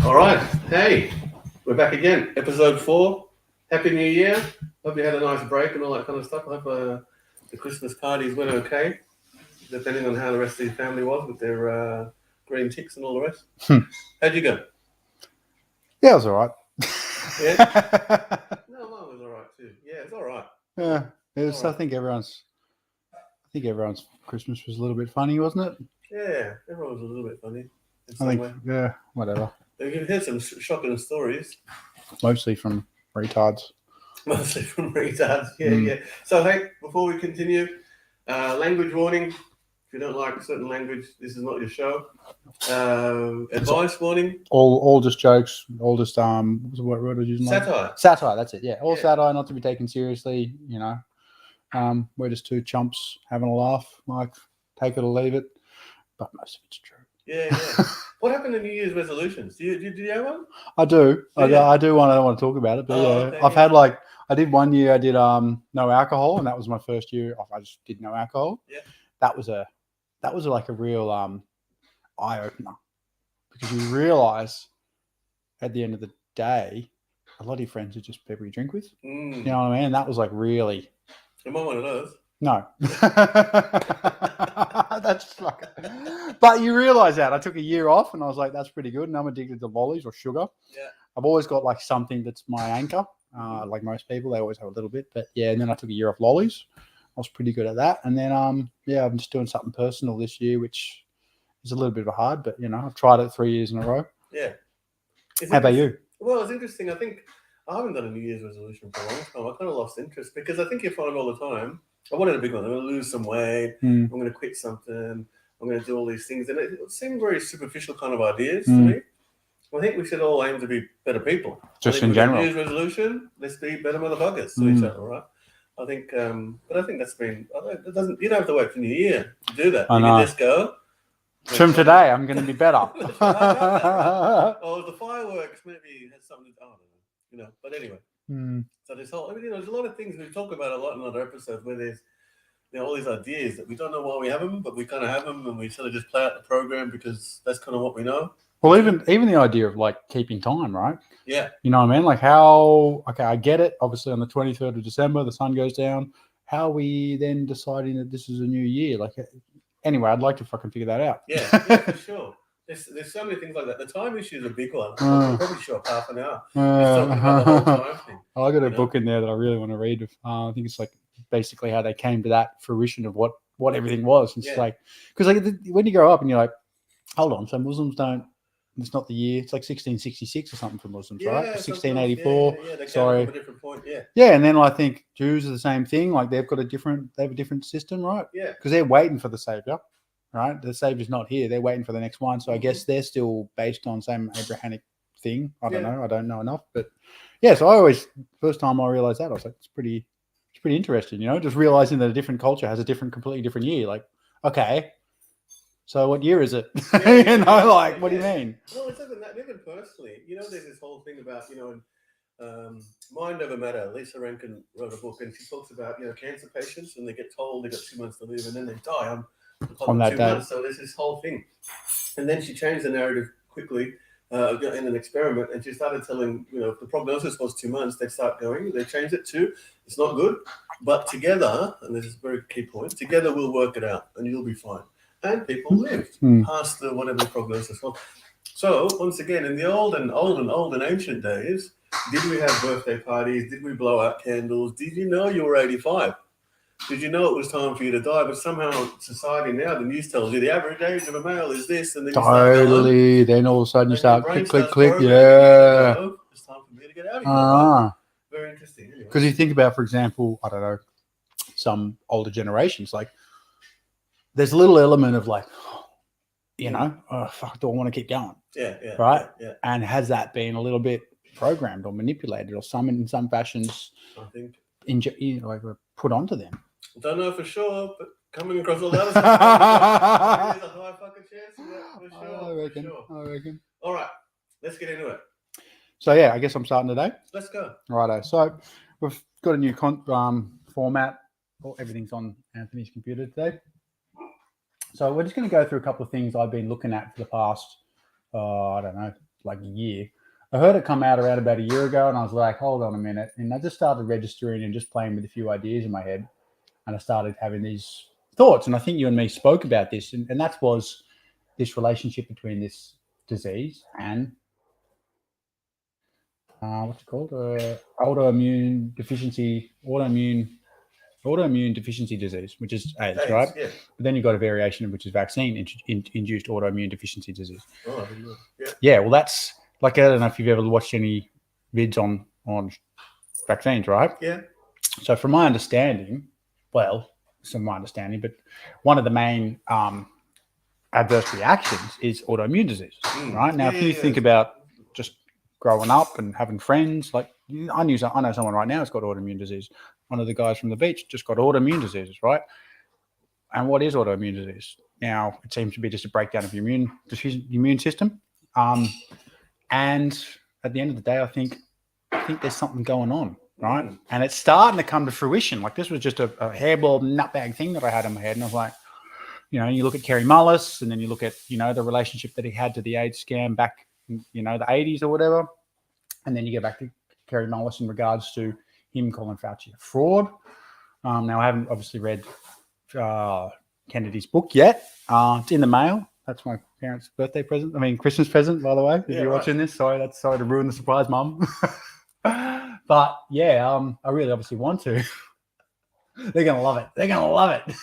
All right. Hey, we're back again. Episode 4. Happy New Year. Hope you had a nice break and all that kind of stuff. I hope the Christmas parties went okay, depending on how the rest of your family was with their green ticks and all the rest. How'd you go? Yeah, it was all right. Yeah? No, mine was all right too. Yeah, it's all right. Yeah, it was. All right. I think everyone's Christmas was a little bit funny, wasn't it? Yeah, everyone was a little bit funny in I some think. way. Yeah, whatever. You heard some shocking stories. Mostly from retards. Mostly from retards. Yeah. So, hey, before we continue, language warning. If you don't like certain language, this is not your show. Advice warning. All just jokes. All just what word was using? Satire. Satire. That's it. Yeah, all Yeah. satire, not to be taken seriously. You know, we're just two chumps having a laugh. Like, take it or leave it. But most of it's true. Yeah. What happened to New Year's resolutions? Do you have one? I do. Yeah. I do want to talk about it. But Okay, I've had I did one year. I did no alcohol, and that was my first year. I just did no alcohol. Yeah. That was like a real eye opener, because you realise at the end of the day, a lot of your friends are just people you drink with. You know what I mean? And that was like really. Am I one of those? No. That's like. But you realise that I took a year off, and I was like, that's pretty good. And I'm addicted to lollies or sugar. Yeah. I've always got like something that's my anchor. Like most people, they always have a little bit. But yeah, and then I took a year off lollies. I was pretty good at that. And then I'm just doing something personal this year, which is a little bit of a hard, but you know, I've tried it 3 years in a row. Yeah. How about you? Well, it's interesting. I think I haven't done a New Year's resolution for a long time. I kind of lost interest because I think you find all the time. I wanted a big one. I'm going to lose some weight. I'm going to quit something. I'm going to do all these things. And it seemed very superficial kind of ideas to me. I think we should all aim to be better people. Just in general. New Year's resolution, let's be better motherfuckers to each other, right? I think, but I think that's been. It doesn't. You don't have to wait for New Year to do that. You can just go. From today, I'm going to be better. Or the fireworks maybe has something. I don't know. You know. But anyway. So this whole. There's a lot of things we talk about a lot in other episodes where there's, all these ideas that we don't know why we have them, but we kind of have them, and we sort of just play out the program because that's kind of what we know. Well, even the idea of like keeping time, right? Yeah. You know what I mean? Like how, okay, I get it. Obviously on the 23rd of December, the sun goes down. How are we then deciding that this is a new year? Like, anyway, I'd like to fucking figure that out. Yeah, for sure. There's so many things like that. The time issue is a big one. I'm probably sure half an hour. About the whole time thing. I got a book in there that I really want to read. I think it's like basically how they came to that fruition of what everything was. It's like, because like when you grow up and you're like, hold on, so Muslims don't. It's not the year. It's like 1666 or something for Muslims, right? 1684. Yeah, they sorry. At a different point. Yeah. Yeah, and then I think Jews are the same thing. Like they have a different system, right? Yeah. Because they're waiting for the savior, right? The savior's not here. They're waiting for the next one. So I guess they're still based on same Abrahamic thing. I don't know. I don't know enough, but yeah. So first time I realized that, I was like, it's pretty interesting. You know, just realizing that a different culture has a completely different year. Like, okay. So what year is it? What do you mean? Well, it's even that. Even personally, there's this whole thing about mind over matter. Lisa Rankin wrote a book, and she talks about cancer patients, and they get told they got 2 months to live, and then they die on that 2 months. So there's this whole thing, and then she changed the narrative quickly in an experiment, and she started telling if the prognosis was 2 months, they'd start going. They changed it to it's not good, but together, and this is a very key point. Together we'll work it out, and you'll be fine. And people lived past the whatever the prognosis was. So once again, in the old and ancient days, did we have birthday parties? Did we blow out candles? Did you know you were 85? Did you know it was time for you to die? But somehow society now, the news tells you the average age of a male is this, and then totally. Then all of a sudden you start click. Yeah, it's time for me to get out of here. Very interesting. Because you think about, for example, I don't know, some older generations, like. There's a little element of like, oh, fuck, do I want to keep going? Yeah. Right? Yeah. And has that been a little bit programmed or manipulated or in some fashions, I think, put onto them? I don't know for sure, but coming across all that stuff, there's a high fucking chance of that for sure. I reckon. All right, let's get into it. So, yeah, I guess I'm starting today. Let's go. Righto. So, we've got a new format. Everything's on Anthony's computer today. So we're just going to go through a couple of things I've been looking at for the past I don't know, like a year. I heard it come out around about a year ago, and I was like, hold on a minute. And I just started registering and just playing with a few ideas in my head. And I started having these thoughts. And I think you and me spoke about this. And that was this relationship between this disease and what's it called? Autoimmune deficiency disease, which is AIDS, right? Yeah. But then you've got a variation, which is vaccine-induced autoimmune deficiency disease. Oh, I didn't know. Yeah. Yeah, well, that's like, I don't know if you've ever watched any vids on vaccines, right? Yeah. So from my understanding, but one of the main adverse reactions is autoimmune disease, right? Now, if you think about just growing up and having friends, like I know someone right now who's got autoimmune disease. One of the guys from the beach just got autoimmune diseases, right? And what is autoimmune disease? Now, it seems to be just a breakdown of your immune system. And at the end of the day, I think there's something going on, right? And it's starting to come to fruition. Like this was just a hairball nutbag thing that I had in my head. And I was like, you look at Kerry Mullis, and then you look at, the relationship that he had to the AIDS scam back in, the 80s or whatever. And then you get back to Kerry Mullis in regards to him calling Fauci a fraud. Now, I haven't obviously read Kennedy's book yet. It's in the mail. That's my parents' Christmas present, by the way. If you're watching this, sorry to ruin the surprise, Mum. But yeah, I really obviously want to. They're going to love it.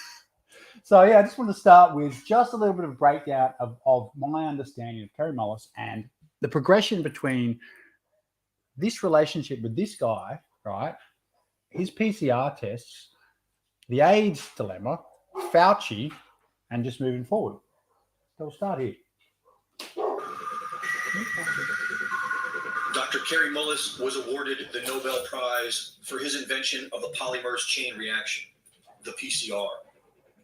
So yeah, I just want to start with just a little bit of a breakdown of my understanding of Kerry Mullis and the progression between this relationship with this guy, right? His PCR tests, the AIDS dilemma, Fauci, and just moving forward. So we'll start here. Dr. Kerry Mullis was awarded the Nobel Prize for his invention of the polymerase chain reaction, the PCR.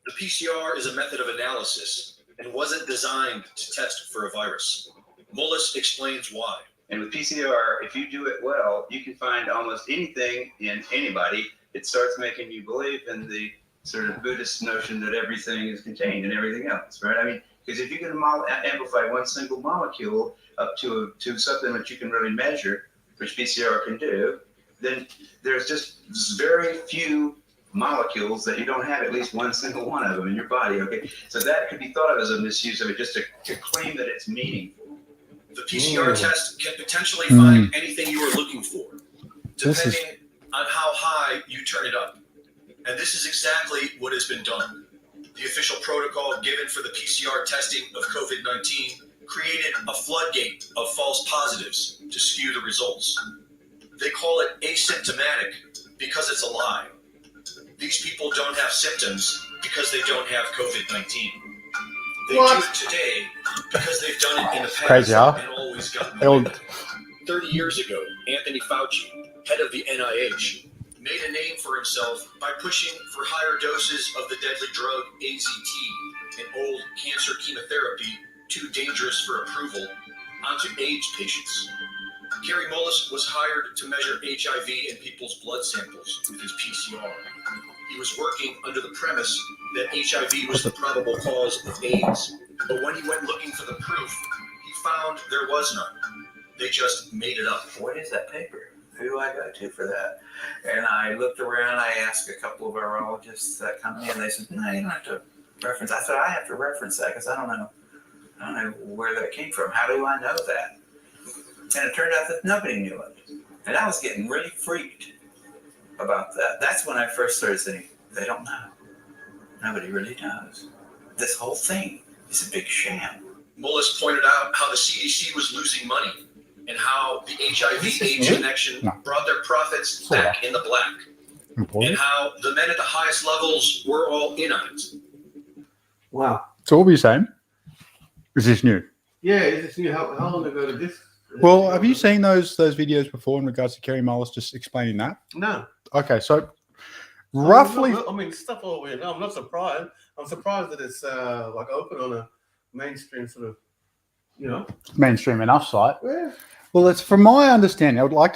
The PCR is a method of analysis and wasn't designed to test for a virus. Mullis explains why. And with PCR, if you do it well, you can find almost anything in anybody. It starts making you believe in the sort of Buddhist notion that everything is contained in everything else, right? Because if you can amplify one single molecule up to something that you can really measure, which PCR can do, then there's just very few molecules that you don't have at least one single one of them in your body, okay? So that could be thought of as a misuse of it, just to claim that it's meaningful. The PCR test can potentially find anything you are looking for, depending on how high you turn it up. And this is exactly what has been done. The official protocol given for the PCR testing of COVID-19 created a floodgate of false positives to skew the results. They call it asymptomatic because it's a lie. These people don't have symptoms because they don't have COVID-19. They do it today because they've done it in the past. Crazy, huh? And always gotten away with it. 30 years ago, Anthony Fauci, head of the NIH, made a name for himself by pushing for higher doses of the deadly drug AZT, an old cancer chemotherapy too dangerous for approval, onto AIDS patients. Kerry Mullis was hired to measure HIV in people's blood samples with his PCR. He was working under the premise that HIV was the probable cause of AIDS. But when he went looking for the proof, he found there was none. They just made it up. What is that paper? Who do I go to for that? And I looked around, I asked a couple of virologists that come in, and they said, no, you don't have to reference. I said, I have to reference that because I don't know where that came from. How do I know that? And it turned out that nobody knew it. And I was getting really freaked about that. That's when I first started saying, they don't know. Nobody really knows. This whole thing is a big sham. Mullis pointed out how the CDC was losing money and how the HIV-AIDS connection brought their profits back in the black. And how the men at the highest levels were all in on it. Wow. So what were you saying? Is this new? Yeah, is this new? How long ago did this? Well, have you seen those videos before in regards to Kerry Mullis just explaining that? No. Okay, so roughly... stuff all weird. No, I'm not surprised. I'm surprised that it's like open on a mainstream sort of, mainstream enough site. Yeah. Well, it's from my understanding. I'd like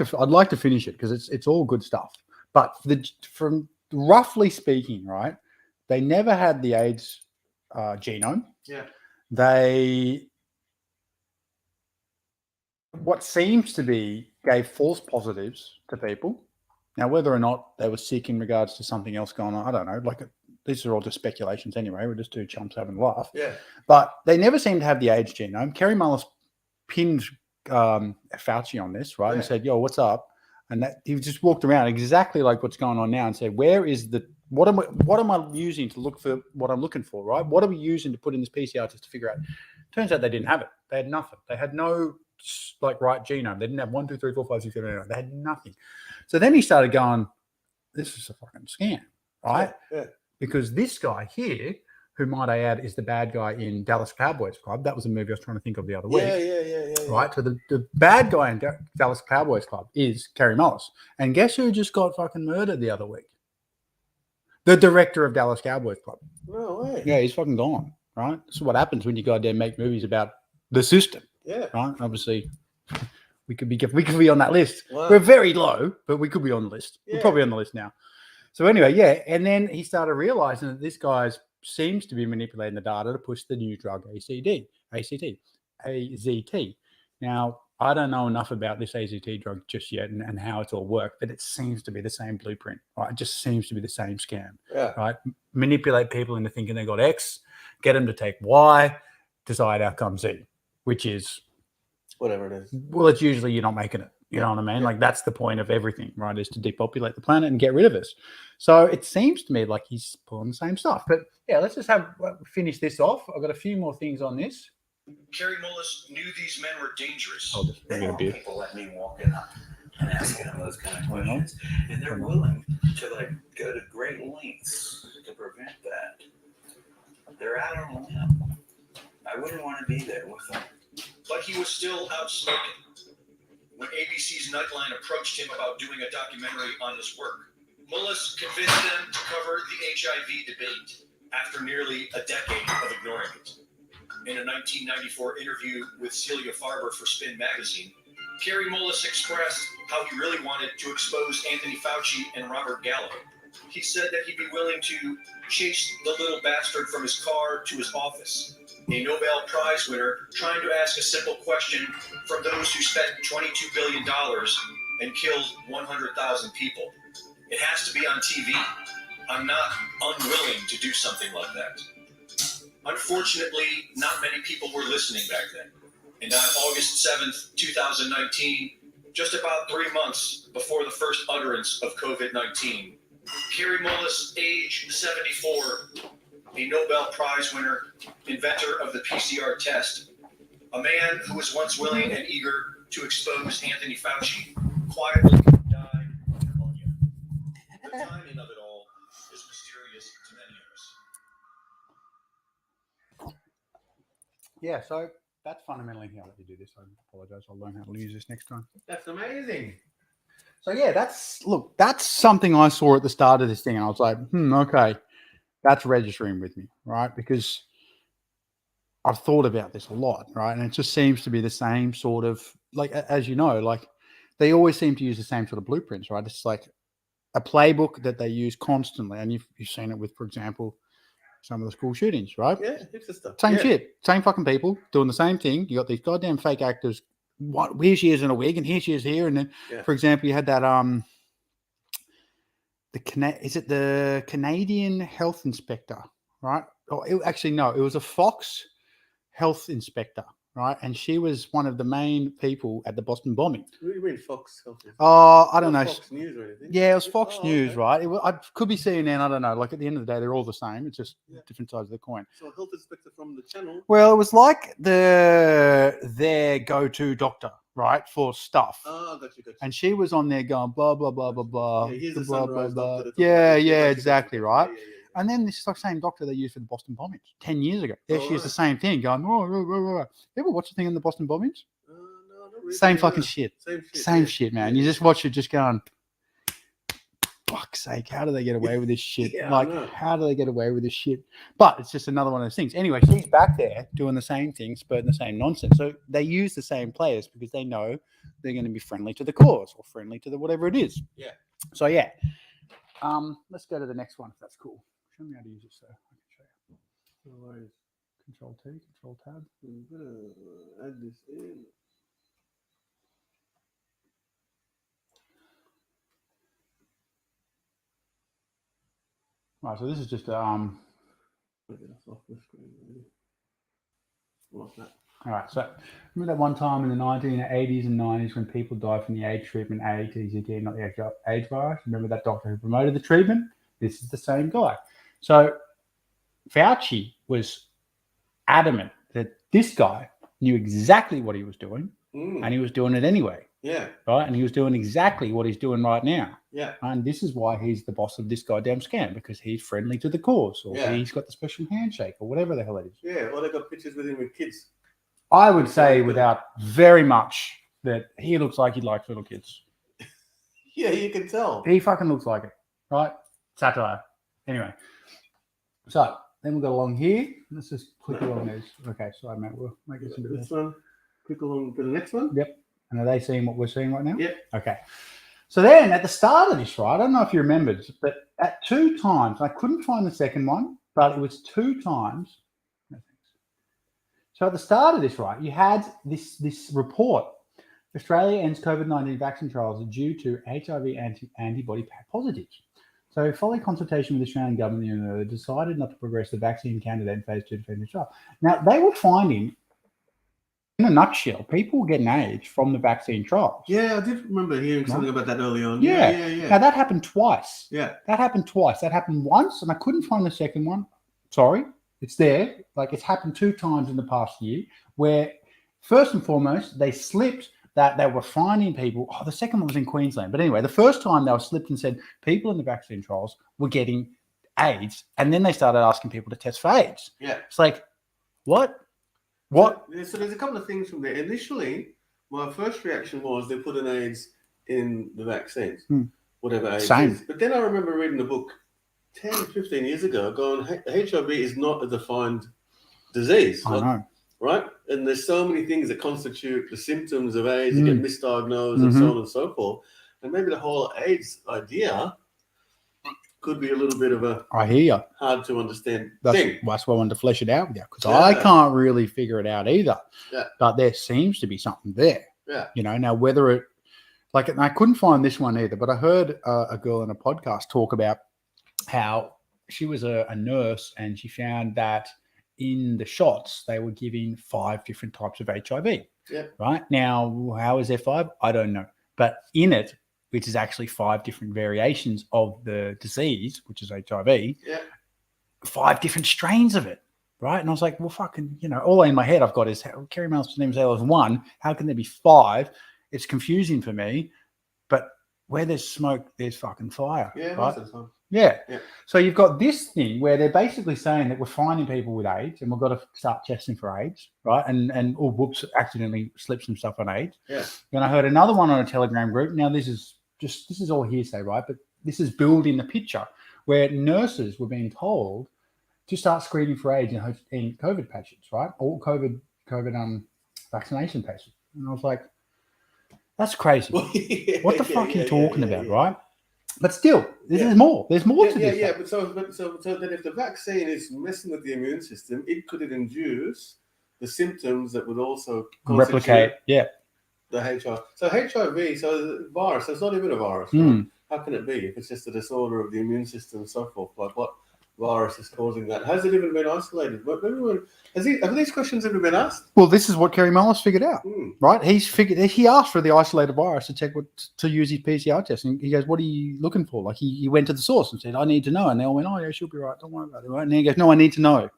to finish it because it's all good stuff. But from roughly speaking, right? They never had the AIDS genome. Yeah. They what seems to be gave false positives to people. Now, whether or not they were sick in regards to something else going on, I don't know. Like, these are all just speculations anyway. We're just two chumps having a laugh. Yeah. But they never seem to have the age genome. Kerry Mullis pinned Fauci on this, right? And Yeah. said, yo, what's up? And that he just walked around exactly like what's going on now and said, where is the what am I using to look for what I'm looking for, right? What are we using to put in this PCR test to figure out? Turns out they didn't have it. They had nothing. They had no like right genome. They didn't have 1, 2, 3, 4, 5, 6, 7, 8, 9. They had nothing. So then he started going, this is a fucking scam, right? Yeah. Because this guy here, who might I add is the bad guy in Dallas Cowboys Club. That was a movie I was trying to think of the other week. Yeah. Right? So the bad guy in Dallas Cowboys Club is Kerry Mullis. And guess who just got fucking murdered the other week? The director of Dallas Cowboys Club. No way. Yeah, he's fucking gone, right? This is what happens when you goddamn make movies about the system, Yeah. right? Obviously, we could be on that list. Wow. We're very low, but we could be on the list. Yeah. We're probably on the list now. So anyway, yeah. And then he started realizing that this guy seems to be manipulating the data to push the new drug AZT. Now, I don't know enough about this AZT drug just yet and how it's all worked, but it seems to be the same blueprint, right? It just seems to be the same scam, Yeah. right? Manipulate people into thinking they got X, get them to take Y, desired outcome Z, which is Whatever it is. well, it's usually you're not making it. You know what I mean? Like that's the point of everything, right? Is to depopulate the planet and get rid of us. So it seems to me like he's pulling the same stuff. But yeah, let's just finish this off. I've got a few more things on this. Kerry Mullis knew these men were dangerous. I'll just bring it a bit. People let me walk in and asking them those kind of questions, and they're willing to like go to great lengths to prevent that. They're out on a limb. I wouldn't want to be there with them. But he was still outspoken. When ABC's Nightline approached him about doing a documentary on his work, Mullis convinced them to cover the HIV debate after nearly a decade of ignoring it. In a 1994 interview with Celia Farber for Spin magazine, Kerry Mullis expressed how he really wanted to expose Anthony Fauci and Robert Gallo. He said that he'd be willing to chase the little bastard from his car to his office, a Nobel Prize winner trying to ask a simple question from those who spent $22 billion and killed 100,000 people. It has to be on TV. I'm not unwilling to do something like that. Unfortunately, not many people were listening back then. And on August 7th, 2019, just about 3 months before the first utterance of COVID-19, Kerry Mullis, age 74, a Nobel Prize winner, inventor of the PCR test, a man who was once willing and eager to expose Anthony Fauci, quietly died of pneumonia. The timing of it all is mysterious to many of us. Yeah, so that's fundamentally how you do this. I apologize. I'll learn how to use this next time. That's amazing. So yeah, that's something I saw at the start of this thing, and I was like, okay, that's registering with me, right? Because I've thought about this a lot, right? And it just seems to be the same sort of, like, as you know, like they always seem to use the same sort of blueprints, right? It's like a playbook that they use constantly, and you've seen it with, for example, some of the school shootings, right? Yeah, it's the stuff. Same shit, same fucking people doing the same thing. You got these goddamn fake actors. What? Here she is in a wig, and here she is here, and then, for example, you had that is it the Canadian health inspector, right? Actually, no, it was a Fox health inspector, right? And she was one of the main people at the Boston bombing. What do you mean Fox? I don't know. Fox News or anything? Yeah, it was Fox News, okay. right? I could be CNN. I don't know. Like at the end of the day, they're all the same. It's just different sides of the coin. So a health inspector from the channel. Well, it was like their go-to doctor, right, for stuff. Oh, got you. And she was on there going blah blah blah blah blah. Yeah, he's the blah, sunrise blah, doctor. Yeah, Gotcha. exactly, right. Yeah. And then this is the same doctor they used for the Boston bombings 10 years ago. There she is, the right. same thing, going, You ever watch the thing on the Boston bombings? No, not really. Same fucking shit. Same shit, man. You just watch it just going, fuck's sake, how do they get away with this shit? How do they get away with this shit? But it's just another one of those things. Anyway, she's back there doing the same thing, spurting the same nonsense. So they use the same players because they know they're going to be friendly to the cause or friendly to the whatever it is. Yeah. So yeah. Let's go to the next one if that's cool. Show me how to use it so I can show you. No worries. Control T, Control Tab. I'm gonna add this in. Right, so this is just I'll get us off the screen, really. What's that? all right. So remember that one time in the 1980s and 90s when people died from the AIDS treatment, ATZT, not the AIDS virus? Remember that doctor who promoted the treatment? This is the same guy. So Fauci was adamant that this guy knew exactly what he was doing, and he was doing it anyway. Yeah. Right? And he was doing exactly what he's doing right now. Yeah. And this is why he's the boss of this goddamn scam, because he's friendly to the cause, or he's got the special handshake, or whatever the hell it is. Yeah. Well, they got pictures with him with kids. I would say without very much that he looks like he likes little kids. Yeah, you can tell. He fucking looks like it, right? Satire. Anyway, so then we'll go along here. Let's just click along these. Okay, sorry, mate. We'll make this a bit This one. Click along to the next one. Yep. And are they seeing what we're seeing right now? Yep. Okay. So then at the start of this, right, I don't know if you remembered, but at 2 times, I couldn't find the second one, but it was 2 times. So at the start of this, right, you had this report. Australia ends COVID-19 vaccine trials due to HIV antibody positives. So following consultation with the Australian government, they decided not to progress the vaccine candidate in phase 2 defendant trial. Now, they were finding, in a nutshell, people were getting AIDS from the vaccine trials. Yeah, I did remember hearing something about that early on. Yeah. Now, that happened twice. Yeah. That happened twice. That happened once, and I couldn't find the second one. Sorry. It's there. Like, it's happened 2 times in the past year where, first and foremost, they slipped that they were finding people. Oh, the second one was in Queensland. But anyway, the first time they were slipped and said people in the vaccine trials were getting AIDS, and then they started asking people to test for AIDS. Yeah. It's like, what? So there's a couple of things from there. Initially, my first reaction was they put an AIDS in the vaccines, whatever AIDS is. But then I remember reading a book 10, 15 years ago going, HIV is not a defined disease. I know. Right? And there's so many things that constitute the symptoms of AIDS, you get misdiagnosed and so on and so forth. And maybe the whole AIDS idea could be a little bit of a hard to understand thing. That's why I wanted to flesh it out with you, because I can't really figure it out either. Yeah. But there seems to be something there. Yeah. You know, now whether it, like, and I couldn't find this one either, but I heard a girl in a podcast talk about how she was a nurse and she found that in the shots they were giving 5 different types of HIV. Yeah. Right? Now, how is there 5? I don't know. But in it, which is actually 5 different variations of the disease, which is HIV, 5 different strains of it. Right? And I was like, well, fucking, you know, all in my head I've got is Kerry Mellon's name is 1. How can there be 5? It's confusing for me. But where there's smoke, there's fucking fire. Yeah, right? most of the time. Yeah. So you've got this thing where they're basically saying that we're finding people with AIDS and we've got to start testing for AIDS, right? And oh, whoops, accidentally slip some stuff on AIDS. Yeah. Then I heard another one on a Telegram group. Now this is all hearsay, right? But this is building the picture where nurses were being told to start screening for AIDS in COVID patients, right? Or COVID vaccination patients. And I was like, that's crazy. What the fuck are you talking about, right? But still, there's more. There's more to this. Yeah. But so that if the vaccine is messing with the immune system, it could induce the symptoms that would also replicate. Yeah. The HIV. So HIV, so the virus. So it's not even a virus. Right? How can it be if it's just a disorder of the immune system and so forth? Like what virus is causing that? Has it even been isolated? Have these questions ever been asked? Well, this is what Kerry Mullis figured out, right? He asked for the isolated virus to check to use his PCR test, and he goes, "What are you looking for?" Like he went to the source and said, "I need to know," and they all went, "Oh yeah, she'll be right. Don't worry about it." Right? And then he goes, "No, I need to know,"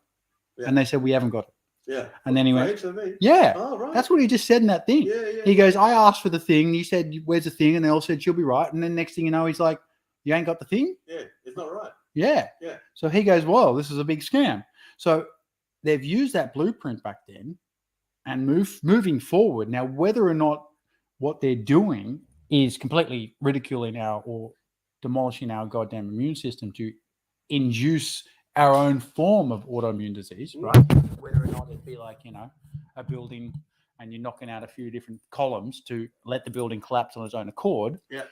and they said, "We haven't got it." Yeah. And then he went, HIV? "Yeah, oh, right. That's what he just said in that thing." Yeah. He goes, "I asked for the thing. You said, where's the thing?" And they all said, "She'll be right." And then next thing you know, he's like, "You ain't got the thing?" Yeah, it's not right. Yeah. So he goes, "Well, this is a big scam." So they've used that blueprint back then and moving forward. Now, whether or not what they're doing is completely ridiculing or demolishing our goddamn immune system to induce our own form of autoimmune disease, right? Whether or not it be like, you know, a building and you're knocking out a few different columns to let the building collapse on its own accord. Yeah.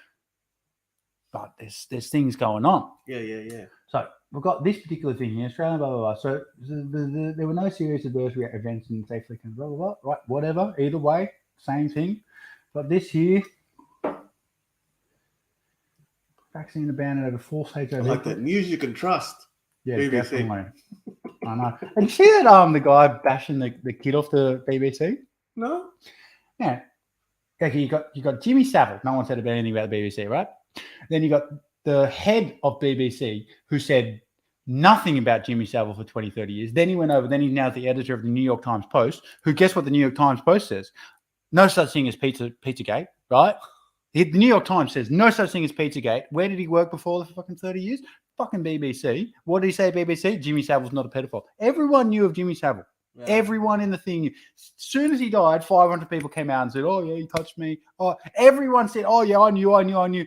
But there's things going on. Yeah. So we've got this particular thing here, Australia, blah, blah, blah. So there were no serious adverse events in safely, blah, blah, blah, right? Whatever, either way, same thing. But this here, vaccine abandoned over false I HIV. like that news you can trust. Yeah, BBC. definitely. I know. And you see that the guy bashing the kid off the BBC? No. Yeah. Okay, you got Jimmy Savile. No one said about anything about the BBC, right? Then you got the head of BBC who said nothing about Jimmy Savile for 20, 30 years. Then he went over, then he's now the editor of the New York Times Post, who guess what the New York Times Post says? No such thing as Pizzagate, right? The New York Times says no such thing as Pizzagate. Where did he work before the fucking 30 years? Fucking BBC. What did he say, BBC? Jimmy Savile's not a pedophile. Everyone knew of Jimmy Savile. Yeah. Everyone in the thing. As soon as he died, 500 people came out and said, oh, yeah, he touched me. Oh, everyone said, oh, yeah, I knew.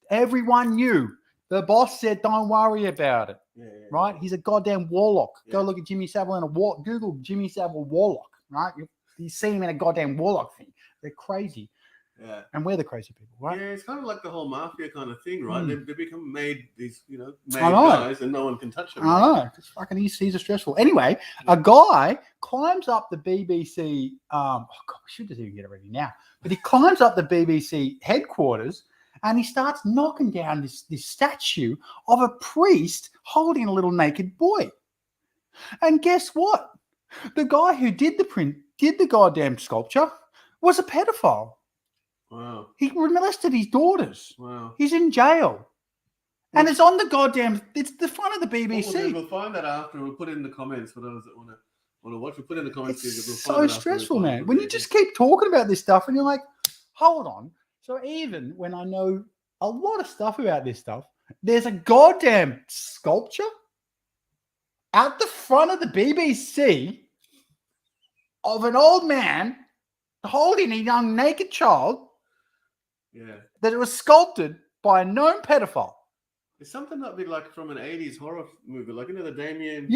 Everyone knew. The boss said, don't worry about it. Yeah. Right? He's a goddamn warlock. Yeah. Go look at Jimmy Savile in a Google Jimmy Savile warlock, right? You see him in a goddamn warlock thing. They're crazy. Yeah. And we're the crazy people, right? Yeah, it's kind of like the whole mafia kind of thing, right? They become made I know. guys and no one can touch them. I know. It's fucking he's a stressful. Anyway, a guy climbs up the BBC. Oh God, we should just even get it ready now. But he climbs up the BBC headquarters and he starts knocking down this statue of a priest holding a little naked boy. And guess what? The guy who did the goddamn sculpture was a pedophile. Wow. He molested his daughters. Wow. He's in jail. And it's on the goddamn, it's the front of the BBC. We'll find that after. We'll put it in the comments for those that want to watch. We'll put it in the comments. It's we'll so find that stressful, after. man. When you just keep talking about this stuff and you're like, hold on. So even when I know a lot of stuff about this stuff, there's a goddamn sculpture out the front of the BBC of an old man holding a young naked child. Yeah. That it was sculpted by a known pedophile. It's something that'd be like from an 80s horror movie, like the Damien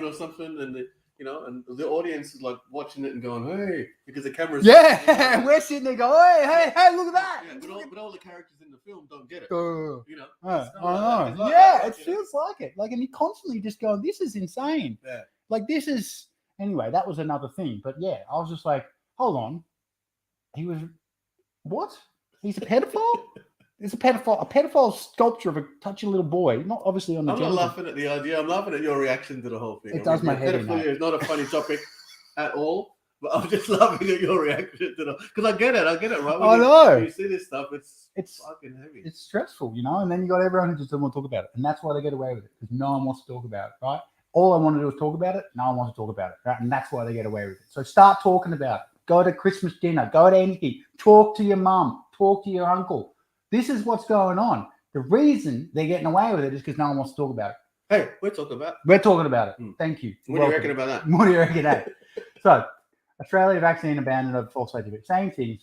or something, and and the audience is like watching it and going, "Hey," because the camera's we're sitting there going, "Hey, look at that!" Yeah, but all the characters in the film don't get it. I know. It feels like it. Like, and you constantly just going, "This is insane." Yeah. Like this is anyway. That was another thing, but yeah, I was just like, "Hold on, he was what? He's a pedophile." It's a pedophile sculpture of a touchy little boy, not obviously on the. I'm not laughing at the idea. I'm laughing at your reaction to the whole thing. It does my head in. It's not a funny topic at all. But I'm just laughing at your reaction to because I get it, right? I know. When you see this stuff, it's fucking heavy. It's stressful, And then you got everyone who just doesn't want to talk about it, and that's why they get away with it because no one wants to talk about it, right? All I want to do is talk about it. No one wants to talk about it, right? And that's why they get away with it. So start talking about it. Go to Christmas dinner. Go to anything. Talk to your mum. Talk to your uncle. This is what's going on. The reason they're getting away with it is because no one wants to talk about it. Hey, we're talking about it. Thank you. What do you reckon about that? What do you reckon? So, Australia vaccine abandoned over false HIV. Same thing.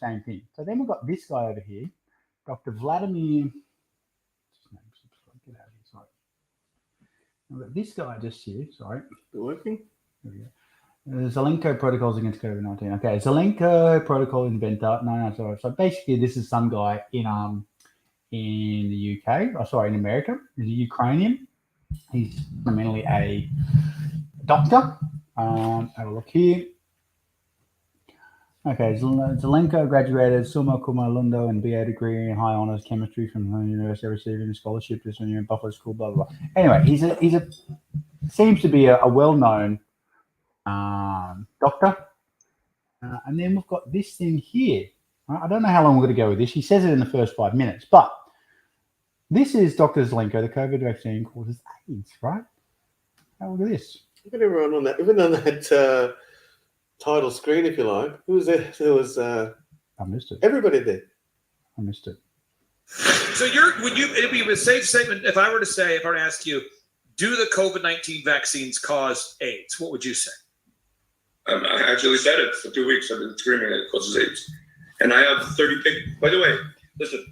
So then we've got this guy over here, Dr. Vladimir. Get out of here, sorry. We've got this guy just here. Sorry. Is it working? There we go. Zelenko protocols against COVID-19. Okay, Zelenko protocol inventor. No, sorry. So basically, this is some guy in the UK. In America. He's a Ukrainian. He's fundamentally a doctor. Have a look here. Okay, Zelenko graduated summa cum laude and BA degree in high honors chemistry from the university, receiving a scholarship to the Buffalo School. Blah blah blah. Anyway, he's a seems to be a well-known doctor. And then we've got this thing here. I don't know how long we're going to go with this. He says it in the first 5 minutes, but this is Dr. Zelenko. The COVID vaccine causes AIDS, right? Now look at this. Look at everyone on that. Even on that title screen, if you like. Who was there? There was. I missed it. Everybody there. I missed it. So it'd be a safe statement if I were to ask you, do the COVID-19 vaccines cause AIDS? What would you say? I actually said it for 2 weeks. I've been screaming it causes AIDS. And I have 30 people. By the way, listen,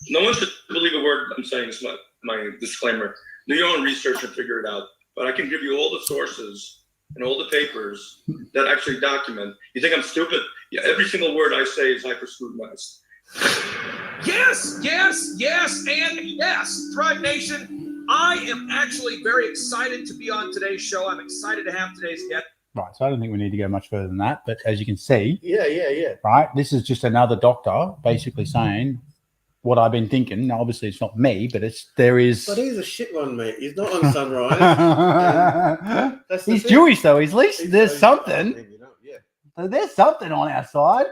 no one should believe a word I'm saying. It's my disclaimer. Do your own research and figure it out. But I can give you all the sources and all the papers that actually document. You think I'm stupid? Yeah, every single word I say is hyper-scrutinized. Yes, and yes. Thrive Nation, I am actually very excited to be on today's show. I'm excited to have today's guest. Right, so I don't think we need to go much further than that. But as you can see, yeah. right, this is just another doctor basically saying what I've been thinking. Now, obviously, it's not me, but there is. But he's a shit one, mate. He's not on Sunrise. That's the He's thing. Jewish, though. At least there's He's something. you know, yeah. There's something on our side.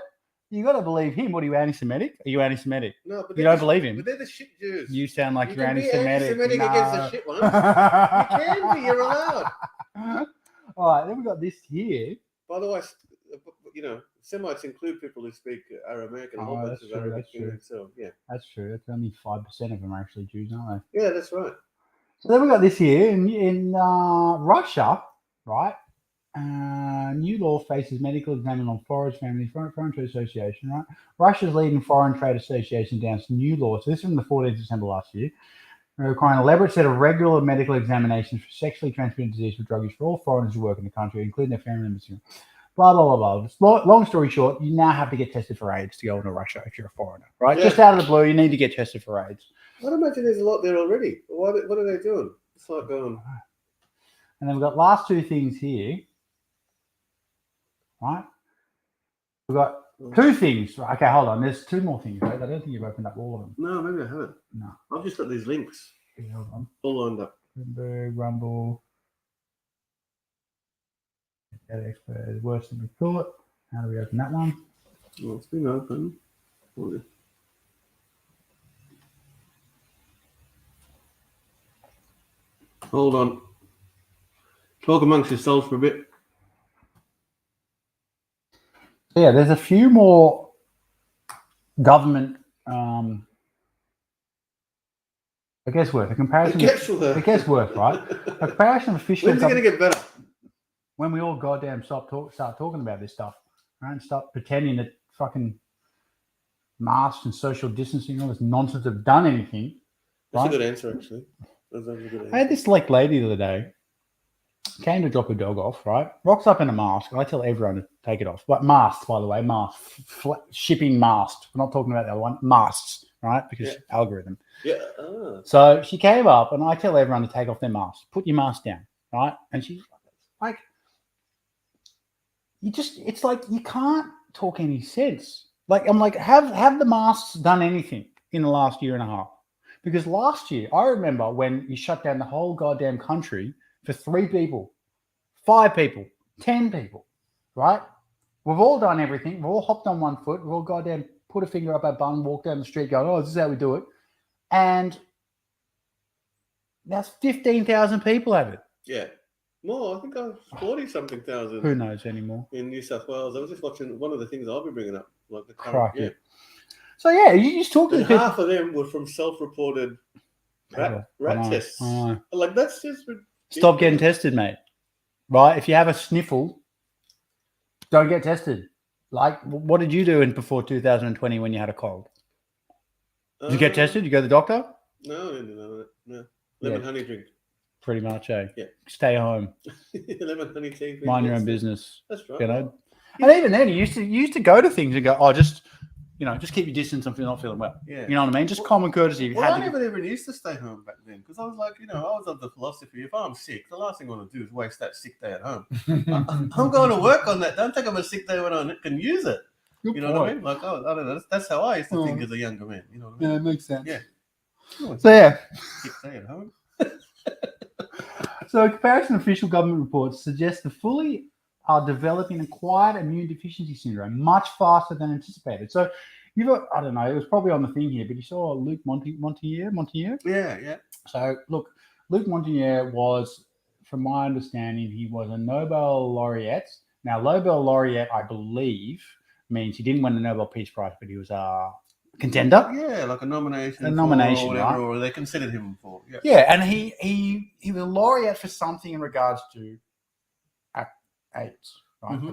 You got to believe him. What are you, anti-Semitic? Are you anti-Semitic? No, but You don't believe him? But they're the shit Jews. You sound like You you're can be anti-Semitic. anti-Semitic against the shit ones. You can be. You're allowed. All right, then we got this here. By the way, you know, Semites include people who speak Aramaic and a whole bunch that's of true, Arabic. that's true. So yeah, That's true. That's only 5% of them are actually Jews, aren't they? yeah, that's right. So then we got this here in Russia, right? New law faces medical examiner on foreign trade association, right? Russia's leading foreign trade association announced new law. So this is from the 14th of December last year, requiring an elaborate set of regular medical examinations for sexually transmitted disease for drug use for all foreigners who work in the country, including their family members. Blah, blah, blah, blah. Long story short, you now have to get tested for AIDS to go into Russia if you're a foreigner, right? Yeah. Just out of the blue, you need to get tested for AIDS. I'd imagine there's a lot there already. What are they doing? It's like going. And then we've got last two things here, right? We've got two things. Okay, hold on. There's two more things, right? I don't think you've opened up all of them. No, maybe I haven't. No. I've just got these links Okay, hold on. all lined up. Bloomberg, Rumble. That expert is worse than we thought. How do we open that one? Well, it's been open. Hold on. Talk amongst yourselves for a bit. So yeah, there's a few more government. I guess worth a comparison. I guess worth, right? A comparison of official. When's it going to get better? When we all goddamn start talking about this stuff, right? And stop pretending that fucking masks and social distancing and all this nonsense have done anything. That's right? a good answer, actually. That's a good answer. I had this lady the other day, came to drop her dog off, right? Rocks up in a mask. I tell everyone to take it off. But masks, by the way, masks. Shipping masks. We're not talking about the other one. Masks, right? Because algorithm. Yeah. So she came up and I tell everyone to take off their mask. Put your mask down, right? And she's like, it's like you can't talk any sense. Like, I'm like, have the masks done anything in the last year and a half? Because last year, I remember when you shut down the whole goddamn country for 3 people, 5 people, 10 people, right? We've all done everything. We've all hopped on one foot. We've all goddamn put a finger up our bum, walked down the street going, oh, this is how we do it. And that's 15,000 people have it. Yeah. More. I think I was 40-something thousand. Who knows anymore? In New South Wales. I was just watching one of the things I'll be bringing up. Like the Crikey. yeah. So, yeah, you just talk to the And people. half of them were from self-reported rat tests. Like, that's just ridiculous. Stop getting tested, mate. Right? If you have a sniffle, don't get tested. Like, what did you do before 2020 when you had a cold? Did you get tested? Did you go to the doctor? No. Lemon honey drink. Pretty much, eh? Yeah. Stay home. Lemon honey tea. Mind your own business. That's right. You know? And even then, you used to go to things and go, oh, just keep your distance if you're not feeling well. Yeah. You know what I mean? Just common courtzy. If you Well, had I to never even used to stay home back then because I was like, I was of the philosophy, if I'm sick, the last thing I want to do is waste that sick day at home. I'm going to work on that. Don't think I'm a sick day when I can use it. Good You know what I mean? Like, I don't know. That's how I used to think as a younger man. You know what I mean? Yeah, it makes sense. Yeah. So, yeah. Sick day at home. So, a comparison of official government reports suggests the fully are developing acquired immune deficiency syndrome much faster than anticipated. So, I don't know, it was probably on the thing here, but you saw Luc Montagnier? Yeah. So, look, Luc Montagnier was, from my understanding, he was a Nobel laureate. Now, Nobel laureate, I believe, means he didn't win the Nobel Peace Prize, but he was a contender. Yeah, like a nomination. A nomination, or whatever, right? or they considered him for. Yeah. Yeah, and he was a laureate for something in regards to AIDS, right? Mhm.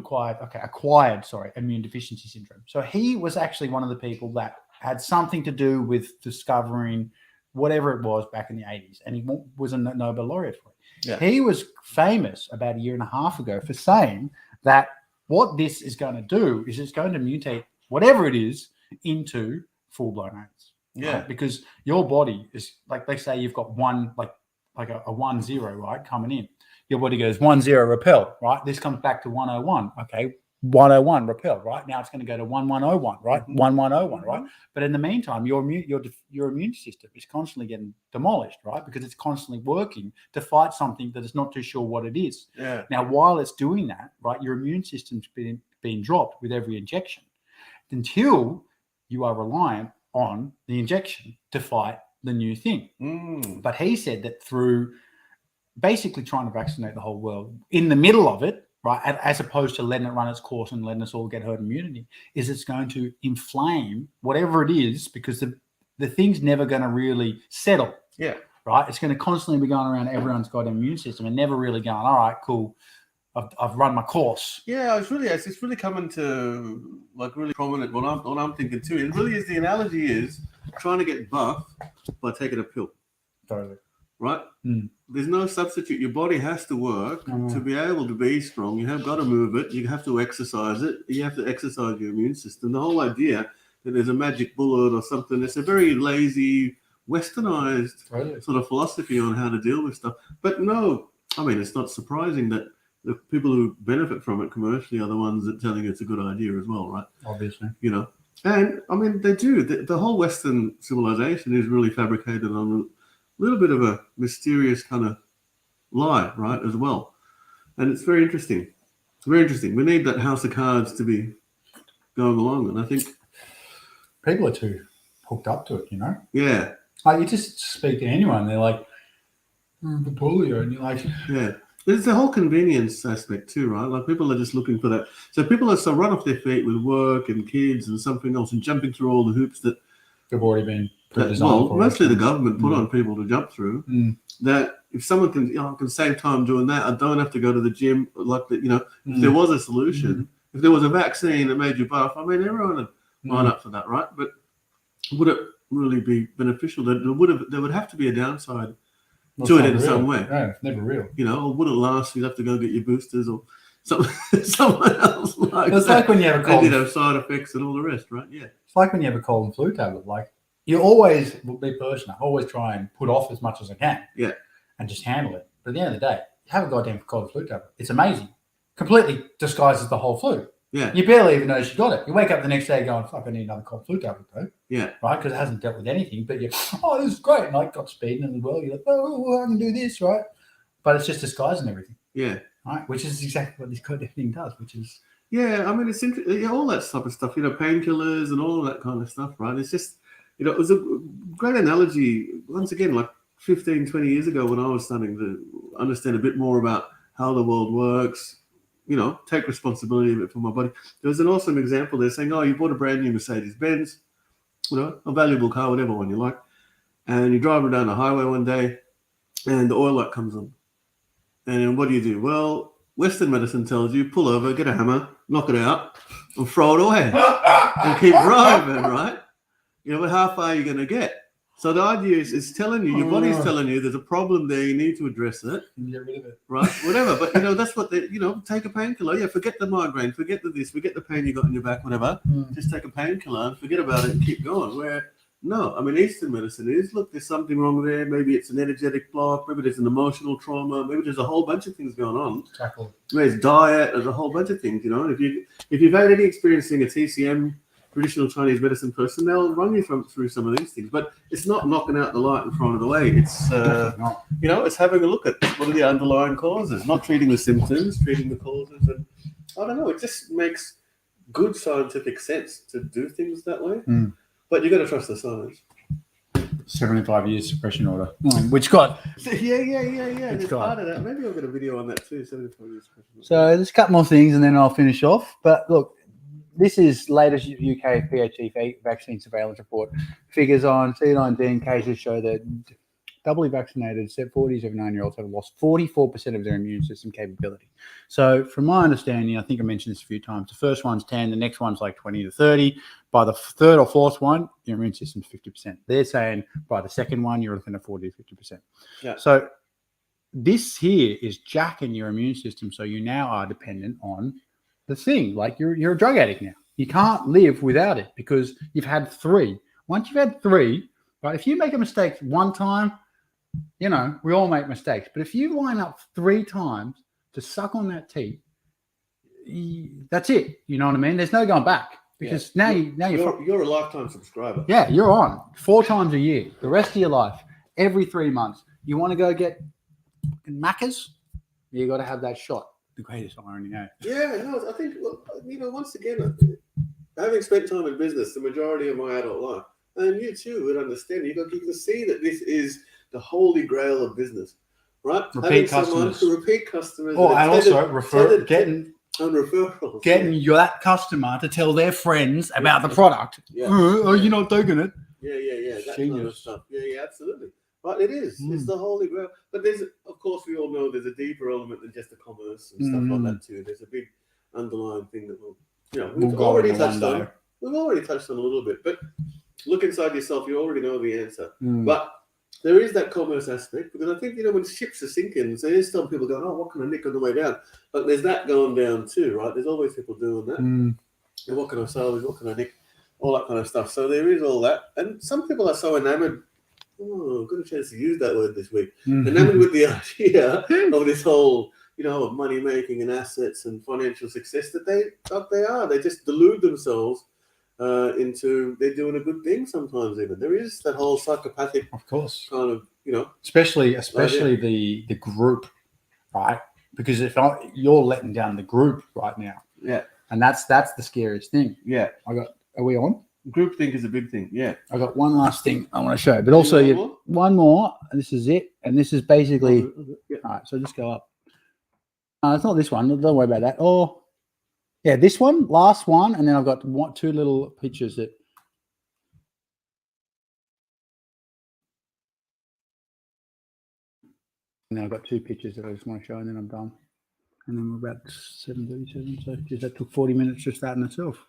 Acquired immune deficiency syndrome. So he was actually one of the people that had something to do with discovering whatever it was back in the 80s, and he was a Nobel laureate for it. Yeah. He was famous about a year and a half ago for saying that what this is going to do is it's going to mutate whatever it is into full-blown AIDS. Yeah. Right? Because your body is like, they say you've got one, like a 1-0, right, coming in. Your body goes 1-0 repel, right? This comes back to 101. Okay, 101 repel, right? Now it's going to go to 1101, right? Mhm. 1101, right? But in the meantime, your immune system is constantly getting demolished, right? Because it's constantly working to fight something that is not too sure what it is. Yeah. Now, while it's doing that, right, your immune system's being dropped with every injection until you are reliant on the injection to fight the new thing. Mm. But he said that through basically trying to vaccinate the whole world in the middle of it, right, as opposed to letting it run its course and letting us all get herd immunity, is it's going to inflame whatever it is, because the thing's never going to really settle. Yeah. Right? It's going to constantly be going around everyone's got an immune system and never really going, all right, cool, I've run my course. Yeah, it's really coming to like really prominent. What I'm thinking too. It really is, the analogy is trying to get buff by taking a pill. Totally. Right? Mm. There's no substitute. Your body has to work to be able to be strong. You have got to move it. You have to exercise it. You have to exercise your immune system. The whole idea that there's a magic bullet or something, it's a very lazy, westernized sort of philosophy on how to deal with stuff. But no, I mean, it's not surprising that the people who benefit from it commercially are the ones that telling you it's a good idea as well, right? Obviously. You know, and I mean, they do. The whole Western civilization is really fabricated on a little bit of a mysterious kind of lie, right, as well. And it's very interesting. It's very interesting. We need that house of cards to be going along. And I think people are too hooked up to it, you know? Yeah. Like, you just speak to anyone, they're like, the polio, and you're like... Yeah. There's the whole convenience aspect too, right? Like, people are just looking for that. So people are so run off their feet with work and kids and something else and jumping through all the hoops that they've already been well, mostly the government put on people to jump through. That if someone can, can save time doing that, I don't have to go to the gym. Like that, if there was a solution, if there was a vaccine that made you buff, I mean, everyone would line up for that, right? But would it really be beneficial? There would have to be a downside to it in some way. No, it's never real. Or would it last? You'd have to go get your boosters or someone else like it's that. like when you have a cold. And you'd have side effects and all the rest, right? Yeah. It's like when you have a cold and flu tablet. Like, you always, be personal, always try and put off as much as I can. Yeah. And just handle it. But at the end of the day, you have a goddamn cold and flu tablet. It's amazing. Completely disguises the whole flu. Yeah. You barely even notice you got it. You wake up the next day going, fuck, I need another cold flu tablet though. Yeah. Right? Because it hasn't dealt with anything. But you're, oh, this is great. And like, got speed in the world. You're like, oh, I can do this, right? But it's just disguising everything. Yeah. Right? Which is exactly what this goddamn thing does, which is... Yeah, I mean, it's interesting. All that type of stuff, painkillers and all of that kind of stuff, right? It's just, it was a great analogy, once again, like 15, 20 years ago when I was starting to understand a bit more about how the world works, take responsibility of it for my body. There was an awesome example there saying, oh, you bought a brand new Mercedes-Benz, a valuable car, whatever one you like, and you're driving down the highway one day and the oil light comes on. And what do? Well, Western medicine tells you, pull over, get a hammer, knock it out, and throw it away and keep driving, right? But how far are you going to get? So the idea is telling you, your body's telling you there's a problem there, you need to address it. Get rid of it. Right? Whatever. But, that's what they, take a painkiller. Yeah, forget the migraine, forget the this, forget the pain you got in your back, whatever. Just take a painkiller and forget about it and keep going. Where, no, I mean, Eastern medicine is, look, there's something wrong there. Maybe it's an energetic block. Maybe there's an emotional trauma. Maybe there's a whole bunch of things going on. Exactly. There's diet. There's a whole bunch of things, And if you've had any experience seeing a TCM, traditional Chinese medicine person, they'll run you through some of these things. But it's not knocking out the light in front of the way. It's, it's having a look at what are the underlying causes, not treating the symptoms, treating the causes. And I don't know, it just makes good scientific sense to do things that way. But you got to trust the science. 75 years suppression order, which got... Yeah. There's part of that. Maybe I'll get a video on that too, 75 years suppression order. So there's a couple more things and then I'll finish off. But look, this is latest UK PHE vaccine surveillance report. Figures on C19 cases show that doubly vaccinated 47-9-year-olds have lost 44% of their immune system capability. So from my understanding, I think I mentioned this a few times, the first one's 10, the next one's like 20 to 30. By the third or fourth one, your immune system's 50%. They're saying by the second one, you're looking at 40 to 50%. Yeah. So this here is jacking your immune system. So you now are dependent on the thing. Like you're a drug addict now. You can't live without it because you've had 3. Once you've had 3, right? If you make a mistake one time, we all make mistakes. But if you line up 3 times to suck on that teat, that's it. You know what I mean? There's no going back because now you're a lifetime subscriber. Yeah, you're on 4 times a year, the rest of your life, every 3 months. You want to go get Macca's? You got to have that shot. The greatest irony, eh? Yeah, no, I think, once again, having spent time in business the majority of my adult life, and you too would understand, you can see that this is the holy grail of business, right? Repeat customers. Repeat customers. Oh, and also getting that customer to tell their friends about the product. Yeah. Oh, you're not taking it. Yeah. That kind of stuff. Yeah, absolutely. But it is. It's the holy grail. But there's, of course, we all know there's a deeper element than just the commerce and stuff like that too. There's a big underlying thing that we've already touched on. We've already touched on a little bit. But look inside yourself. You already know the answer. But there is that commerce aspect because I think, when ships are sinking, so there's some people going, oh, what can I nick on the way down? But there's that going down too, right? There's always people doing that. And what can I salvage? What can I nick? All that kind of stuff. So there is all that. And some people are so enamored. Oh, got a chance to use that word this week. Enamored with the idea of this whole, of money making and assets and financial success that they just delude themselves into they're doing a good thing sometimes. Even there is that whole psychopathic, of course, kind of especially the group, right? Because if you're letting down the group right now, and that's the scariest thing. Are we on? Group think is a big thing. Yeah. I got one last thing I want to show, but also one more. And this is it, and this is basically all right. So just go up. It's not this one. Don't worry about that. Oh, yeah, this one, last one, and then I've got 2 little pictures that. And then I've got 2 pictures that I just want to show, and then I'm done. And then we're about 7:37. So that took 40 minutes just that in itself.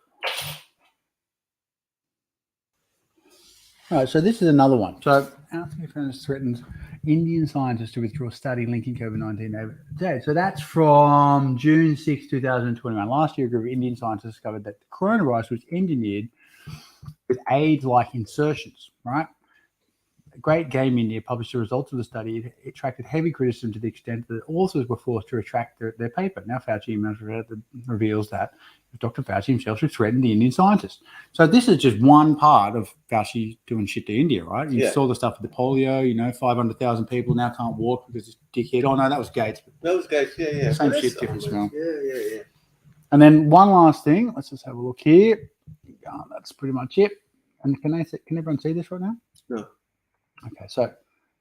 All right, so this is another one. So, Anthony Fernandez threatens Indian scientists to withdraw study linking COVID-19 today. So that's from June 6, 2021. Last year, a group of Indian scientists discovered that the coronavirus was engineered with AIDS-like insertions, right? Great Game India published the results of the study. It attracted heavy criticism to the extent that authors were forced to retract their paper. Now Fauci reveals that Dr. Fauci himself should threaten the Indian scientists. So this is just one part of Fauci doing shit to India, right? You saw the stuff with the polio, 500,000 people now can't walk because this dickhead. Oh, no, that was Gates. That was Gates, yeah. Same shit, different smell. Yeah. And then one last thing. Let's just have a look here. That's pretty much it. And can everyone see this right now? No. Okay, so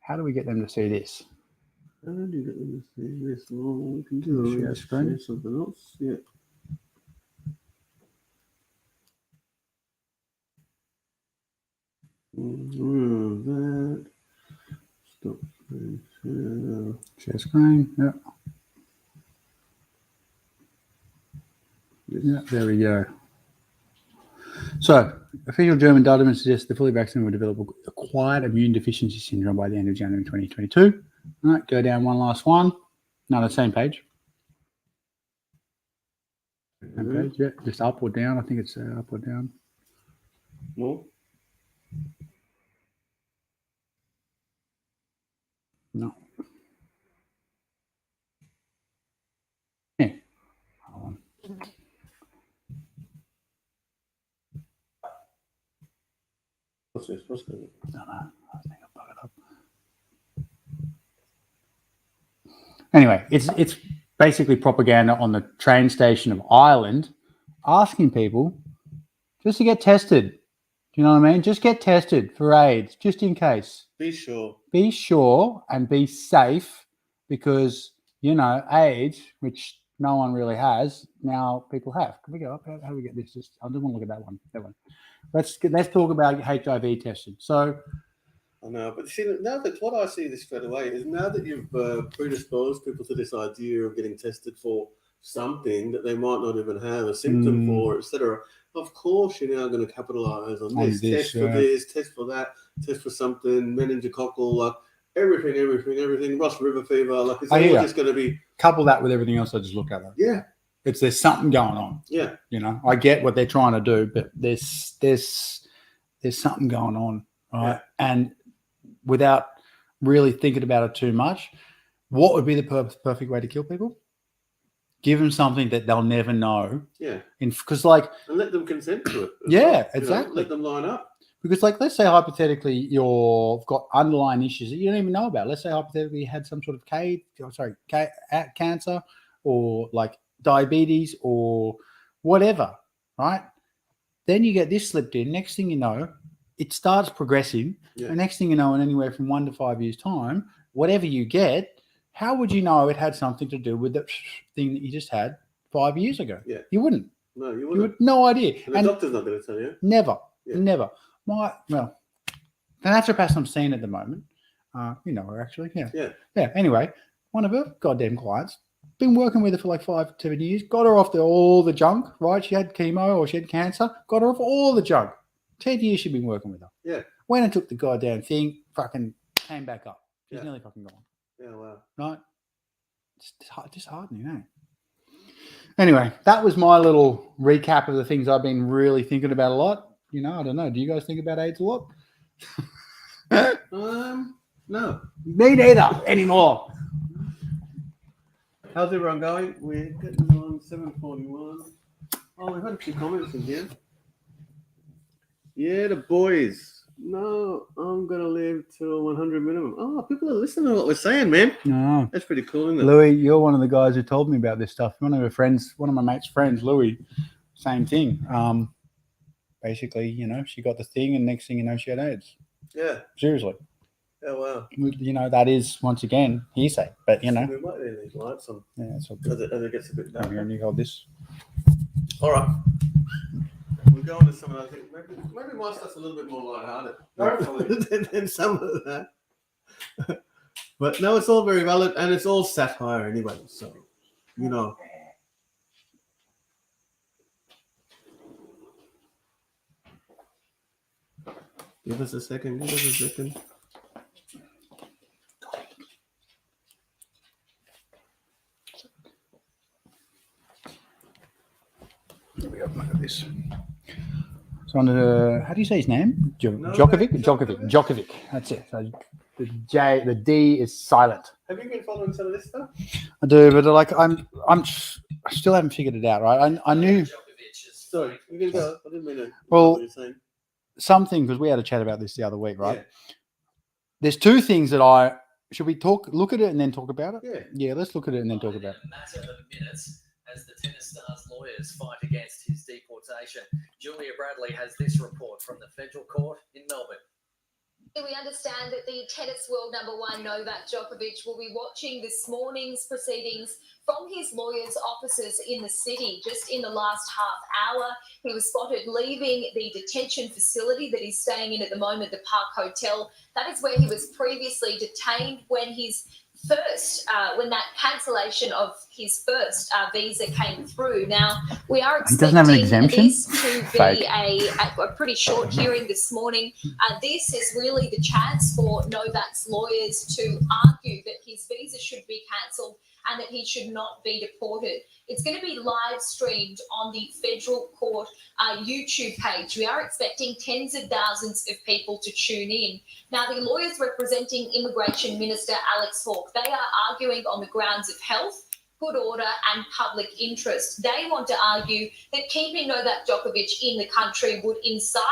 how do we get them to see this? How do you get them to see this? Well, we can do share screen. Something else. Yeah. That. Stop. Share screen. Yeah. Yeah, there we go. So, official German data suggests the fully vaccinated will develop acquired immune deficiency syndrome by the end of January 2022. All right, go down one last one. No, the same page. Same page, yeah. Just up or down. I think it's up or down. More? No. Yeah. Hold on. What's this? What's this? No, I think I'll bug it up. Anyway, it's basically propaganda on the train station of Ireland, asking people just to get tested. Do you know what I mean? Just get tested for AIDS, just in case. Be sure. Be sure and be safe because, AIDS, which no one really has, now people have. Can we go up? How do we get this? I don't want to look at that one. Let's talk about HIV testing. So, I know, but see, now that what I see this straight away is now that you've predisposed people to this idea of getting tested for something that they might not even have a symptom for, etc. Of course, you're now going to capitalize on this. Test for this, test for that, test for something, meningococcal, like everything. Ross River fever, like it's all just going to be. Couple that with everything else I just look at. Yeah. There's something going on. Yeah. I get what they're trying to do, but there's something going on, right? Yeah. And without really thinking about it too much, what would be the perfect way to kill people? give them something that they'll never know. Yeah. Because, like, and let them consent to it. as Yeah, well, you know, exactly. let them line up. because, like, let's say hypothetically you've got underlying issues that you don't even know about. Let's say hypothetically you had some sort of cancer or like diabetes or whatever, right? Then you get this slipped in. Next thing you know, it starts progressing. Yeah. And next thing you know, in anywhere from 1 to 5 years' time, whatever you get, how would you know it had something to do with the thing that you just had 5 years ago? Yeah. You wouldn't. No, you You wouldn't. would no idea. And the doctor's not going to tell you. Never. Yeah. Never. The naturopath I'm seeing at the moment, you know her actually. Yeah. Yeah. Yeah. Anyway, one of her goddamn clients, been working with her for like 5 to 7 years, got her off all the junk, right? She had chemo or she had cancer, got her off all the junk. 10 years she'd been working with her. Yeah. Went and took the goddamn thing, fucking came back up. She's Yeah. nearly fucking gone. Yeah, wow. Right? It's disheartening, eh? Anyway, that was my little recap of the things I've been really thinking about a lot. You know, I don't know. Do you guys think about AIDS a lot? No. Me neither anymore. How's everyone going? We're getting on 7:41. Oh, we've had a few comments in here. Yeah, the boys. No, I'm gonna live till 100 minimum. Oh, people are listening to what we're saying, man. No. That's pretty cool, isn't it? Louis, you're one of the guys who told me about this stuff. One of my mate's friends, Louis, same thing. Basically, you know, she got the thing and next thing you know, she had AIDS. Yeah. Seriously. Oh, wow. You know, that is, once again, hearsay. But, you know. We might need these lights on Yeah, that's all good. as it gets a bit Oh, darker. here, and you hold this. All right. We'll go on to some of those things. Maybe my stuff's a little bit more lighthearted than some of that. But no, it's all very valid and it's all satire anyway. So, you know. Give us a second. Here we go. Look at this. So on the, how do you say his name? Novak Djokovic. That's it. So the D is silent. Have you been following some of this stuff? I do, but like I still haven't figured it out. Right? I knew Sorry, you can go. I didn't mean to. Well, what you're saying. something because we had a chat about this the other week, right? Yeah. There's two things that should we look at it and then talk about it? Yeah. Yeah, let's look at it and then talk about it. In a matter of minutes, as the tennis star's lawyers fight against his deportation. Julia Bradley has this report from the federal court in Melbourne. We understand that the tennis world #1 Novak Djokovic will be watching this morning's proceedings from his lawyers' offices in the city. Just in the last half hour, he was spotted leaving the detention facility that he's staying in at the moment, the Park Hotel. That is where he was previously detained when when that cancellation of his first visa came through. Now, we are He doesn't have an expecting exemption? this to be a pretty short hearing this morning. This is really the chance for Novak's lawyers to argue that his visa should be cancelled and that he should not be deported. It's going to be live streamed on the federal court YouTube page. We are expecting tens of thousands of people to tune in. Now, the lawyers representing Immigration Minister Alex Hawke, they are arguing on the grounds of health, good order and public interest. They want to argue that keeping Novak Djokovic in the country would incite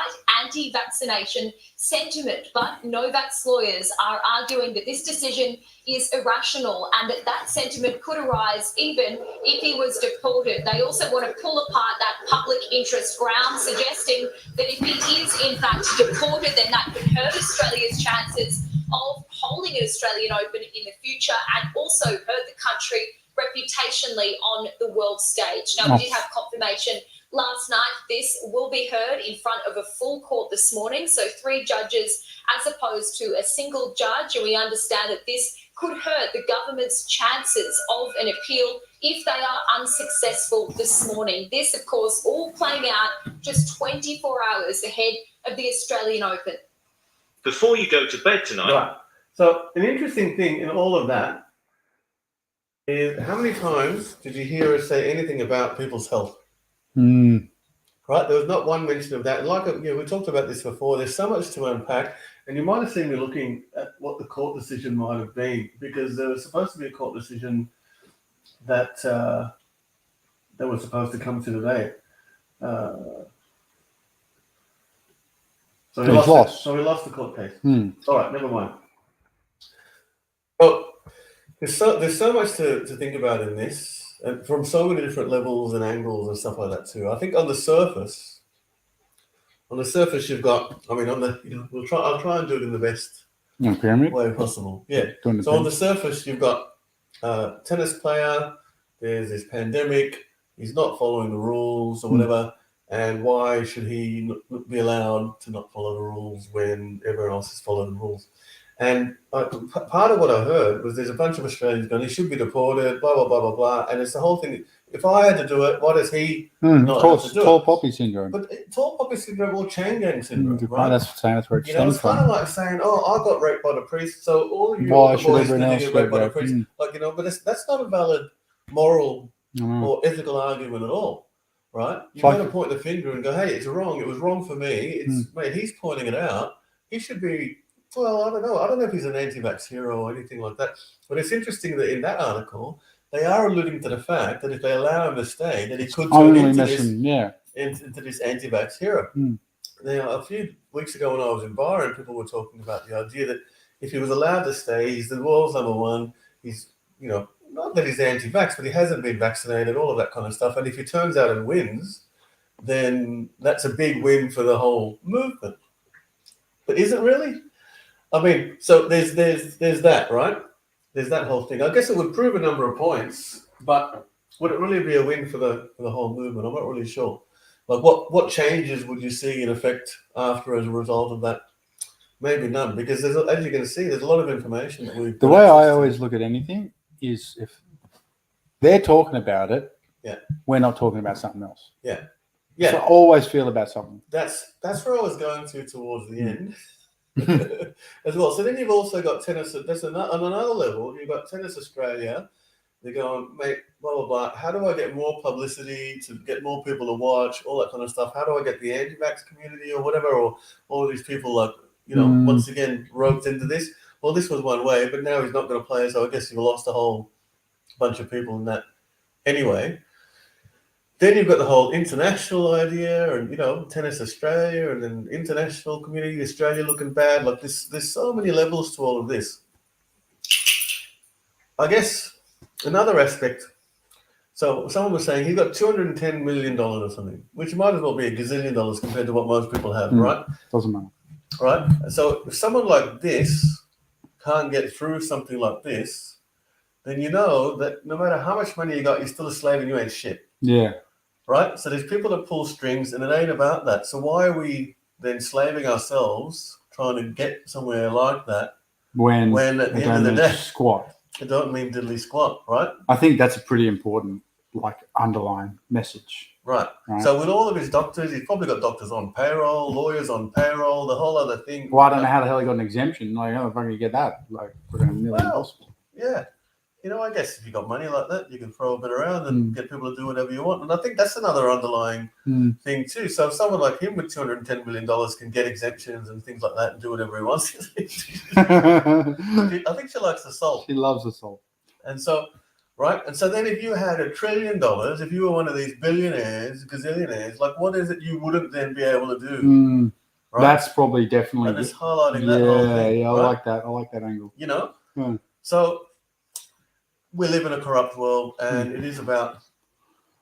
anti-vaccination sentiment. But Novak's lawyers are arguing that this decision is irrational and that sentiment could arise even if he was deported. They also want to pull apart that public interest ground, suggesting that if he is in fact deported, then that could hurt Australia's chances of holding an Australian Open in the future and also hurt the country reputationally on the world stage. Now, we did have confirmation last night. This will be heard in front of a full court this morning. So 3 judges as opposed to a single judge. And we understand that this could hurt the government's chances of an appeal if they are unsuccessful this morning. This, of course, all playing out just 24 hours ahead of the Australian Open. Before you go to bed tonight. Right. So an interesting thing in all of that is how many times did you hear us say anything about people's health? Right, there was not one mention of that. Like we talked about this before. There's so much to unpack, and you might have seen me looking at what the court decision might have been, because there was supposed to be a court decision that that was supposed to come to today. So he He's lost. So he lost the court case. All right, never mind. Well, there's so much to think about in this, and from so many different levels and angles and stuff like that too. I think on the surface, you've got. I mean, I'll try and do it in the best pyramid way possible. Yeah. So on the surface, you've got tennis player. There's this pandemic. He's not following the rules or whatever. And why should he be allowed to not follow the rules when everyone else is following the rules? And part of what I heard was there's a bunch of Australians going, he should be deported, blah, blah, blah, blah, blah. And it's the whole thing. If I had to do it, why does he not have to do tall it? poppy syndrome. But tall poppy syndrome or chain gang syndrome, right? That's where it You know, it's stems kind from. of like saying, oh, I got raped by the priest, so all of you Why other should boys everyone need to else get raped by the get priest. raped? Like, you know, but that's not a valid moral Mm. or ethical argument at all, right? You've Like- got to point the finger and go, hey, it's wrong. It was wrong for me. It's mate, he's pointing it out. He should be, well, I don't know. I don't know if he's an anti-vax hero or anything like that. But it's interesting that in that article, they are alluding to the fact that if they allow him to stay, that he could turn Only into missing, into this anti-vax hero. Now, a few weeks ago when I was in Byron, people were talking about the idea that if he was allowed to stay, he's the world's number one. He's, you know, not that he's anti-vax, but he hasn't been vaccinated, all of that kind of stuff. And if he turns out and wins, then that's a big win for the whole movement. But is it really? I mean, so there's that, right? There's that whole thing. I guess it would prove a number of points, but would it really be a win for the whole movement? I'm not really sure. Like, what changes would you see in effect after as a result of that? Maybe none, because there's, as you can see, there's a lot of information that we've. The way I always look at anything is if they're talking about it, we're not talking about something else. Yeah. So I always feel about something. That's where I was going to towards the end as well. So then you've also got tennis. That's on another level. You've got Tennis Australia. They're going, mate, blah, blah, blah. How do I get more publicity to get more people to watch, all that kind of stuff? How do I get the anti-vax community or whatever, or all of these people, like, you know, once again, roped into this? Well, this was one way, but now he's not going to play, so I guess you've lost a whole bunch of people in that anyway. Then you've got the whole international idea and, you know, Tennis Australia and then international community, Australia looking bad. Like, there's so many levels to all of this. I guess another aspect, so someone was saying he's got $210 million or something, which might as well be $1 gazillion compared to what most people have, right? Doesn't matter. Right? So if someone like this can't get through something like this, then you know that no matter how much money you got, you're still a slave and you ain't shit. Yeah. Right? So there's people that pull strings and it ain't about that. So why are we then slaving ourselves trying to get somewhere like that when at the end of the day, squat? It don't mean diddly squat, right? I think that's a pretty important, like, underlying message. Right. So with all of his doctors, he's probably got doctors on payroll, lawyers on payroll, the whole other thing. Well, I don't know how the hell he got an exemption. Like, how the fuck did you get that? Like, we're going to nearly impossible. Yeah. You know, I guess if you got money like that, you can throw a bit around and get people to do whatever you want. And I think that's another underlying thing too. So if someone like him with $210 million can get exemptions and things like that and do whatever he wants, I think she likes the salt. She loves the salt. And so, right? And so then if you had $1 trillion, if you were one of these billionaires, gazillionaires, like what is it you wouldn't then be able to do? Right? That's probably definitely. And it's highlighting that whole thing. Yeah, right? I like that. I like that angle. You know? So we live in a corrupt world, and it is about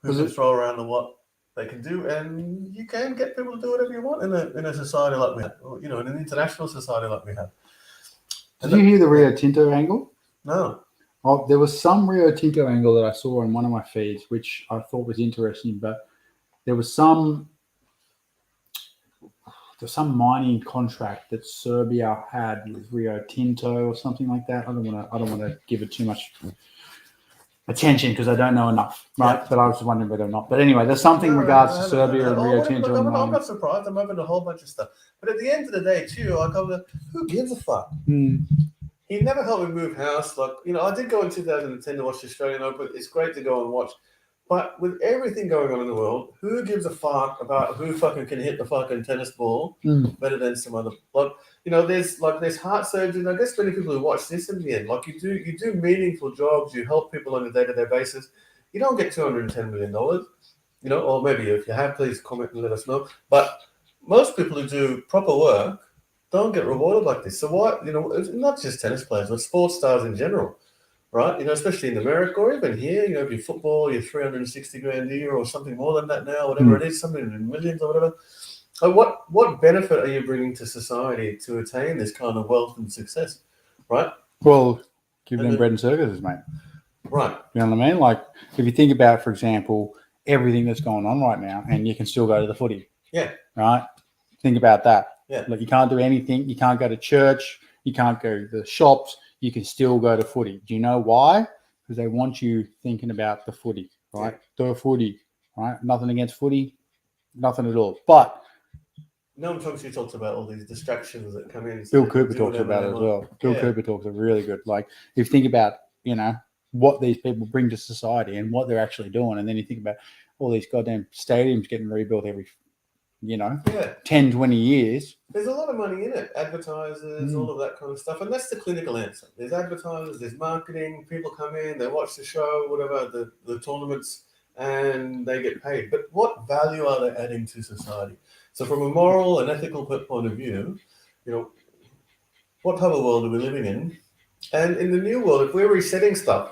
who can throw around and what they can do, and you can get people to do whatever you want in a society like we have, or, you know, in an international society like we have. Did you hear the Rio Tinto angle? No. Oh, there was some Rio Tinto angle that I saw on one of my feeds, which I thought was interesting, but there was some mining contract that Serbia had with Rio Tinto or something like that. I don't want to give it too much attention because I don't know enough, right? But I was just wondering whether or not. But anyway, there's something in regards to Serbia and Rio Tinto. I'm not surprised. I'm open to a whole bunch of stuff. But at the end of the day, too, I go, who gives a fuck? He never helped me move house. Like, you know, I did go in 2010 to watch the Australian Open. It's great to go and watch. But with everything going on in the world, who gives a fuck about who fucking can hit the fucking tennis ball better than some other? Like, you know, there's heart surgeons. I guess many people who watch this in the end, like you do meaningful jobs. You help people on a day-to-day basis. You don't get $210 million, you know, or maybe if you have, please comment and let us know. But most people who do proper work don't get rewarded like this. So why, you know, it's not just tennis players, but sports stars in general, right? You know, especially in America or even here, you know, if you football, you're 360 grand a year or something more than that now, whatever it is, something in millions or whatever. So what benefit are you bringing to society to attain this kind of wealth and success, right? Well, give them bread and circuses, mate. Right. You know what I mean? Like, if you think about, for example, everything that's going on right now, and you can still go to the footy. Yeah. Right? Think about that. Yeah. Like, you can't do anything. You can't go to church. You can't go to the shops. You can still go to footy. Do you know why? Because they want you thinking about the footy, right? Yeah. The footy, right? Nothing against footy. Nothing at all. But Noam Chomsky talks about all these distractions that come in. Bill Cooper talks about it as well. Bill Cooper talks about really good. Like, if you think about, you know, what these people bring to society and what they're actually doing, and then you think about all these goddamn stadiums getting rebuilt every, you know, 10, 20 years. There's a lot of money in it. Advertisers, all of that kind of stuff. And that's the clinical answer. There's advertisers, there's marketing. People come in, they watch the show, whatever, the tournaments, and they get paid. But what value are they adding to society? So from a moral and ethical point of view, you know, what type of world are we living in? And in the new world, if we're resetting stuff,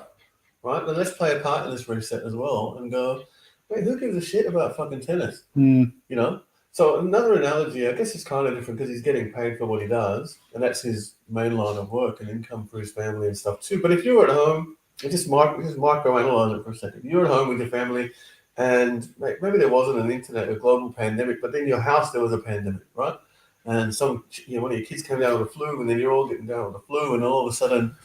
right, then let's play a part in this reset as well and go, wait, who gives a shit about fucking tennis? You know? So another analogy, I guess it's kind of different because he's getting paid for what he does, and that's his main line of work and income for his family and stuff too. But if you're at home, just microanalyze it for a second. You're at home with your family, and maybe there wasn't an internet, a global pandemic, but then your house there was a pandemic, right? And one of your kids came down with a flu, and then you're all getting down with the flu, and all of a sudden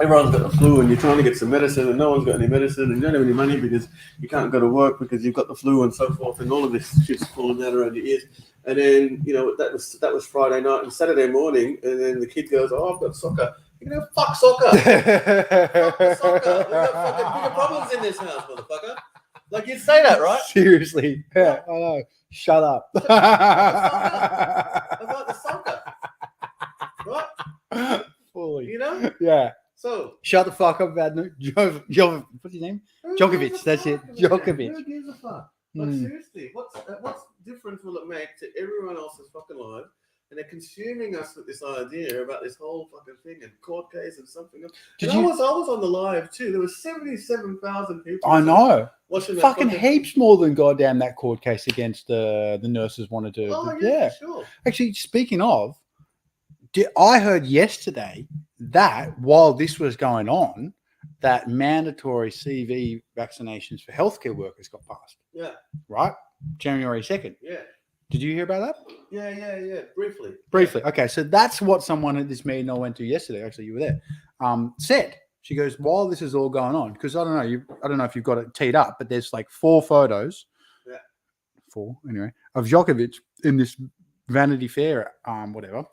everyone's got the flu, and you're trying to get some medicine, and no one's got any medicine, and you don't have any money because you can't go to work because you've got the flu and so forth, and all of this shit's falling down around your ears. And then that was Friday night, and Saturday morning, and then the kid goes, "Oh, I've got soccer." You know, fuck soccer. Fuck soccer. We've got fucking bigger problems in this house, motherfucker. Like, you'd say that, right? Seriously. Yeah, I know. Shut up. About the soccer. Right? Fully. You know? Yeah. So. Shut the fuck up about what's his name? Djokovic. That's it. Djokovic. Who gives a fuck? Like, seriously, what difference will it make to everyone else's fucking life? And they're consuming us with this idea about this whole fucking thing and court case and something else. I was on the live too. There was 77,000 people. I know. Watching that fucking heaps more than goddamn that court case against the nurses wanted to. Oh yeah, for sure. Actually, speaking of, I heard yesterday that while this was going on, that mandatory CV vaccinations for healthcare workers got passed. Yeah. Right? January 2nd. Yeah. Did you hear about that? Yeah. Briefly. Okay, so that's what someone at this meeting I went to yesterday, actually you were there, said. She goes, while this is all going on, because I don't know if you've got it teed up, but there's like 4 photos, 4 anyway, of Djokovic in this Vanity Fair, whatever,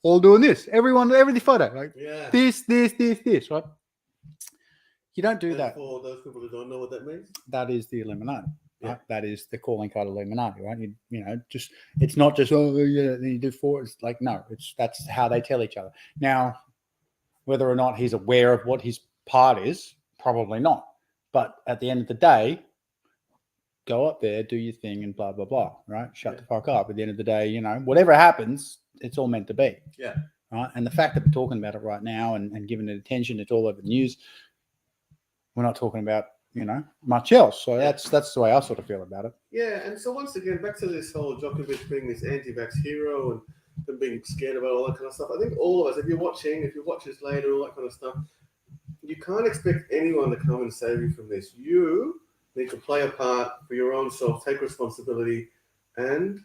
all doing this. Every photo, like this, right? You don't do that. For those people who don't know what that means, that is the Illuminati. Right? That is the calling card Illuminati, right? You know, just it's not just you do 4. It's like no, that's how they tell each other. Now, whether or not he's aware of what his part is, probably not. But at the end of the day, go up there, do your thing, and blah blah blah. Right? Shut the fuck up. At the end of the day, you know, whatever happens, it's all meant to be. Yeah. Right. And the fact that we're talking about it right now and giving it attention, it's all over the news. We're not talking about, you know, much else. So that's the way I sort of feel about it. Yeah, and so once again, back to this whole Djokovic being this anti-vax hero and them being scared about all that kind of stuff. I think all of us, if you watch this later, all that kind of stuff, you can't expect anyone to come and save you from this. You need to play a part for your own self, take responsibility, and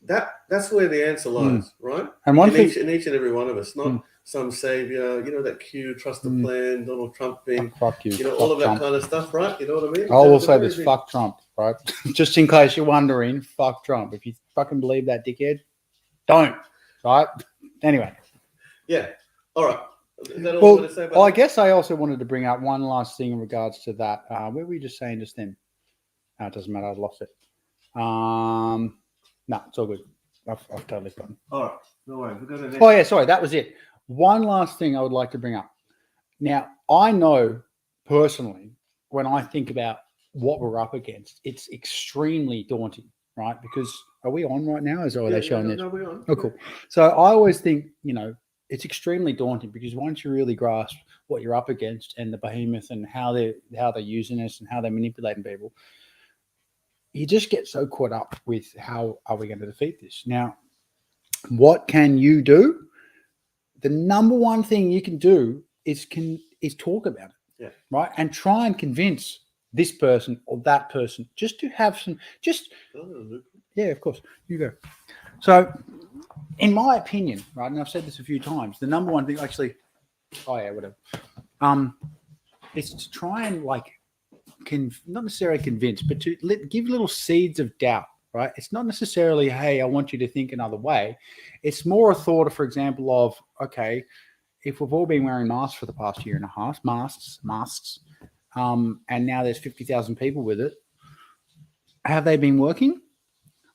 that's where the answer lies, right? And each and every one of us, not some savior, you know, that Q, trust the plan, Donald Trump being, fuck you, you know, fuck all of that Trump. kind of stuff, right? You know what I mean? I will say this, fuck Trump, right? Just in case you're wondering, fuck Trump. If you fucking believe that dickhead, don't, right? Anyway. Yeah. All right. Is that all you want to say about I guess I also wanted to bring up one last thing in regards to that. What were we just saying just then? No, it doesn't matter. I've lost it. No, it's all good. I've totally forgotten. All right. No worries. We'll go to the next. Oh, yeah, sorry. That was it. One last thing I would like to bring up. Now, I know personally, when I think about what we're up against, it's extremely daunting, right? Because are we on right now? Are they showing this? No, we're on. Oh, cool. So I always think, it's extremely daunting because once you really grasp what you're up against and the behemoth and how they're using us and how they're manipulating people, you just get so caught up with how are we going to defeat this. Now, what can you do? The number one thing you can do is talk about it. Yeah. Right. And try and convince this person or that person just to have some, yeah, of course. You go. So, in my opinion, right, and I've said this a few times, the number one thing actually, whatever, is to try and not necessarily convince, but to give little seeds of doubt, right? It's not necessarily, hey, I want you to think another way. It's more a thought of, for example, of, okay, if we've all been wearing masks for the past year and a half, masks, and now there's 50,000 people with it, have they been working?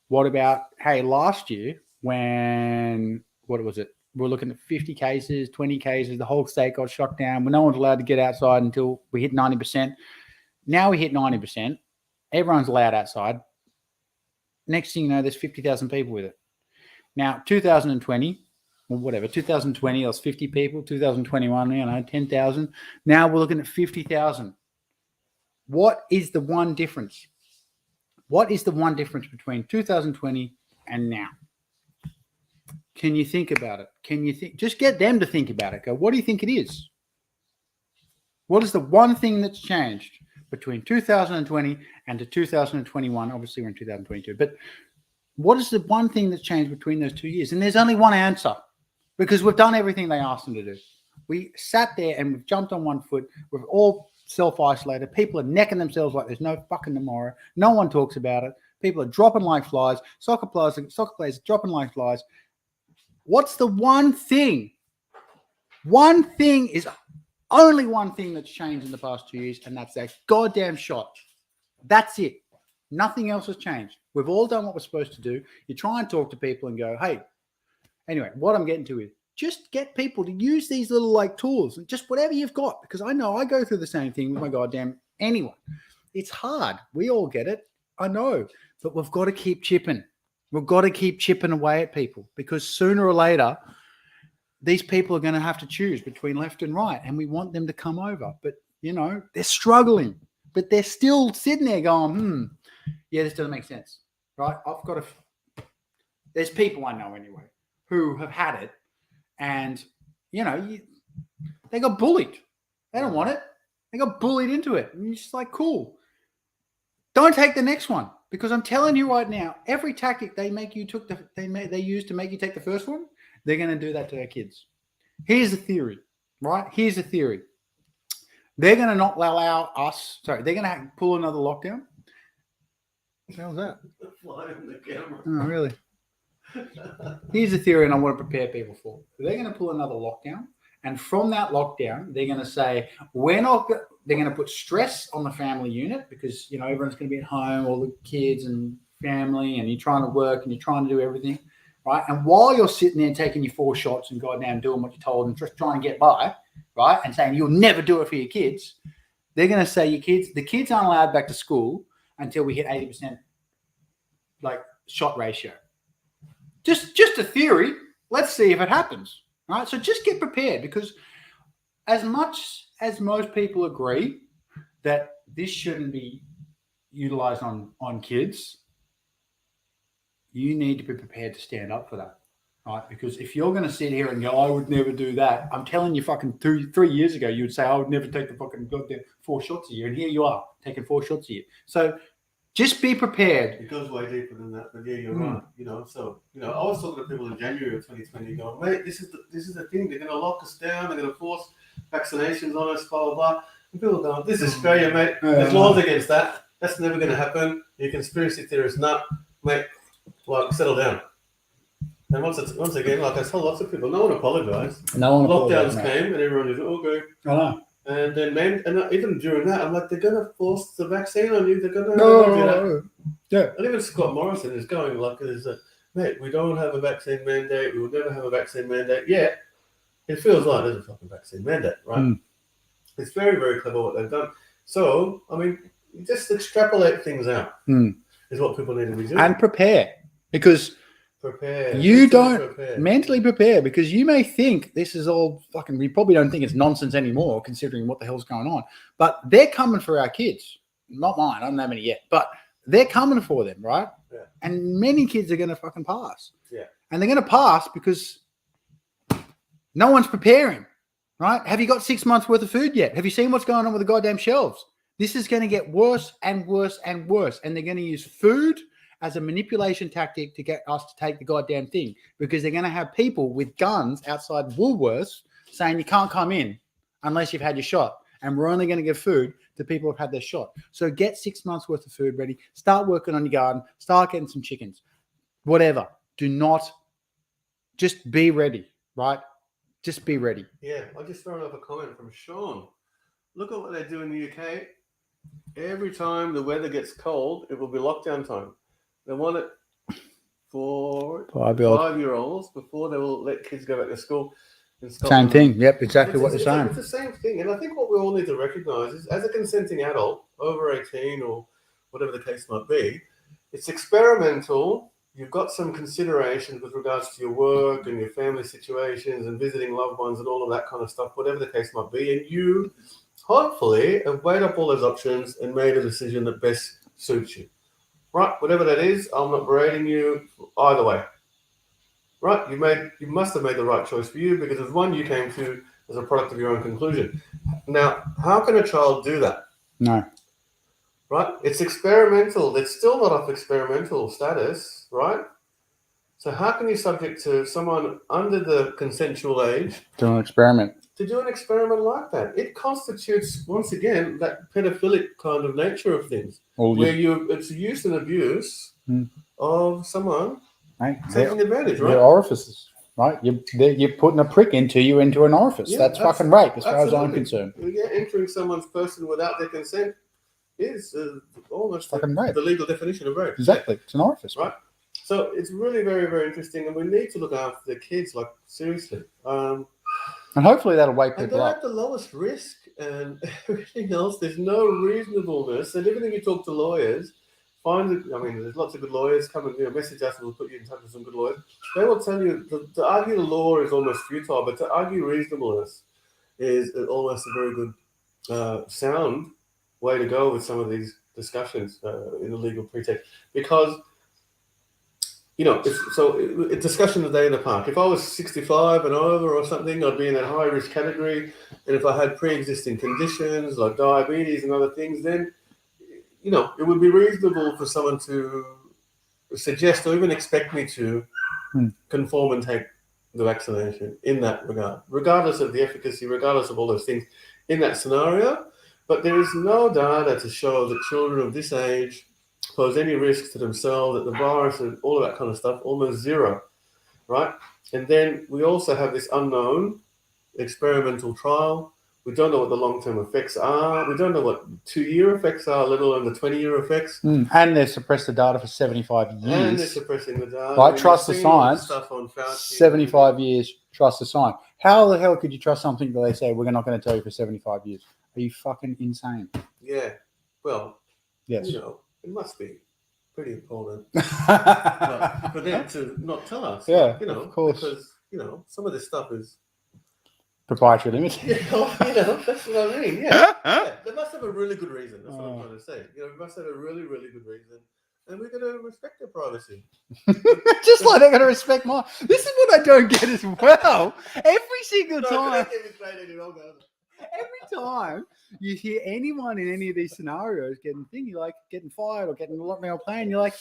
What about, hey, last year when, what was it? We're looking at 50 cases, 20 cases, the whole state got shut down. No one's allowed to get outside until we hit 90%. Now we hit 90%. Everyone's allowed outside. Next thing you know, there's 50,000 people with it. Now, 2020, or whatever, 2020, there was 50 people. 2021, 10,000. Now we're looking at 50,000. What is the one difference? What is the one difference between 2020 and now? Can you think about it? Just get them to think about it. Go, what do you think it is? What is the one thing that's changed between 2020 and to 2021? Obviously, we're in 2022. But what is the one thing that's changed between those 2 years? And there's only one answer, because we've done everything they asked them to do. We sat there and we've jumped on one foot. We've all self-isolated. People are necking themselves like there's no fucking tomorrow. No one talks about it. People are dropping like flies. Soccer players dropping like flies. What's the one thing? One thing is only one thing that's changed in the past 2 years, and that's that goddamn shot. That's it. Nothing else has changed. We've all done what we're supposed to do. You try and talk to people and go, hey, anyway, what I'm getting to is just get people to use these little tools and just whatever you've got, because I know I go through the same thing with my goddamn anyone. It's hard. We all get it. I know, but we've got to keep chipping. We've got to keep chipping away at people, because sooner or later, these people are going to have to choose between left and right, and we want them to come over. But, they're struggling, but they're still sitting there going, yeah, this doesn't make sense, right? There's people I know anyway who have had it, and, they got bullied. They don't want it. They got bullied into it. And you're just like, cool. Don't take the next one. Because I'm telling you right now, every tactic they use to make you take the first one, they're going to do that to their kids. Here's the theory, right? Here's the theory. They're going to not allow us. Sorry, they're going to pull another lockdown. What the hell is that? Fly on the camera. Oh, really? Here's the theory, and I want to prepare people for. They're going to pull another lockdown, and from that lockdown, they're going to say they're going to put stress on the family unit, because everyone's going to be at home, all the kids and family, and you're trying to work and you're trying to do everything, right? And while you're sitting there taking your 4 shots and goddamn doing what you're told and just trying to get by, right, and saying you'll never do it for your kids, they're going to say the kids aren't allowed back to school until we hit 80% shot ratio. Just a theory. Let's see if it happens. All right. So just get prepared, because as much as most people agree that this shouldn't be utilized on kids, you need to be prepared to stand up for that. Right? Because if you're going to sit here and go, I would never do that, I'm telling you, fucking 3 years ago, you would say, I would never take the fucking goddamn 4 shots a year. And here you are taking 4 shots a year. So just be prepared. It goes way deeper than that, but yeah, you're right. I was talking to people in January of 2020 going, mate, this is the thing. They're going to lock us down. They're going to force vaccinations on us, blah, blah, blah. And people are going, this is Australia, mate. There's laws against that. That's never going to happen. You're a conspiracy theorist. Nah, mate, settle down. And once again, like I told lots of people, no one apologised. No one Lockdowns apologized, came, and everyone was okay. I know. And then, even during that, I'm like, they're going to force the vaccine on you. They're going to do that. Yeah. And even Scott Morrison is going mate, we don't have a vaccine mandate. We will never have a vaccine mandate. Yet, it feels like there's a fucking vaccine mandate, right? It's very, very clever what they've done. So, I mean, just extrapolate things out is what people need to be doing. And prepare, because prepare. you Mentally don't prepare. mentally prepare, because you may think this is all fucking, we probably don't think it's nonsense anymore considering what the hell's going on, but they're coming for our kids. Not mine. I don't have any yet, but they're coming for them, right? Yeah. And many kids are going to fucking pass. Yeah. And they're going to pass because no one's preparing, right? Have you got 6 months worth of food yet? Have you seen what's going on with the goddamn shelves? This is going to get worse and worse and worse. And they're going to use food as a manipulation tactic to get us to take the goddamn thing, because they're going to have people with guns outside Woolworths saying you can't come in unless you've had your shot. And we're only going to give food to people who've had their shot. So get 6 months worth of food ready. Start working on your garden. Start getting some chickens. Whatever. Do not, just be ready, right? Just be ready. Yeah, I'll just throw up a comment from Sean. Look at what they do in the UK. Every time the weather gets cold, it will be lockdown time. They want it for 5-year-olds before they will let kids go back to school. Same thing. Yep, exactly what you're saying. It's the same thing. And I think what we all need to recognize is, as a consenting adult, over 18 or whatever the case might be, it's experimental. You've got some considerations with regards to your work and your family situations and visiting loved ones and all of that kind of stuff, whatever the case might be. And you, hopefully, have weighed up all those options and made a decision that best suits you. Right? Whatever that is, I'm not berating you either way. Right? You must have made the right choice for you, because it's one you came to as a product of your own conclusion. Now, how can a child do that? No. Right? It's experimental. It's still not off experimental status, right? So how can you subject to someone under the consensual age Do an experiment. to do an experiment like that? It constitutes, once again, that pedophilic kind of nature of things, where it's use and abuse of someone taking advantage, right? Your orifices, right? You're putting a prick into an orifice. Yeah, that's fucking rape, as far as I'm absolutely. concerned. Yeah, entering someone's person without their consent is almost Fucking rape. the legal definition of rape. Exactly. It's an orifice. Right. So it's really very, very interesting, and we need to look after the kids, like, seriously. And hopefully that'll wake And people they're up. at the lowest risk, and everything else, there's no reasonableness. And everything you talk to lawyers, there's lots of good lawyers. Come and message us, and we'll put you in touch with some good lawyers. They will tell you to argue the law is almost futile, but to argue reasonableness is almost a very good, sound way to go with some of these discussions in the legal pretext. Because, a discussion today in the park. If I was 65 and over or something, I'd be in that high risk category. And if I had pre-existing conditions like diabetes and other things, then, it would be reasonable for someone to suggest or even expect me to conform and take the vaccination in that regard, regardless of the efficacy, regardless of all those things in that scenario. But there is no data to show that children of this age pose any risks to themselves, that the virus and all of that kind of stuff, almost zero, right? And then we also have this unknown experimental trial. We don't know what the long-term effects are. We don't know what 2-year effects are, let alone the 20-year effects. And they suppressed the data for 75 years. And they're suppressing the data. Right, trust the We've seen all science. Stuff on Fauci. 75 years, trust the science. How the hell could you trust something that they say we're not going to tell you for 75 years? Are you fucking insane? Yeah. Well, Yes. it must be pretty important for them to not tell us. Yeah, of course. Because, some of this stuff is... Proprietary limited. That's what I mean. Yeah. They must have a really good reason. That's what I'm trying to say. We must have a really, really good reason. And we're going to respect their privacy. Just like they're going to respect mine. This is what I don't get as well. Every single time. Every time you hear anyone in any of these scenarios getting fired or getting locked down playing, you're like,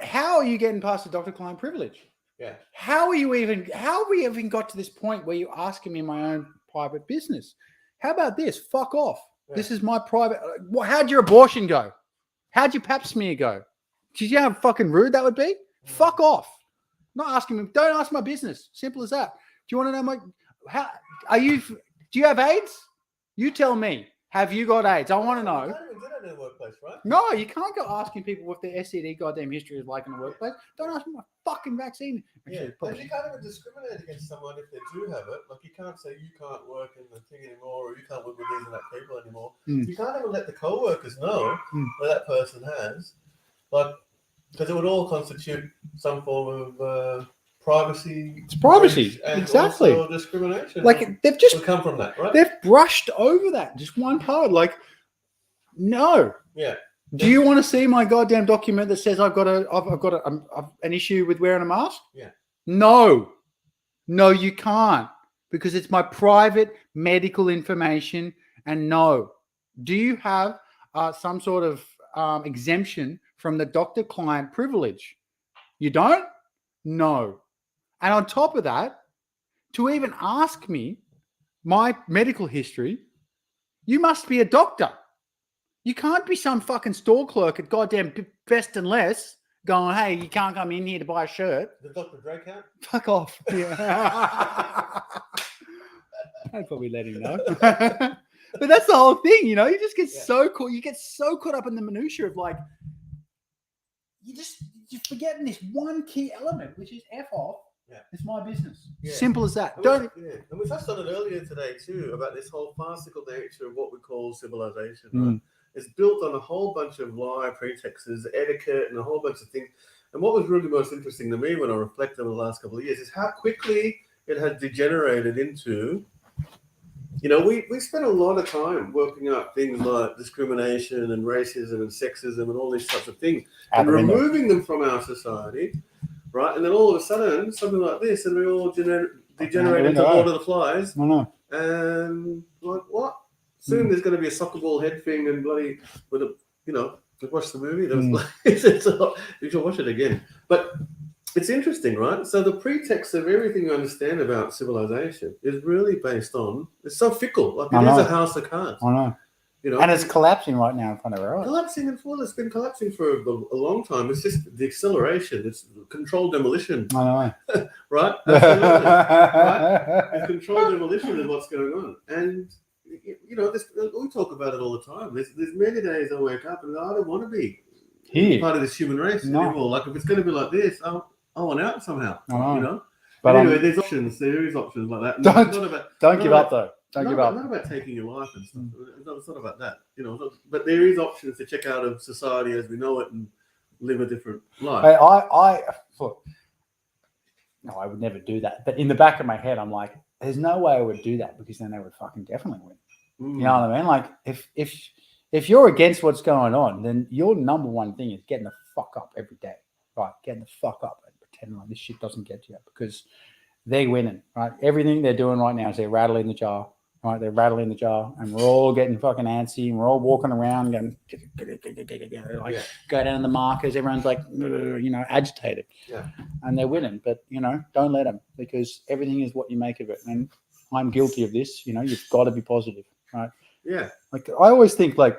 how are you getting past the doctor-client privilege? Yeah. How have we even got to this point where you're asking me my own private business? How about this? Fuck off. Yeah. This is my private. How'd your abortion go? How'd your pap smear go? Do you know how fucking rude that would be? Fuck off. Not asking me. Don't ask my business. Simple as that. Do you want to know do you have AIDS? You tell me. Have you got AIDS? I want to You know. can't even do that in the workplace, right? No, you can't go asking people what their STD goddamn history is like in the workplace. Don't ask me my fucking vaccine. Yeah, Actually, and probably- you can't even discriminate against someone if they do have it. Like, you can't say you can't work in the thing anymore, or you can't work with these and that people anymore. Mm. You can't even let the co-workers know Mm. that that person has, like, because it would all constitute some form of privacy. It's privacy, breach and exactly. also discrimination. Like they've just would come from that, right? they've brushed over that just one part. Like, no. Yeah. Do you want to see my goddamn document that says I've got an issue with wearing a mask? Yeah. No, you can't, because it's my private medical information. And no, do you have some sort of exemption from the doctor-client privilege? You don't? No. And on top of that, to even ask me my medical history, you must be a doctor. You can't be some fucking store clerk at goddamn Best and Less going, hey, you can't come in here to buy a shirt. The Dr. Dre count? Fuck off. Yeah. I'd probably let him know. But that's the whole thing, you know? You just get so caught. You get so caught up in the minutia of like, you're forgetting this one key element, which is F off. Yeah. It's my business. Yeah. Simple as that. And we touched on it earlier today too, about this whole farcical nature of what we call civilization. Right? It's built on a whole bunch of lie pretexts, etiquette, and a whole bunch of things. And what was really most interesting to me when I reflect on the last couple of years is how quickly it has degenerated into, you know, we spent a lot of time working up things like discrimination and racism and sexism and all these types of things and removing them from our society, right? And then all of a sudden, something like this, and we all degenerate into Lord of the Flies. I know. And like, what? Soon there's going to be a soccer ball head thing and bloody with a, you know, watch the movie. There was you should watch it again. But it's interesting, right? So the pretext of everything you understand about civilization is really based on, it's so fickle. Like it is a house of cards. I know. You know, and it's collapsing right now in front of our eyes. Collapsing in full. It's been collapsing for a long time. It's just the acceleration. It's controlled demolition. I know. Right? Absolutely. Right? And controlled demolition is what's going on. And you know, we talk about it all the time. There's many days I wake up and I don't want to be part of this human race anymore. Like if it's going to be like this, I want out somehow. You know. But anyway, there's options. There is options like that. Don't give up though. Don't give up. Not about taking your life and stuff. It's not about that. You know. But there is options to check out of society as we know it and live a different life. No, I would never do that. But in the back of my head, I'm like, there's no way I would do that because then they would fucking definitely win. You know what I mean? Like if you're against what's going on, then your number one thing is getting the fuck up every day, right? Getting the fuck up and pretending like this shit doesn't get to you because they're winning, right? Everything they're doing right now is they're rattling the jar, right? They're rattling the jar, and we're all getting fucking antsy, and we're all walking around going, like go down the markers. Everyone's like, you know, agitated, and they're winning. But you know, don't let them because everything is what you make of it. And I'm guilty of this. You know, you've got to be positive. Right. Yeah. Like I always think, like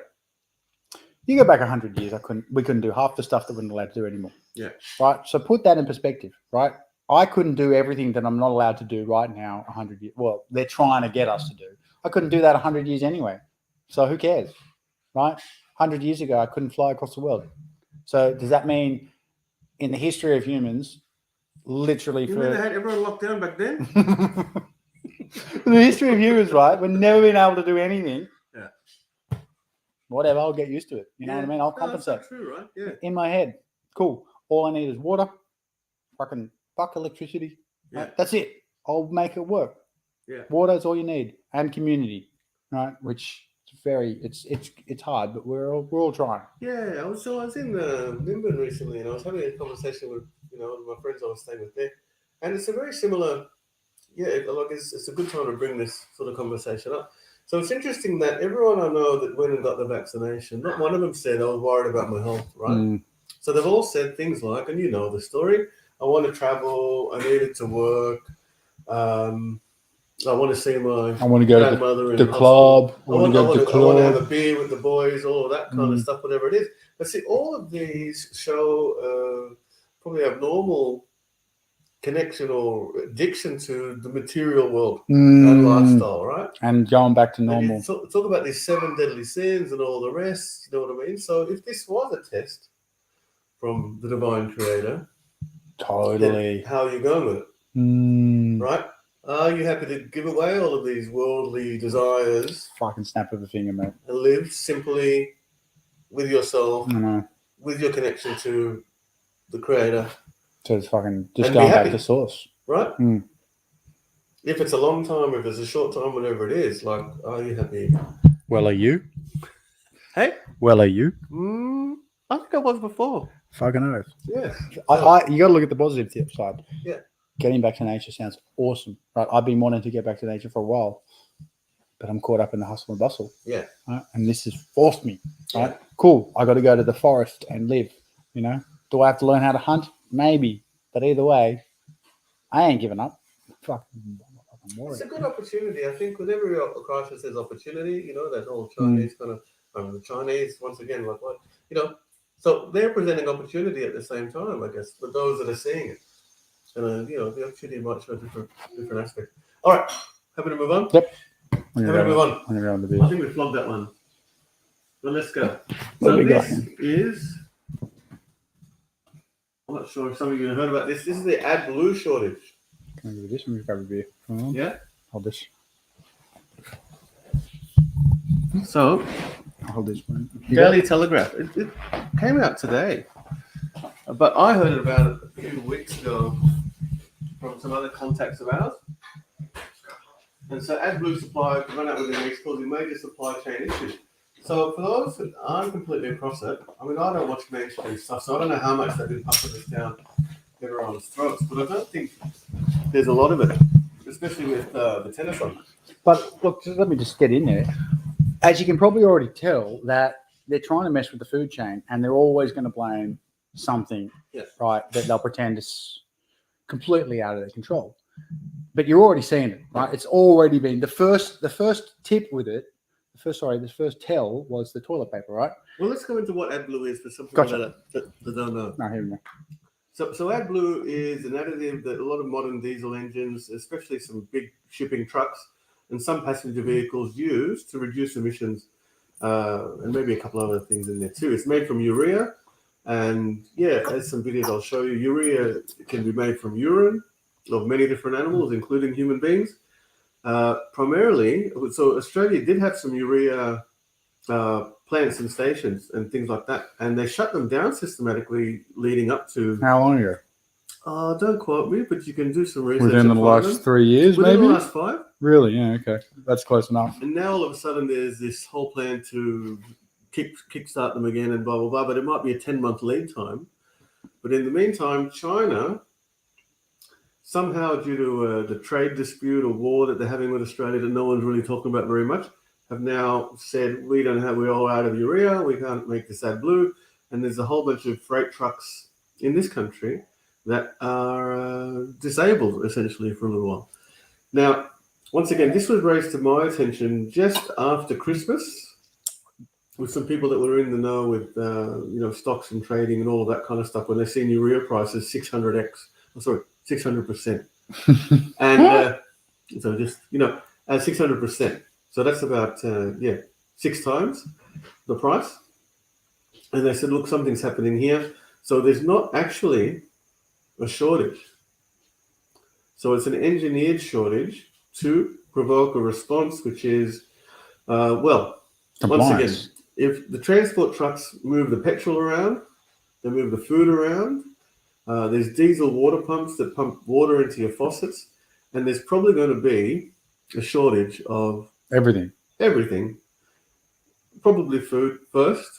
you go back 100 years, we couldn't do half the stuff that we're not allowed to do anymore. Yeah. Right. So put that in perspective. Right. I couldn't do everything that I'm not allowed to do right now. 100 years. Well, they're trying to get us to do. I couldn't do that 100 years anyway. So who cares? Right. 100 years ago, I couldn't fly across the world. So does that mean in the history of humans, literally you had everyone locked down back then? The history of humans, right? We've never been able to do anything. Yeah. Whatever, I'll get used to it. You know what I mean? I'll compensate. That's true, right? Yeah. In my head, cool. All I need is water, fuck electricity. Yeah. Right? That's it. I'll make it work. Yeah. Water is all you need, and community, right? Which is it's hard, but we're all trying. Yeah. I was in Nimbin recently, and I was having a conversation with my friends I was staying with there, and it's a very similar. Yeah, like it's a good time to bring this sort of conversation up. So it's interesting that everyone I know that went and got the vaccination, not one of them said I was worried about my health, right? So they've all said things like, and you know the story, I want to travel, I need it to work, I want to see my grandmother in the club, I want to have a beer with the boys, all of that kind of stuff, whatever it is. But see, all of these show probably abnormal connection or addiction to the material world and lifestyle, right? And going back to And normal. you talk about these 7 deadly sins and all the rest, you know what I mean? So if this was a test from the divine creator, Totally. then how are you going with it, right? Are you happy to give away all of these worldly desires Fucking snap of a finger, mate. and live simply with yourself, I know. with your connection to the creator, So it's fucking just And be going back happy. to source. right? Mm. If it's a long time, if it's a short time, whatever it is, like, are you happy? Well, are you? Hey? Well, are you? I think I was before. Fucking earth. Yeah. You got to look at the positive tip side. Yeah. Getting back to nature sounds awesome, right? I've been wanting to get back to nature for a while, but I'm caught up in the hustle and bustle. Yeah. Right? And this has forced me. Right? Cool. I got to go to the forest and live. You know, do I have to learn how to hunt? Maybe, but either way, I ain't giving up. Fuck. It's a good opportunity. I think with every crisis, there's opportunity. You know, that whole Chinese kind of, the Chinese, once again, like what, you know, so they're presenting opportunity at the same time, I guess, for those that are seeing it. And, you know, the opportunity might show a different aspect. All right. Happy to move on? Yep. Happy to move on. I'm going to go on the I video. think we flogged that one. Well, let's go. What So have we got this is, I'm not sure if some of you have heard about this. This is the Adblue shortage. Can I do this? Let me grab a beer. Hold on. Yeah. Hold this. So, Hold this one. Daily Telegraph. It came out today, but I heard about it a few weeks ago from some other contacts of ours. And so Adblue supply run out within weeks causing major supply chain issues. So for those that aren't completely across it, I mean, I don't watch mainstream stuff, so I don't know how much they've been pumping this down everyone's throats, but I don't think there's a lot of it, especially with the tennis on. But look, let me just get in there. As you can probably already tell, that they're trying to mess with the food chain, and they're always going to blame something, Yes. right? That they'll pretend is completely out of their control. But you're already seeing it, right? It's already been the first tip with it. The first tell was the toilet paper, right? Well, let's go into what Adblue is for some people Gotcha. that don't know. No, here we go. So Adblue is an additive that a lot of modern diesel engines, especially some big shipping trucks and some passenger vehicles, use to reduce emissions, and maybe a couple other things in there too. It's made from urea, and yeah, there's some videos I'll show you. Urea can be made from urine of many different animals, including human beings. Primarily, so Australia did have some urea plants and stations and things like that, and they shut them down systematically leading up to. How long ago? Don't quote me, but you can do some research. Within the and find last them. 3 years, Within maybe? the last 5. Really? Yeah, okay. That's close enough. And now all of a sudden there's this whole plan to kickstart them again and blah, blah, blah, but it might be a 10-month lead time. But in the meantime, China, somehow due to the trade dispute or war that they're having with Australia that no one's really talking about very much, have now said, we're all out of urea, we can't make this Adblue. And there's a whole bunch of freight trucks in this country that are disabled essentially for a little while. Now, once again, this was raised to my attention just after Christmas with some people that were in the know with stocks and trading and all of that kind of stuff when they seen urea prices 600%. And so just, 600%. So that's about, 6 times the price. And they said, look, something's happening here. So there's not actually a shortage. So it's an engineered shortage to provoke a response, which is, once again, if the transport trucks move the petrol around, they move the food around, there's diesel water pumps that pump water into your faucets, and there's probably going to be a shortage of Everything. Probably food first.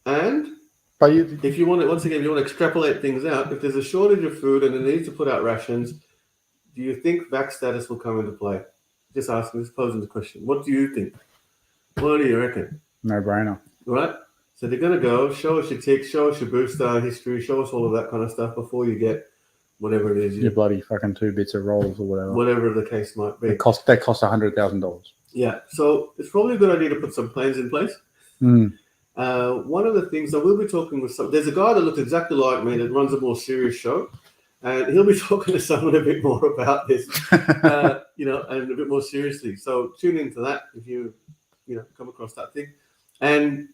And But you, if you want to, once again, if you want to extrapolate things out, if there's a shortage of food and it needs to put out rations, do you think vax status will come into play? Just posing the question. What do you think? What do you reckon? no brainer. Right? So they're going to go, show us your tick, show us your booster history, show us all of that kind of stuff before you get whatever it is, Your bloody fucking 2 bits of rolls or whatever. whatever the case might be. They cost $100,000. Yeah. So it's probably a good idea to put some plans in place. Mm. One of the things that we'll be talking with there's a guy that looks exactly like me that runs a more serious show. and he'll be talking to someone a bit more about this, and a bit more seriously. So tune into that if you come across that thing, and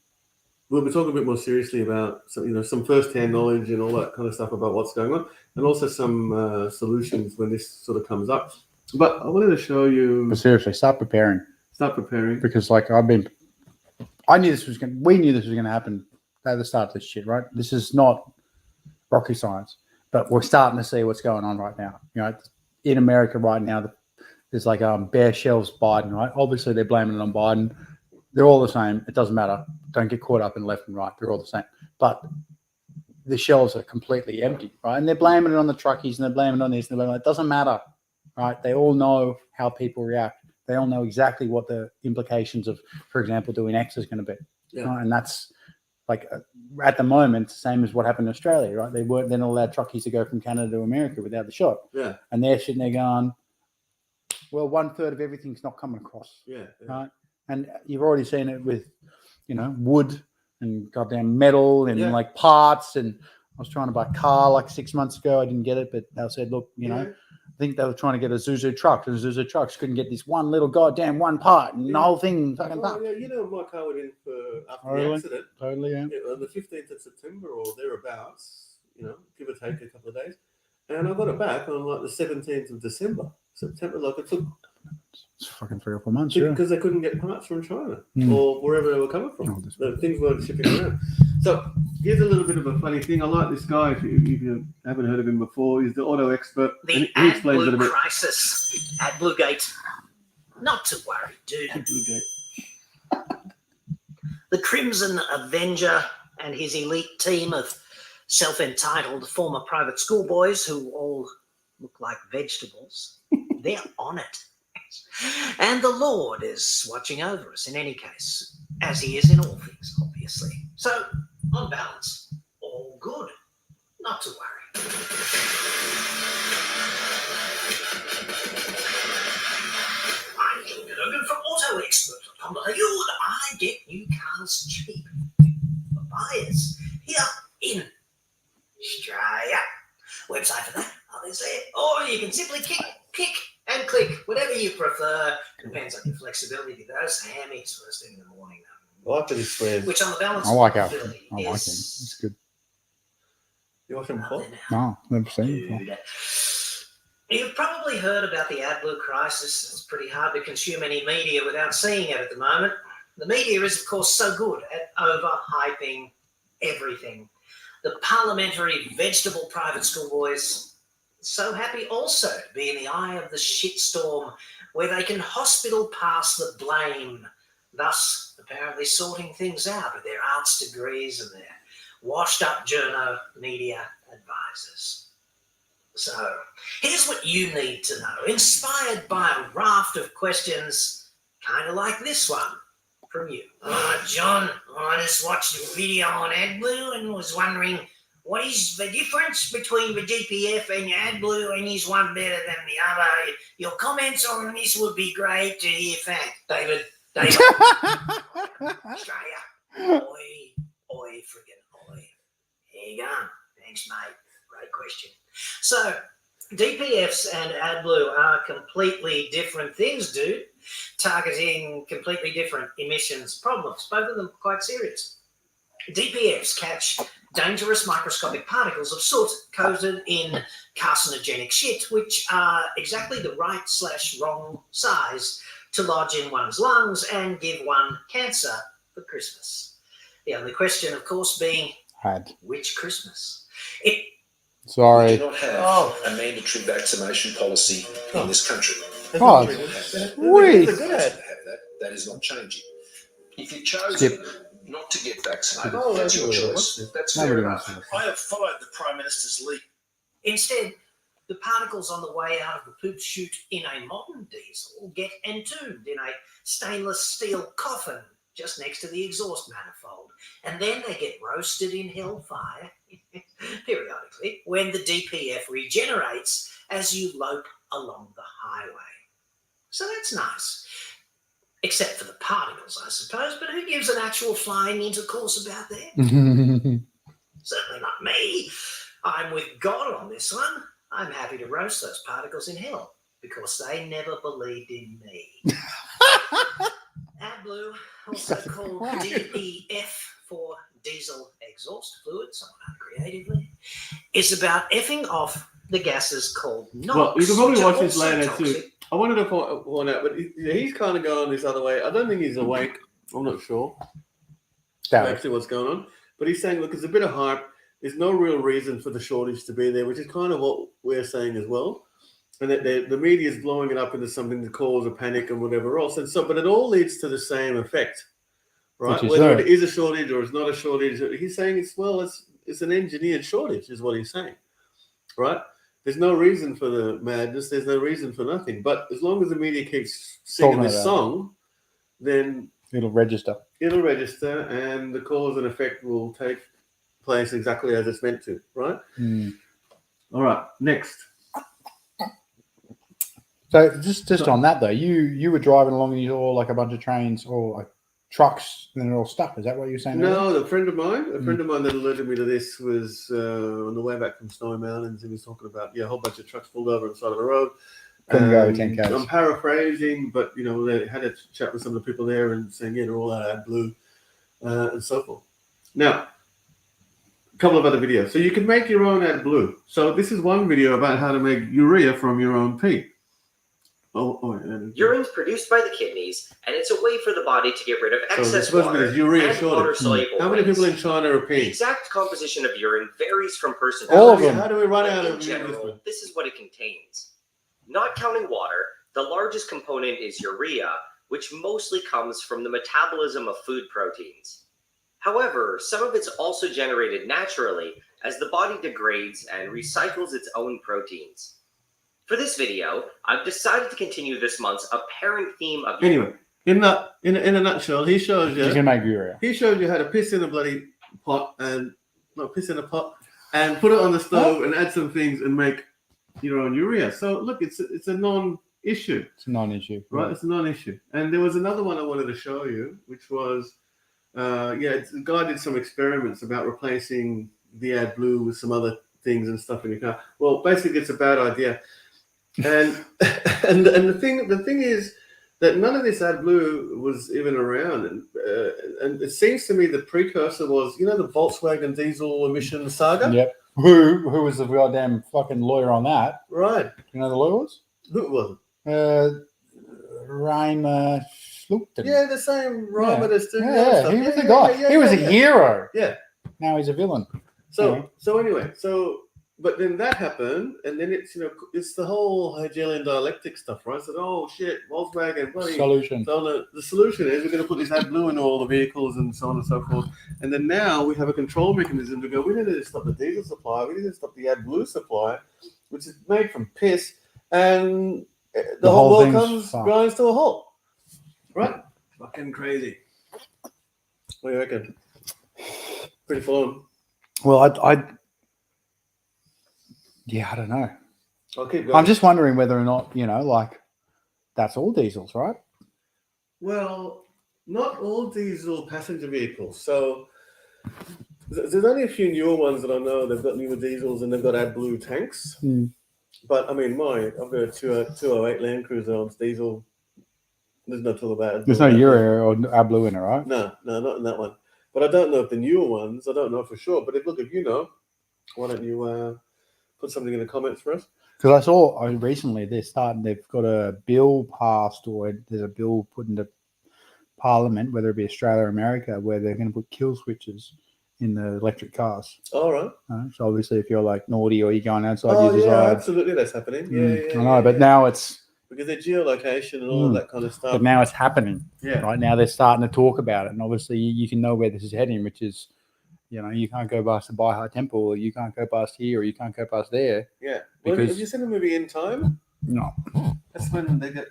we'll be talking a bit more seriously about some first-hand knowledge and all that kind of stuff about what's going on, and also some solutions when this sort of comes up. But I wanted to show you. But seriously, start preparing. Because we knew this was going to happen at the start of this shit, right? This is not rocket science, but we're starting to see what's going on right now. In America right now, there's like bare shelves Biden, right? Obviously, they're blaming it on Biden. They're all the same. It doesn't matter. Don't get caught up in left and right. They're all the same. But the shelves are completely empty, right? And they're blaming it on the truckies and they're blaming it on this and they're blaming it. It doesn't matter, right? They all know how people react. They all know exactly what the implications of, for example, doing X is going to be. Yeah. Right? And that's like at the moment, the same as what happened in Australia, right? They're not allowed truckies to go from Canada to America without the shot. Yeah. And they're sitting there going, well, 1/3 of everything's not coming across. Yeah. Right. And you've already seen it with, wood and goddamn metal and like parts. And I was trying to buy a car like 6 months ago. I didn't get it, but they said, look, I think they were trying to get a Zuzu truck, and Zuzu trucks couldn't get this one little goddamn one part, and the whole thing fucking my car went in after the accident. Totally, yeah. On the 15th of September or thereabouts, give or take a couple of days. And I got it back on like the 17th of December. September, like it took it's fucking 3 or 4 months, because they couldn't get parts from China Mm. or wherever they were coming from. The things weren't shipping around. So here's a little bit of a funny thing. I like this guy. If you haven't heard of him before, he's the auto expert. The and he explains it a Adblue bit. crisis. Adblue Gate. Not to worry, dude. Adblue Gate. The Crimson Avenger and his elite team of self-entitled former private schoolboys who all look like vegetables, they're on it. And the Lord is watching over us in any case, as he is in all things, obviously. So, on balance, all good. Not to worry. I'm Gilbert Logan from Auto Expert. Upon the hood, I get new cars cheap. For buyers here in Australia. Website for that, obviously. Or you can simply pick and click, whatever you prefer. Depends on your flexibility. Those hammies first thing in the morning. I like that he's squared. Which on the balance I like him. ability I like him. is It's good. You watch him before? No, never seen it before. Dude. You've probably heard about the Adblue crisis. It's pretty hard to consume any media without seeing it at the moment. The media is, of course, so good at overhyping everything. The parliamentary vegetable private schoolboys so happy also to be in the eye of the shitstorm where they can hospital pass the blame, thus apparently sorting things out with their arts degrees and their washed-up journo media advisors. So, here's what you need to know. Inspired by a raft of questions, kind of like this one from you. John, I just watched a video on Adblue and was wondering, what is the difference between the DPF and Adblue, and is one better than the other? Your comments on this would be great to hear. Thanks, David. Australia. Oi, friggin' oi. Here you go. Thanks, mate. Great question. So, DPFs and Adblue are completely different things, dude. Targeting completely different emissions problems. Both of them quite serious. DPFs catch dangerous microscopic particles of soot coated in carcinogenic shit, which are exactly the right/wrong size to lodge in one's lungs and give one cancer for Christmas. The only question, of course, being which Christmas? Sorry. We do not have a mandatory vaccination policy in this country. Oh, We don't have that. That is not changing. If you've chosen not to get vaccinated, that's your choice. That's fair enough. I have followed the Prime Minister's lead. Instead, the particles on the way out of the poop chute in a modern diesel get entombed in a stainless steel coffin just next to the exhaust manifold. And then they get roasted in hellfire periodically when the DPF regenerates as you lope along the highway. So that's nice. Except for the particles, I suppose. But who gives an actual flying intercourse about that? Certainly not me. I'm with God on this one. I'm happy to roast those particles in hell because they never believed in me. Adblue, also called DEF for diesel exhaust fluid, somewhat uncreatively, is about effing off the gases called NOx. Well, you can probably which are watch this also later toxic. too. I wanted to point out, but he's kind of going this other way. I don't think he's awake. I'm not sure actually what's going on. But he's saying, look, it's a bit of hype. There's no real reason for the shortage to be there, which is kind of what we're saying as well. And that the media is blowing it up into something to cause a panic and whatever else. And so, but it all leads to the same effect, right? Whether it is a shortage or it's not a shortage, he's saying it's an engineered shortage, is what he's saying, right? There's no reason for the madness. There's no reason for nothing. But as long as the media keeps singing this song, then it'll register. It'll register, and the cause and effect will take place exactly as it's meant to, right? All right, next. So just on that though, you were driving along and you saw like a bunch of trains or like trucks and they're all stuck. Is that what you're saying? No, a friend of mine that alerted me to this was on the way back from Snowy Mountains. He was talking about a whole bunch of trucks pulled over on the side of the road. Couldn't go 10 k's. I'm paraphrasing, but they had a chat with some of the people there and saying, they're all out of AdBlue and so forth. Now, a couple of other videos. So you can make your own AdBlue. So this is one video about how to make urea from your own pee. Urine's produced by the kidneys, and it's a way for the body to get rid of excess water urea and water-soluble How many waste. people in China are The peeing? exact composition of urine varies from person to All of person. them. How do we run out In of general, this is what it contains. Not counting water, the largest component is urea, which mostly comes from the metabolism of food proteins. However, some of it's also generated naturally as the body degrades and recycles its own proteins. For this video, I've decided to continue this month's apparent theme of Anyway, in a nutshell, he shows you. You can make urea. He showed you how to piss in a bloody pot and piss in a pot and put it on the stove and add some things and make your own urea. So look, it's a non-issue. It's a non-issue, right? It's a non-issue. And there was another one I wanted to show you, which was the guy did some experiments about replacing the AdBlue with some other things and stuff in your car. Well, basically, it's a bad idea. And the thing is that none of this AdBlue was even around, and it seems to me the precursor was the Volkswagen diesel emission saga. Yep. Who was the goddamn fucking lawyer on that? Right. You know the lawyer was? Who was it? Reimer Schluchten. Yeah, the same Robert as doing Yeah, he was a guy. He was a hero. Yeah. Now he's a villain. So anyway, but then that happened, and then it's the whole Hegelian dialectic stuff, right? So oh shit, Volkswagen, bloody Solution. So the solution is we're going to put this AdBlue in all the vehicles and so on and so forth. And then now we have a control mechanism to go. We need to stop the diesel supply. We need to stop the AdBlue supply, which is made from piss, and the whole world grinds to a halt. Right? Fucking crazy. What do you reckon? Pretty full on. Well, I don't know. I'll keep going. I'm just wondering whether or not, that's all diesels, right? Well, not all diesel passenger vehicles. So there's only a few newer ones that I know. They've got newer diesels and they've got AdBlue tanks. But I mean, I've got a 208 Land Cruiser on diesel. There's no talk about it. There's no urea or AdBlue in it, right? No, not in that one. But I don't know if the newer ones, I don't know for sure. But if you know, why don't you put something in the comments for us? Because I saw recently they've got a bill passed, or there's a bill put into Parliament, whether it be Australia or America, where they're going to put kill switches in the electric cars. All right. So obviously, if you're like naughty or you're going outside, absolutely, that's happening. Yeah, I know, but now it's because their geolocation and all of that kind of stuff. But now it's happening. Yeah. Right now they're starting to talk about it, and obviously you can know where this is heading, which is, you can't go past the Baha'i Temple, or you can't go past here, or you can't go past there. Yeah. Well, have you seen the movie In Time? No. That's when they get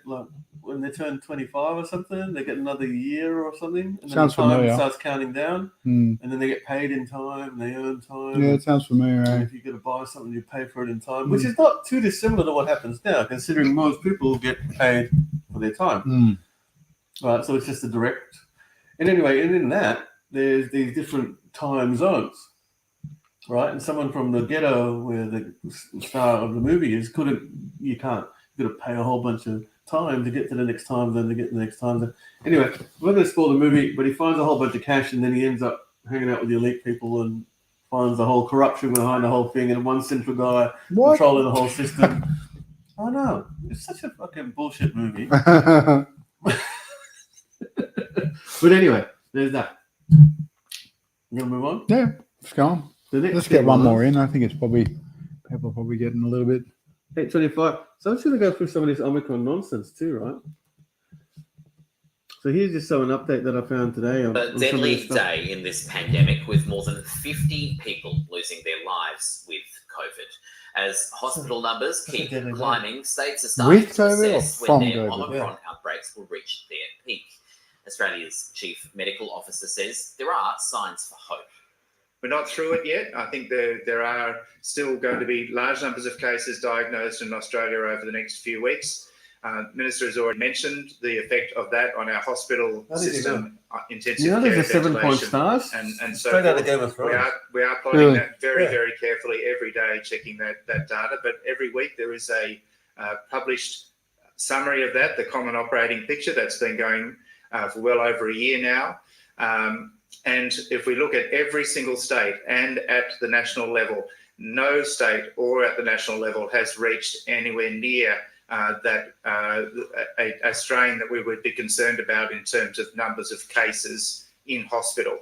when they turn 25 or something, they get another year or something. And Sounds then time familiar. starts counting down, and then they get paid in time. They earn time. Yeah, it sounds familiar. And if you're going to buy something, you pay for it in time, which is not too dissimilar to what happens now, considering most people get paid for their time. Right, so it's just a direct. And anyway, and in that, there's these different time zones. right? And someone from the ghetto where the star of the movie is you can't. You've got to pay a whole bunch of time to get to the next time, then to get to the next time. Anyway, I'm not going to spoil the movie, but he finds a whole bunch of cash, and then he ends up hanging out with the elite people and finds the whole corruption behind the whole thing, and one central guy controlling the whole system. I know. It's such a fucking bullshit movie. But anyway, there's that. You want to move on? Yeah, let's go on. Let's get one more in. I think it's probably people are probably getting a little bit. 8:25. So I'm just going to go through some of this Omicron nonsense too, right? So here's just an update that I found today. A deadly day in this pandemic, with more than 50 people losing their lives with COVID. As hospital numbers keep climbing, states are starting to assess when their Omicron outbreaks will reach their peak. Australia's chief medical officer says there are signs for hope. We're not through it yet. I think there are still going to be large numbers of cases diagnosed in Australia over the next few weeks. Minister has already mentioned the effect of that on our hospital system, intensive care, there's a 7-point stars, and so straight out of Game of Thrones. We are plotting that very carefully every day, checking that data. But every week there is a published summary of that, the common operating picture that's been going for well over a year now. And if we look at every single state and at the national level, no state or at the national level has reached anywhere near a strain that we would be concerned about in terms of numbers of cases in hospital.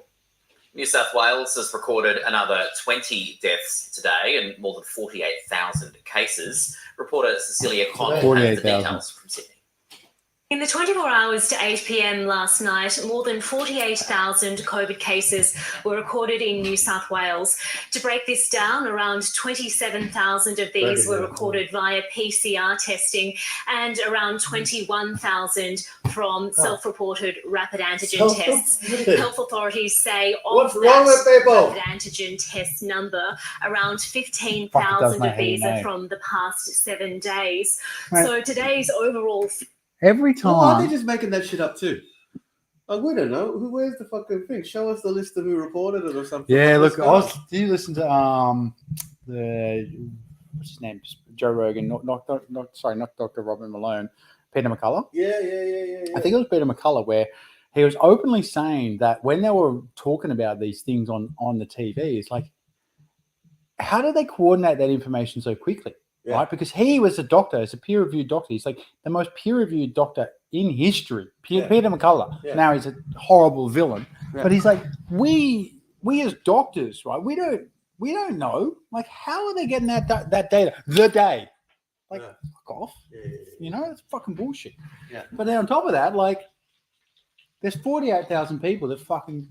New South Wales has recorded another 20 deaths today and more than 48,000 cases. Reporter Cecilia Conn has the details from Sydney. In the 24 hours to 8 p.m. last night, more than 48,000 COVID cases were recorded in New South Wales. To break this down, around 27,000 of these were recorded via PCR testing and around 21,000 from self-reported rapid antigen tests. Health authorities say of that rapid antigen test number, around 15,000 of these are from the past 7 days. So today's overall... Every time. Why are they just making that shit up too? Like, we don't know. Where's the fucking thing? Show us the list of who reported it or something. Yeah, look, do you listen to the what's his name? Joe Rogan, not Dr. Robin Malone, Peter McCullough. Yeah. I think it was Peter McCullough where he was openly saying that when they were talking about these things on the TV, it's like, how did they coordinate that information so quickly? Yeah. Right, because he was a doctor, as a peer-reviewed doctor. He's like the most peer-reviewed doctor in history. Peter McCullough. Yeah. Now he's a horrible villain, but he's like, we as doctors, right? We don't know. Like, how are they getting that data the day? Like, fuck off. You know, it's fucking bullshit. Yeah. But then on top of that, like, there's 48,000 people that fucking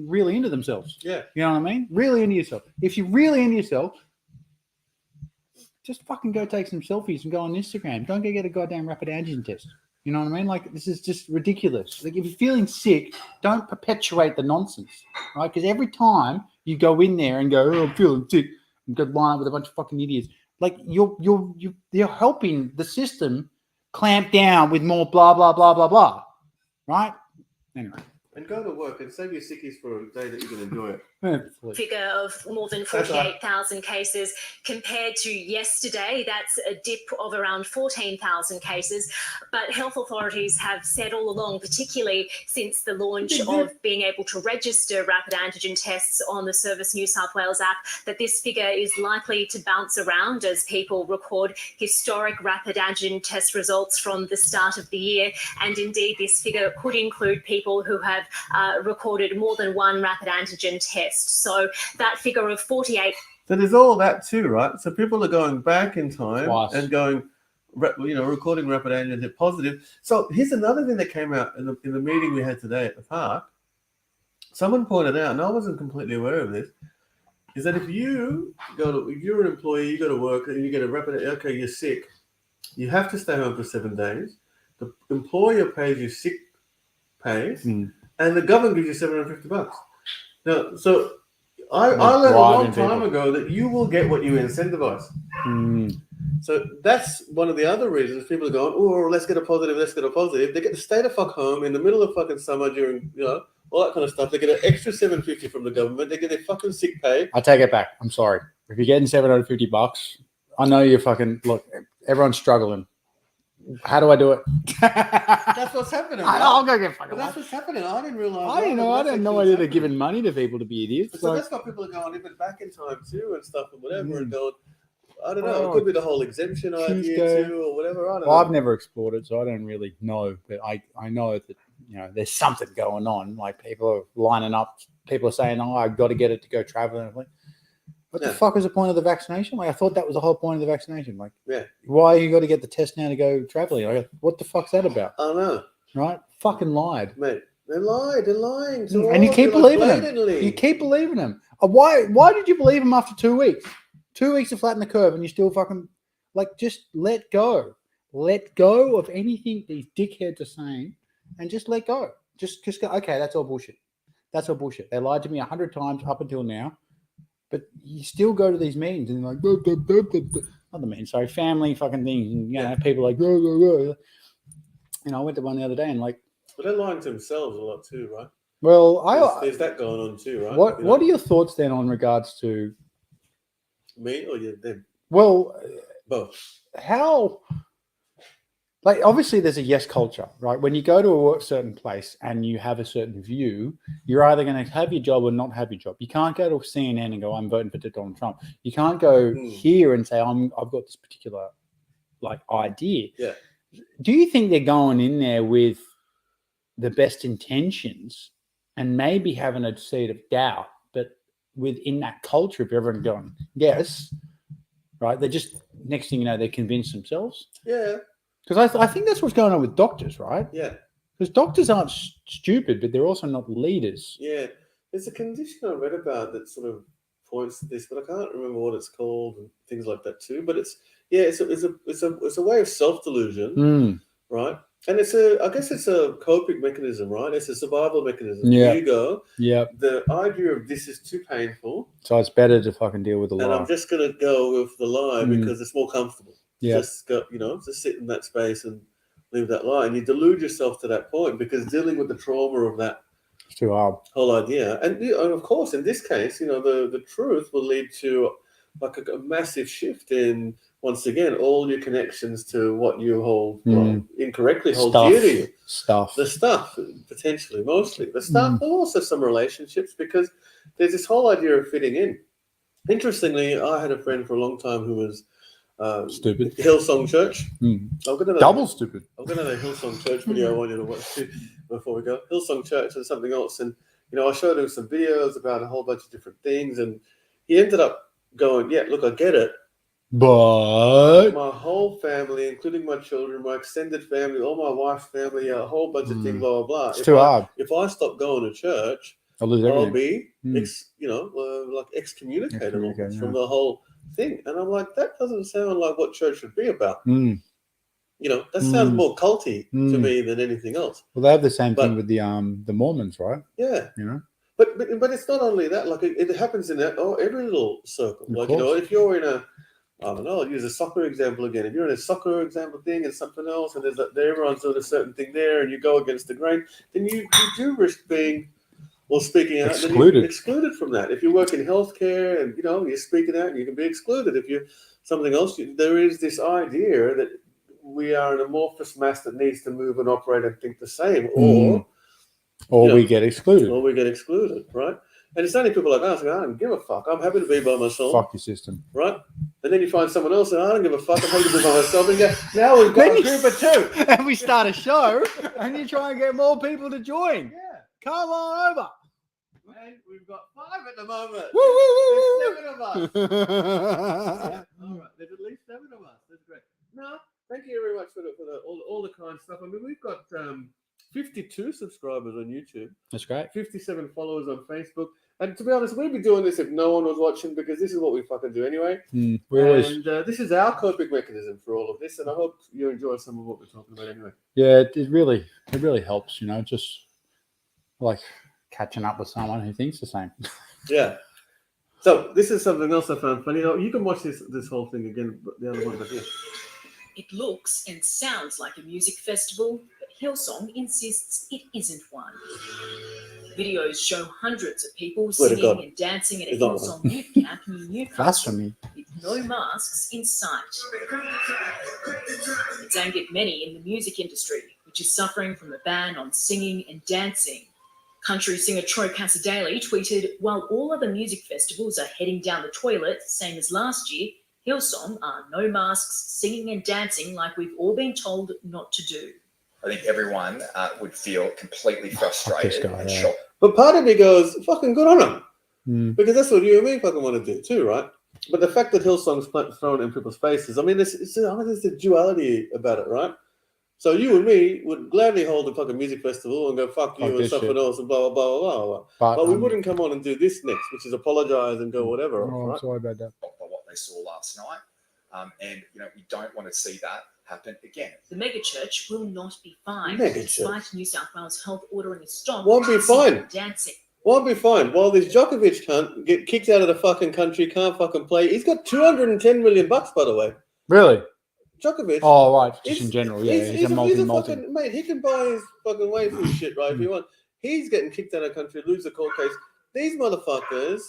really into themselves. Yeah. You know what I mean? Really into yourself. If you're really into yourself, just fucking go take some selfies and go on Instagram. Don't go get a goddamn rapid antigen test. You know what I mean? Like, this is just ridiculous. Like, if you're feeling sick, don't perpetuate the nonsense, right? Because every time you go in there and go, oh, I'm feeling sick, and go line up with a bunch of fucking idiots, like, you're helping the system clamp down with more blah, blah, blah, blah, blah, right? Anyway. And go to work and save your sickies for a day that you can enjoy it. Figure of more than 48,000 cases compared to yesterday. That's a dip of around 14,000 cases. But health authorities have said all along, particularly since the launch of being able to register rapid antigen tests on the Service New South Wales app, that this figure is likely to bounce around as people record historic rapid antigen test results from the start of the year. And indeed, this figure could include people who have recorded more than one rapid antigen test. So that figure of 48. So there's all that too, right? So people are going back in time and going, recording rapid antigen hit positive. So here's another thing that came out in the meeting we had today at the park. Someone pointed out, and I wasn't completely aware of this, is that if you're an employee, you go to work and you get a rapid, okay, you're sick, you have to stay home for 7 days. The employer pays you sick pay, and the government gives you $750. Now, so I learned a long time ago that you will get what you incentivize. So that's one of the other reasons people are going, oh, let's get a positive. They get to stay the fuck home in the middle of fucking summer during, all that kind of stuff. They get an extra $750 from the government. They get their fucking sick pay. I take it back. I'm sorry. If you're getting $750, I know you're fucking look. Everyone's struggling. How do I do it? That's what's happening. I'll go get fucking. But that's what's happening. I didn't realize. I didn't know. I didn't know idea they're giving money to people to be idiots. So Like, that's why people are going even back in time too and stuff and whatever and going. I don't know. It could be the whole exemption idea too or whatever. I don't know. I've never explored it, so I don't really know. But I know that there's something going on. Like people are lining up. People are saying, "Oh, I've got to get it to go traveling." I'm like, what the fuck was the point of the vaccination? Like, I thought that was the whole point of the vaccination. Like, why you got to get the test now to go traveling? Like, what the fuck's that about? I don't know. Right? Fucking lied. Mate, they lied. They're lying. And you keep believing them. You keep believing them. Why did you believe them after 2 weeks? 2 weeks to flatten the curve and you still fucking, like, just let go. Let go of anything these dickheads are saying and just let go. Just go, okay, that's all bullshit. That's all bullshit. They lied to me 100 times up until now. But you still go to these meetings and like, not the meetings, sorry, family fucking things. And, people like, I went to one the other day and like. But they're lying to themselves a lot too, right? Well, there's that going on too, right? What are your thoughts then on regards to me or you? Them? Well, both. How? Like, obviously, there's a yes culture, right? When you go to a certain place and you have a certain view, you're either going to have your job or not have your job. You can't go to CNN and go, I'm voting for Donald Trump. You can't go here and say, I've got this particular, like, idea. Yeah. Do you think they're going in there with the best intentions and maybe having a seed of doubt, but within that culture of everyone going, yes, right? They're just, next thing you know, they convince themselves. Yeah. Because I think that's what's going on with doctors, right? Yeah. Because doctors aren't stupid, but they're also not leaders. Yeah. There's a condition I read about that sort of points to this, but I can't remember what it's called and things like that too. But it's a way of self-delusion, right? And I guess it's a coping mechanism, right? It's a survival mechanism. Yeah. You go. Yeah. The idea of this is too painful. So it's better to fucking deal with the lie. And I'm just gonna go with the lie because it's more comfortable. Yeah. Just go, just sit in that space and leave that lie. And you delude yourself to that point because dealing with the trauma of that it's too hard. Whole idea. And of course, in this case, the truth will lead to like a massive shift in, once again, all your connections to what you hold incorrectly hold dear to you. The stuff, potentially, mostly. The stuff, but also some relationships, because there's this whole idea of fitting in. Interestingly, I had a friend for a long time who was stupid. Hillsong Church. Double stupid. I've got another Hillsong Church video I want you to watch too before we go. Hillsong Church and something else. And, I showed him some videos about a whole bunch of different things. And he ended up going, yeah, look, I get it. But my whole family, including my children, my extended family, all my wife's family, a whole bunch of things, blah, blah, blah. It's too hard. If I stop going to church, I'll lose everything. I'll be, like excommunicated from the whole thing. And I'm like, that doesn't sound like what church should be about. That sounds more culty to me than anything else. Well, they have the same thing with the Mormons, right? Yeah. But it's not only that. Like it happens in every little circle. Like if you're in a, I don't know, I'll use a soccer example again. If you're in a soccer example thing and something else, and everyone's doing a certain thing there, and you go against the grain, then you do risk being, speaking out, excluded from that. If you work in healthcare and you're speaking out, and you can be excluded. If you're something else, there is this idea that we are an amorphous mass that needs to move and operate and think the same, or we get excluded. Or we get excluded, right? And it's only people like us. I don't give a fuck. I'm happy to be by myself. Fuck your system, right? And then you find someone else, and I don't give a fuck. I'm happy to be by myself. And now we've got a group of two, and we start a show, and you try and get more people to join. Yeah, come on over. Man, we've got 5 at the moment. Woo, woo, woo, There's 7 of us. All right, there's at least 7 of us. That's great. No, thank you very much for all the kind stuff. I mean, we've got 52 subscribers on YouTube. That's great. 57 followers on Facebook. And to be honest, we'd be doing this if no one was watching, because this is what we fucking do anyway. This is our coping mechanism for all of this, and I hope you enjoy some of what we're talking about anyway. Yeah, it really helps, just like catching up with someone who thinks the same. Yeah. So this is something else I found funny. You can watch this whole thing again, but the other one, but here. It looks and sounds like a music festival, but Hillsong insists it isn't one. Videos show hundreds of people Swear to singing God. and dancing at a It's not Hillsong youth camp near Newcastle Blasphemy. with no masks in sight. It's angered many in the music industry, which is suffering from a ban on singing and dancing. Country singer Troy Casadale tweeted, "While all other music festivals are heading down the toilet, same as last year, Hillsong are no masks, singing and dancing like we've all been told not to do." I think everyone would feel completely frustrated and yeah. shocked. But part of me goes, fucking good on them. Mm. Because that's what you and me fucking want to do too, right? But the fact that Hillsong's thrown in people's faces, I mean, there's a duality about it, right? So you and me would gladly hold a fucking music festival and go fuck you Fuck and this something shit. else and blah, blah, blah, blah, blah. But we wouldn't come on and do this next, which is apologise and go whatever. Oh, right? I'm sorry about that. By what they saw last night, and we don't want to see that happen again. The megachurch will not be fined, Megachurch. despite New South Wales Health ordering a stop Won't be on singing fined. and dancing. Won't be fine. While this Djokovic cunt get kicked out of the fucking country, can't fucking play. He's got $210 million, by the way. Really? Djokovic. Oh, right. Just in general, yeah. He's a multi. Fucking mate. He can buy his fucking way through shit, right? If he wants. He's getting kicked out of the country, lose the court case. These motherfuckers.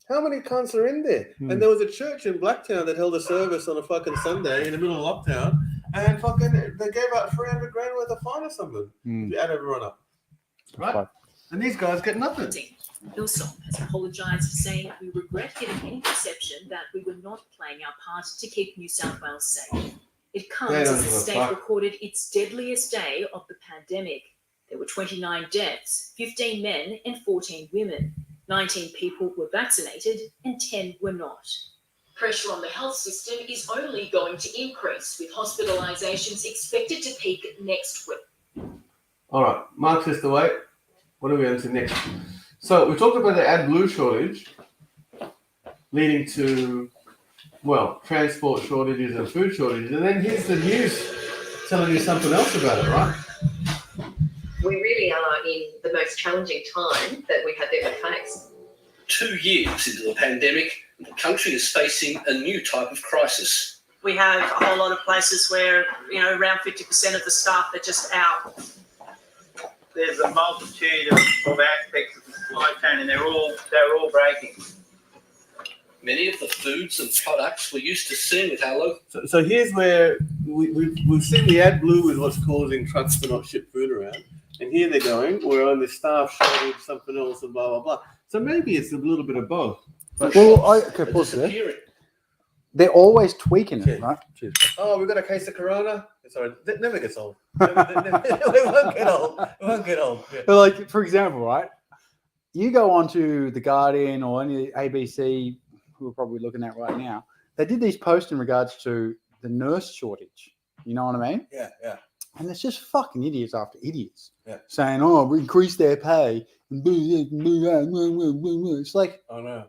How many cunts are in there? And there was a church in Blacktown that held a service on a fucking Sunday in the middle of lockdown, and fucking they gave out $300,000 worth of fine or something to add everyone up, right? And these guys get nothing. Hillsong has apologised, saying, "We regret giving any perception that we were not playing our part to keep New South Wales safe. It comes They don't as the give a state fuck. recorded its deadliest day of the pandemic. There were 29 deaths, 15 men and 14 women. 19 people were vaccinated and 10 were not." Pressure on the health system is only going to increase, with hospitalisations expected to peak next week. All right, Mark says to wait. What are we on to next? So we talked about the Adblue shortage leading to, well, transport shortages and food shortages. And then here's the news telling you something else about it, right? We really are in the most challenging time that we have ever faced. 2 years into the pandemic, the country is facing a new type of crisis. We have a whole lot of places where, around 50% of the staff are just out. There's a multitude of aspects of the supply chain, and they're all breaking. Many of the foods and products we're used to seeing with our local. So here's where we've seen the Adblue is what's causing trucks to not ship food around. And here they're going, we're on the staff shortage, something else, and blah, blah, blah. So maybe it's a little bit of both. But Pause there. They're always tweaking it, right? Cheers. Oh, we've got a case of Corona. Sorry, that never gets old. It won't get old. It won't get old. Yeah. But like, for example, right? You go onto The Guardian or any ABC, who we're probably looking at right now, they did these posts in regards to the nurse shortage. You know what I mean? Yeah, yeah. And it's just fucking idiots after idiots. Yeah. Saying, oh, we increase their pay. And do this, and do that. It's like, I know.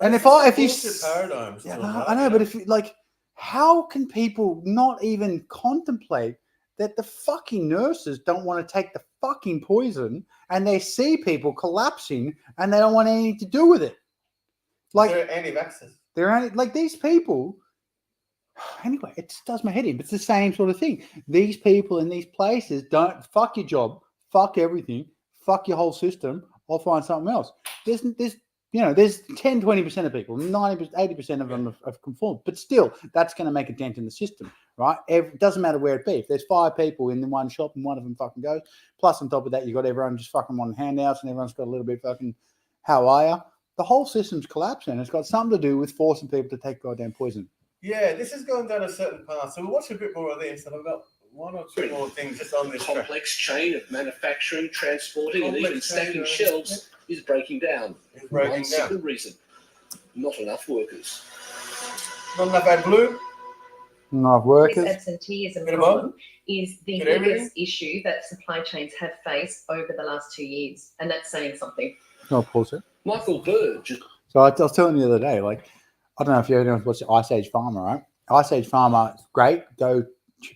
And if you paradigms, yeah, I know, but if you like, how can people not even contemplate that the fucking nurses don't want to take the fucking poison, and they see people collapsing and they don't want anything to do with it? Like they're anti-vaxxers. They're like these people. Anyway, it just does my head in. But it's the same sort of thing. These people in these places don't fuck your job, fuck everything, fuck your whole system. I'll find something else. There's 10, 20% of people, 90%, 80% of them have conformed. But still, that's going to make a dent in the system, right? It doesn't matter where it be. If there's 5 people in the one shop and one of them fucking goes, plus on top of that, you've got everyone just fucking wanting handouts and everyone's got a little bit fucking, how are you? The whole system's collapsing. It's got something to do with forcing people to take goddamn poison. Yeah, this is going down a certain path. So we'll watch a bit more of this, and I've got 1 or 2 more things just on this complex chain of manufacturing, transporting, and even stacking shelves is breaking down. It's breaking One down. simple reason: not enough workers. Not enough Adblue. Not workers. This absenteeism problem is the biggest issue that supply chains have faced over the last 2 years, and that's saying something. No, pause it. Michael Burge. So I was telling you the other day, like, I don't know if you ever watched Ice Age Farmer, right? Ice Age Farmer, great. Go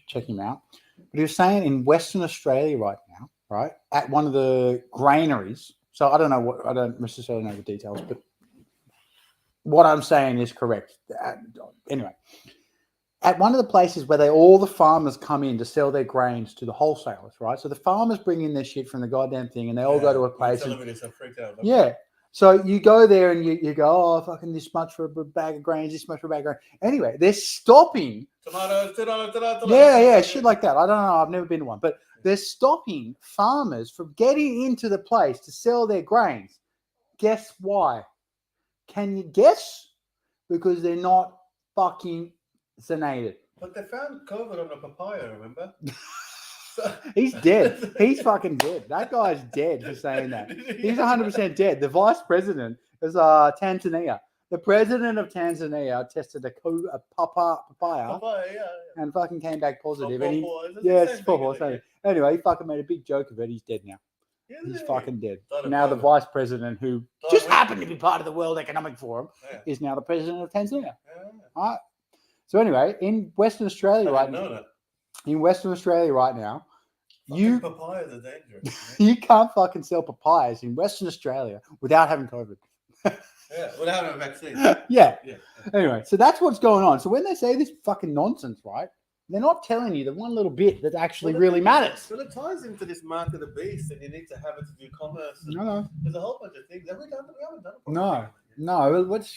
check him out. But he was saying in Western Australia right now, right, at one of the granaries. So I don't necessarily know the details, but what I'm saying is correct. Anyway, at one of the places where all the farmers come in to sell their grains to the wholesalers, right? So the farmers bring in their shit from the goddamn thing, and they all go to a place. Yeah. So you go there and you go, oh, fucking this much for a bag of grains, this much for a bag of grains. Anyway, they're stopping. Yeah, shit like that. I don't know. I've never been to one. But they're stopping farmers from getting into the place to sell their grains. Guess why? Can you guess? Because they're not fucking vaccinated. But they found COVID on a papaya, remember? He's dead. He's fucking dead. That guy's dead for saying that. He's 100% dead. The vice president is Tanzania. The president of Tanzania tested a papaya and fucking came back positive. And anyway, he fucking made a big joke of it. He's dead now. He's fucking dead. Now the vice president, who just happened to be part of the World Economic Forum, is now the president of Tanzania. All right. So anyway, in Western Australia right now, papayas are dangerous. You can't fucking sell papayas in Western Australia without having COVID. Without having a vaccine. Yeah. Anyway, so that's what's going on. So when they say this fucking nonsense, right, they're not telling you the one little bit that actually really matters. Well, it ties into this mark of the beast, and you need to have it to do commerce. No. There's a whole bunch of things. Have we done? We haven't done it. No. What's...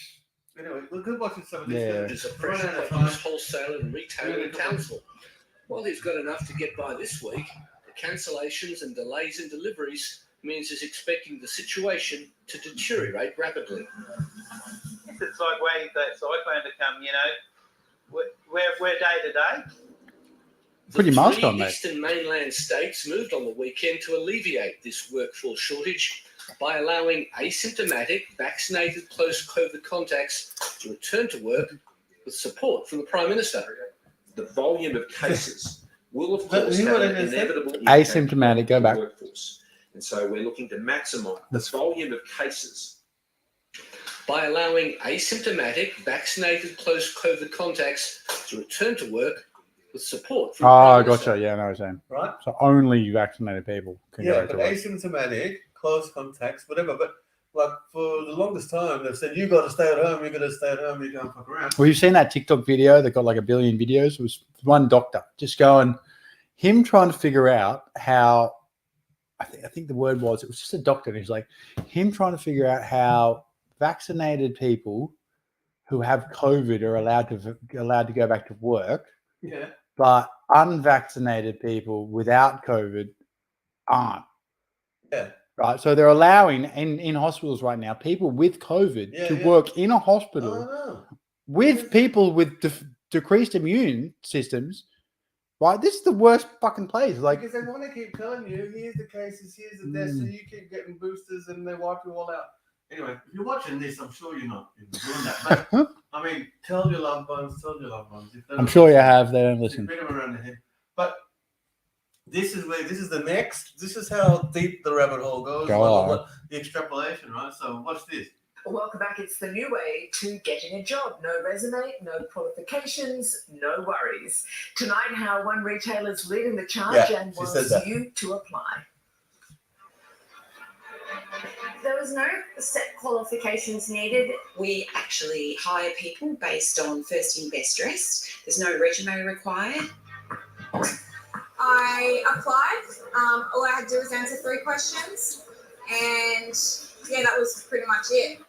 Anyway, we're good watching some of this. There's a pressure from his wholesaler and retailer council. While he's got enough to get by this week, the cancellations and delays in deliveries means he's expecting the situation to deteriorate rapidly. It's like waiting for that cyclone to come, you know. We're day to day. Pretty much The on, three mate. eastern mainland states moved on the weekend to alleviate this workforce shortage by allowing asymptomatic, vaccinated, close COVID contacts to return to work with support from the Prime Minister. The volume of cases will, of course, have an inevitable impact Asymptomatic, go back. on the workforce. And so we're looking to maximise the volume of cases by allowing asymptomatic, vaccinated, close COVID contacts to return to work with support from the Prime Minister. Gotcha. Yeah, I know what you're saying. Right. So only vaccinated people can go but to work. asymptomatic, close contacts, whatever. But like for the longest time, they've said, you got to stay at home, you got to stay at home, you can't fuck around. Well, you've seen that TikTok video that got like 1 billion videos. It was one doctor just going, him trying to figure out how, I think the word was, it was just a doctor. And he's like, him trying to figure out how vaccinated people who have COVID are allowed to go back to work. Yeah. But unvaccinated people without COVID aren't. Yeah. Right. So they're allowing in hospitals right now people with COVID to work in a hospital with people with decreased immune systems. Right. This is the worst fucking place. Like, because they want to keep telling you, here's the cases, here's the deaths, so you keep getting boosters and they wipe you all out. Anyway, if you're watching this, I'm sure you're not doing that. But, I mean, tell your loved ones. If they I'm don't sure you listen, have. They don't listen. beat them around the head. But this is how deep the rabbit hole goes. The extrapolation, right? So watch this. Welcome back. It's the new way to getting a job. No resume, no qualifications, no worries. Tonight, how one retailer's leading the charge and wants you to apply. There was no set qualifications needed. We actually hire people based on first in, best dressed. There's no resume required. I applied. All I had to do was answer 3 questions. And yeah, that was pretty much it.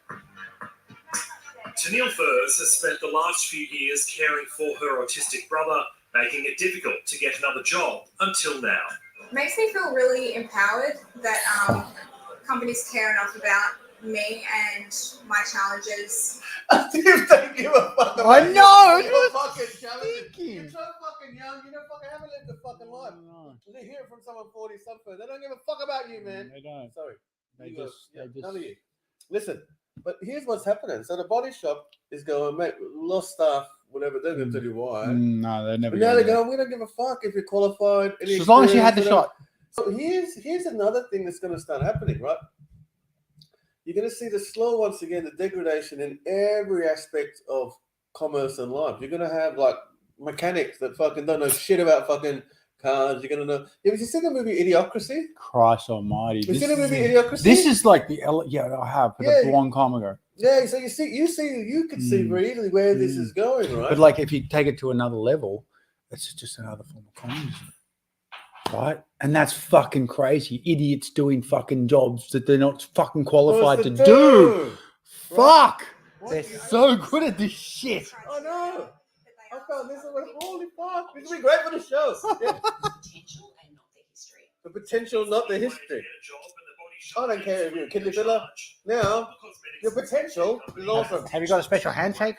Tennille Furs has spent the last few years caring for her autistic brother, making it difficult to get another job until now. It makes me feel really empowered that companies care enough about me and my challenges. They give a fuck about I know. You're fucking challenges. You're so fucking young. You don't fucking haven't lived a fucking life. They hear it from someone 40 something. They don't give a fuck about you, man. They don't. Sorry. They You just none of you. Listen, but here's what's happening. So the body shop is going, mate, lost staff, whatever. They're going to tell you why. No, they're never. But now they're going, we don't give a fuck if you're qualified. As long as you had the shot. So here's another thing that's going to start happening, right? You're going to see once again, the degradation in every aspect of commerce and life. You're going to have like mechanics that fucking don't know shit about fucking cars. You're going to know. Have you seen the movie Idiocracy? Christ Almighty! You This seen the movie is- Idiocracy? This is like yeah, I have, but Yeah. a long time ago. Yeah, so you could see really where this is going, right? But like, if you take it to another level, it's just another form of communism, right? And that's fucking crazy. Idiots doing fucking jobs that they're not fucking qualified to do. Fuck! They're so good at this shit. I know. I found this one. Holy fuck! This would be great for the show. Yeah. The potential, not the history. I don't care if you're a kidney filler. Now, your potential is awesome. Have you got a special handshake?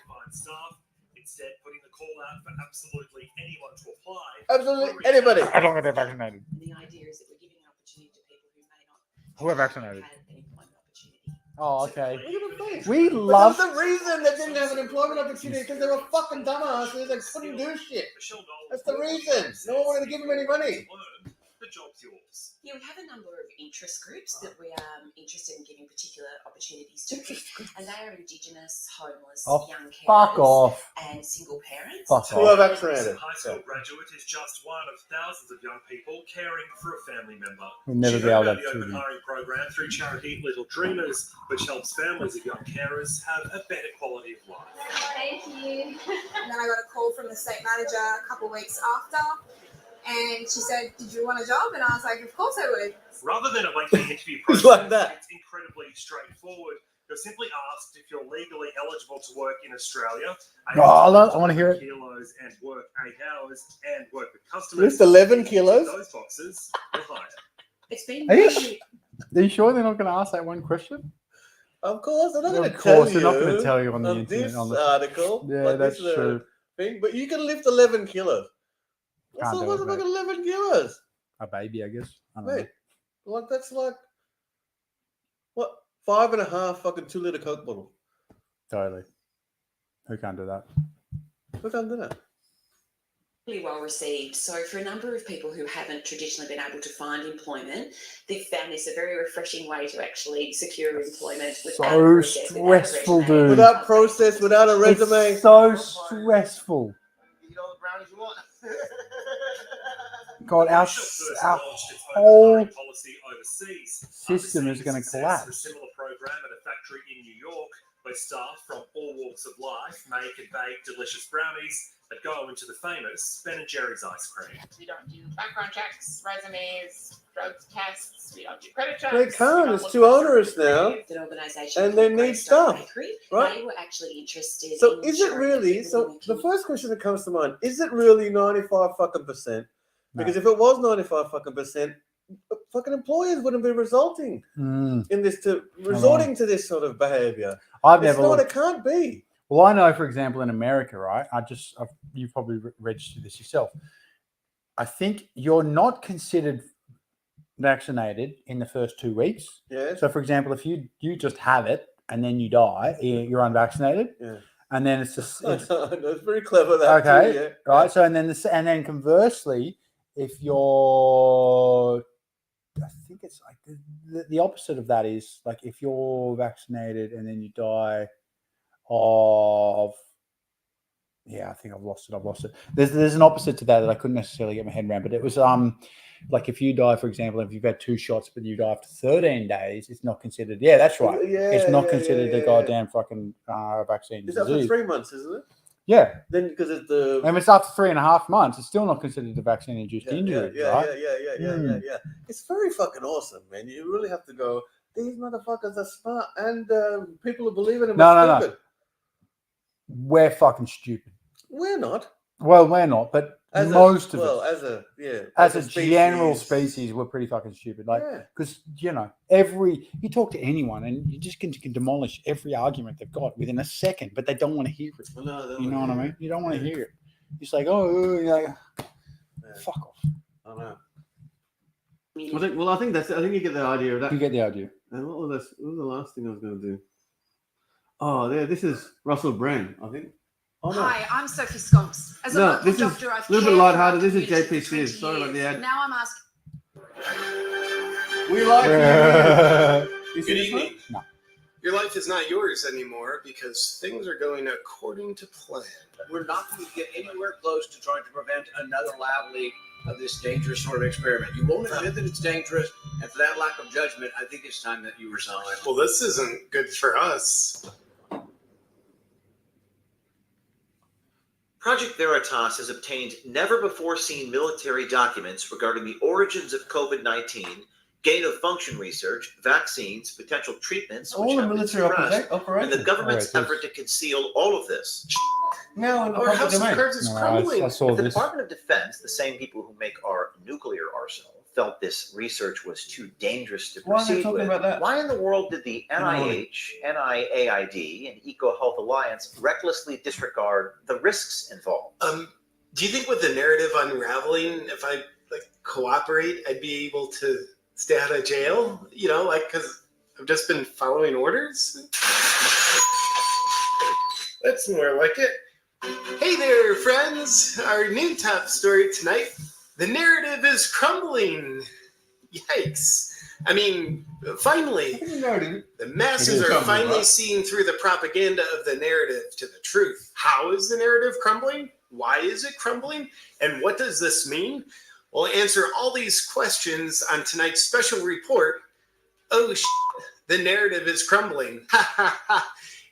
Instead, putting the call out for absolutely anyone to apply. Absolutely anybody. As long as they're vaccinated. The idea is that we're giving an opportunity to people who may not Who are vaccinated? have an employment opportunity. Oh, okay. Look at the face. We But love. that's the reason they didn't have an employment opportunity because they were fucking dumbasses and couldn't do shit. That's the reason. No one wanted to give them any money. The job's yours. Yeah, we have a number of interest groups that we are interested in giving particular opportunities to, and they are Indigenous, homeless, Oh, young carers, fuck off. and single parents. Fuck Who are vaccinated? High school graduate is just one of thousands of young people caring for a family member. We'll never She be able heard to about the have open hiring program through charity Little Dreamers, which helps families of young carers have a better quality of life. Thank you. And then I got a call from the state manager a couple of weeks after, and she said, "Did you want a job?" And I was like, "Of course I would." Rather than a lengthy interview process, It's like that. it's incredibly straightforward. You're simply asked if you're legally eligible to work in Australia, Oh, I want to hear it. kilos and work 8 hours and work with customers. Just 11 kilos? Those boxes are higher. It's been Are you, really are you sure they're not going to ask that one question? Of course, they're not going to Of tell course, you. they're not going to tell you on the on internet. this On the, article. yeah, like that's this, true. Thing, but you can lift 11 kilos. What's Can't the do what's it, about mate. 11 kilos? A baby, I guess. I don't know. Wait, like that's like what? 5.5 fucking 2-liter Coke bottle. Totally. Who can't do that? Who can't do that? really well received. So for a number of people who haven't traditionally been able to find employment, they've found this a very refreshing way to actually secure employment without So process, stressful, without a resume. dude. Without process, without a resume. It's so stressful. God, our whole system is going to A collapse. similar program at a factory in New York where staff from all walks of life make and bake delicious brownies that go into the famous Ben & Jerry's ice cream. We don't do background checks, resumes, drug tests. We don't do credit checks. They can't. It's too onerous now. An organisation And they called need Greystone staff, Bakery, right? They were actually interested. So in is it ensuring that really? people So within the first question that comes to mind, is it really 95 fucking percent? Because if it was 95 fucking percent, fucking employers wouldn't be resulting in this resorting to this sort of behavior. I've It's never not, looked- it can't be. Well, I know, for example, in America, right? You've probably registered this yourself. I think you're not considered vaccinated in the first 2 weeks. Yeah. So, for example, if you just have it and then you die, you're unvaccinated. Yeah. And then it's just That's very clever. That okay, too, yeah. right? So, and then conversely, if you're, I think it's like the opposite of that is like if you're vaccinated and then you die of, I think I've lost it. There's an opposite to that I couldn't necessarily get my head around, but it was like if you die, for example, if you've had 2 shots but you die after 13 days, it's not considered. Yeah, that's right. It's not considered a goddamn fucking vaccine It's up disease. for 3 months, isn't it? Yeah. Then because it's the And it's after 3.5 months, it's still not considered a vaccine-induced injury, yeah, right? yeah. It's very fucking awesome, man. You really have to go. These motherfuckers are smart, and people who believe in them are No. stupid. We're fucking stupid. We're not. Well, we're not, but As most a, of well, us, as as a general species, we're pretty fucking stupid. Like, because you talk to anyone and you just can demolish every argument they've got within a second, but they don't want to hear it. No, you know what I mean? You don't want to hear it. It's like, fuck off. I know. I think you get the idea of that. You get the idea. And what was the last thing I was going to do? Oh, there. This is Russell Brand, I think. Oh, no. Hi, I'm Sophie Sconks. As a No, local this is doctor, I've a little bit cared for lighthearted. our This is community JP for 20 Sears. Sorry about the years. ad. Now I'm asking. We like you. Good evening. No. Your life is not yours anymore because things are going according to plan. We're not going to get anywhere close to trying to prevent another lab leak of this dangerous sort of experiment. You won't admit that it's dangerous, and for that lack of judgment, I think it's time that you resign. Well, this isn't good for us. Project Veritas has obtained never-before-seen military documents regarding the origins of COVID-19, gain-of-function research, vaccines, potential treatments, which All the have been military suppressed, operations. and the government's Oh, it is. effort to conceal all of this. Now in the Our public house of domain. cards is No, crumbling. I saw If the this. Department of Defense, the same people who make our nuclear arsenal, felt this research was too dangerous to Why are they proceed talking with, about that? why in the world did the NIH, NIAID, and EcoHealth Alliance recklessly disregard the risks involved? Do you think with the narrative unraveling, if I cooperate, I'd be able to stay out of jail? You know, because I've just been following orders. That's more like it. Hey there, friends! Our new top story tonight: the narrative is crumbling. Yikes! I mean, finally, the masses are finally seeing through the propaganda of the narrative to the truth. How is the narrative crumbling? Why is it crumbling? And what does this mean? We'll answer all these questions on tonight's special report. Oh, the narrative is crumbling.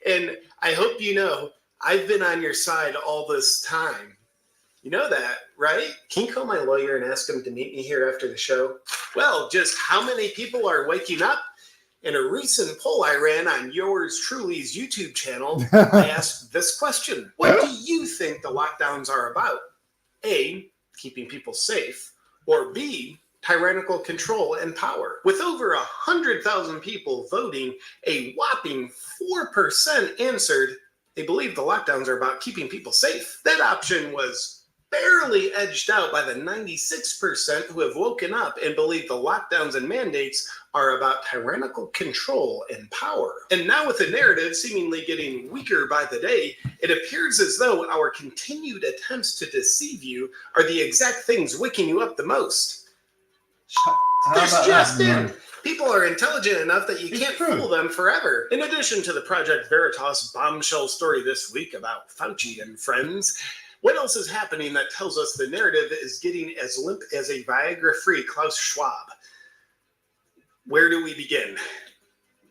And I hope you know I've been on your side all this time. You know that, right? Can you call my lawyer and ask him to meet me here after the show? Well, just how many people are waking up? In a recent poll I ran on yours truly's YouTube channel, I asked this question. What do you think the lockdowns are about? A, keeping people safe, or B, tyrannical control and power? With over 100,000 people voting, a whopping 4% answered they believe the lockdowns are about keeping people safe. That option was barely edged out by the 96% who have woken up and believe the lockdowns and mandates are about tyrannical control and power. And now with the narrative seemingly getting weaker by the day, it appears as though our continued attempts to deceive you are the exact things waking you up the most. There's just in. People are intelligent enough that you can't fool them forever. In addition to the Project Veritas bombshell story this week about Fauci and friends, what else is happening that tells us the narrative is getting as limp as a Viagra-free Klaus Schwab? Where do we begin?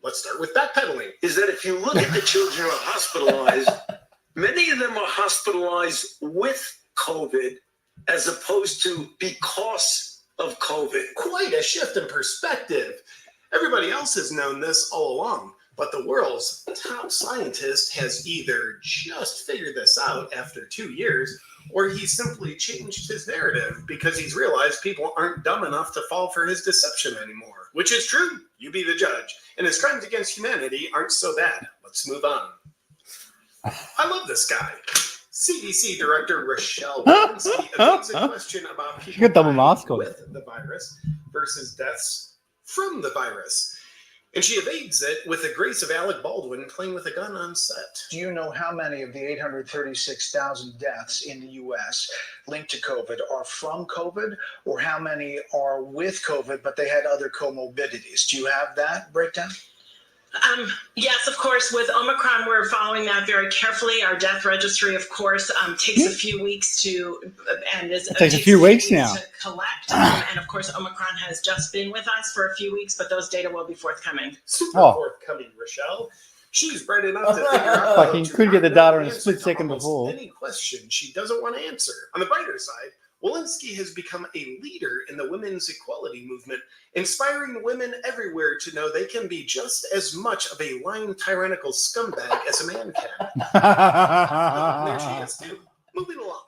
Let's start with backpedaling. Is that if you look at the children who are hospitalized, many of them are hospitalized with COVID as opposed to because of COVID. Quite a shift in perspective. Everybody else has known this all along, but the world's top scientist has either just figured this out after 2 years, or he's simply changed his narrative because he's realized people aren't dumb enough to fall for his deception anymore. Which is true. You be the judge. And his crimes against humanity aren't so bad. Let's move on. I love this guy. CDC Director Rochelle Walensky evades a question about people double mask on. with the virus versus deaths from the virus. And she evades it with the grace of Alec Baldwin playing with a gun on set. Do you know how many of the 836,000 deaths in the U.S. linked to COVID are from COVID, or how many are with COVID, but they had other comorbidities? Do you have that breakdown? Yes, of course. With Omicron, we're following that very carefully. Our death registry, of course, takes a few weeks to takes a few weeks now to collect. And of course, Omicron has just been with us for a few weeks, but those data will be forthcoming. Super forthcoming, Rochelle. She's bright enough to figure out Like he couldn't get the data in a split second almost before. any question she doesn't want to answer. On the brighter side, Walensky has become a leader in the women's equality movement, inspiring women everywhere to know they can be just as much of a lying, tyrannical scumbag as a man can. There she is, too. Moving along.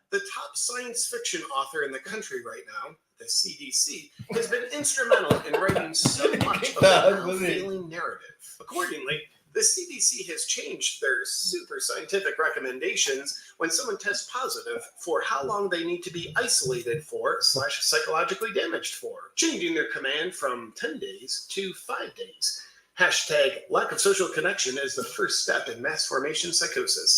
The top science fiction author in the country right now, the CDC, has been instrumental in writing so much of the unfailing narrative. Accordingly, the CDC has changed their super scientific recommendations when someone tests positive for how long they need to be isolated for / psychologically damaged for, changing their command from 10 days to 5 days. Hashtag lack of social connection is the first step in mass formation psychosis.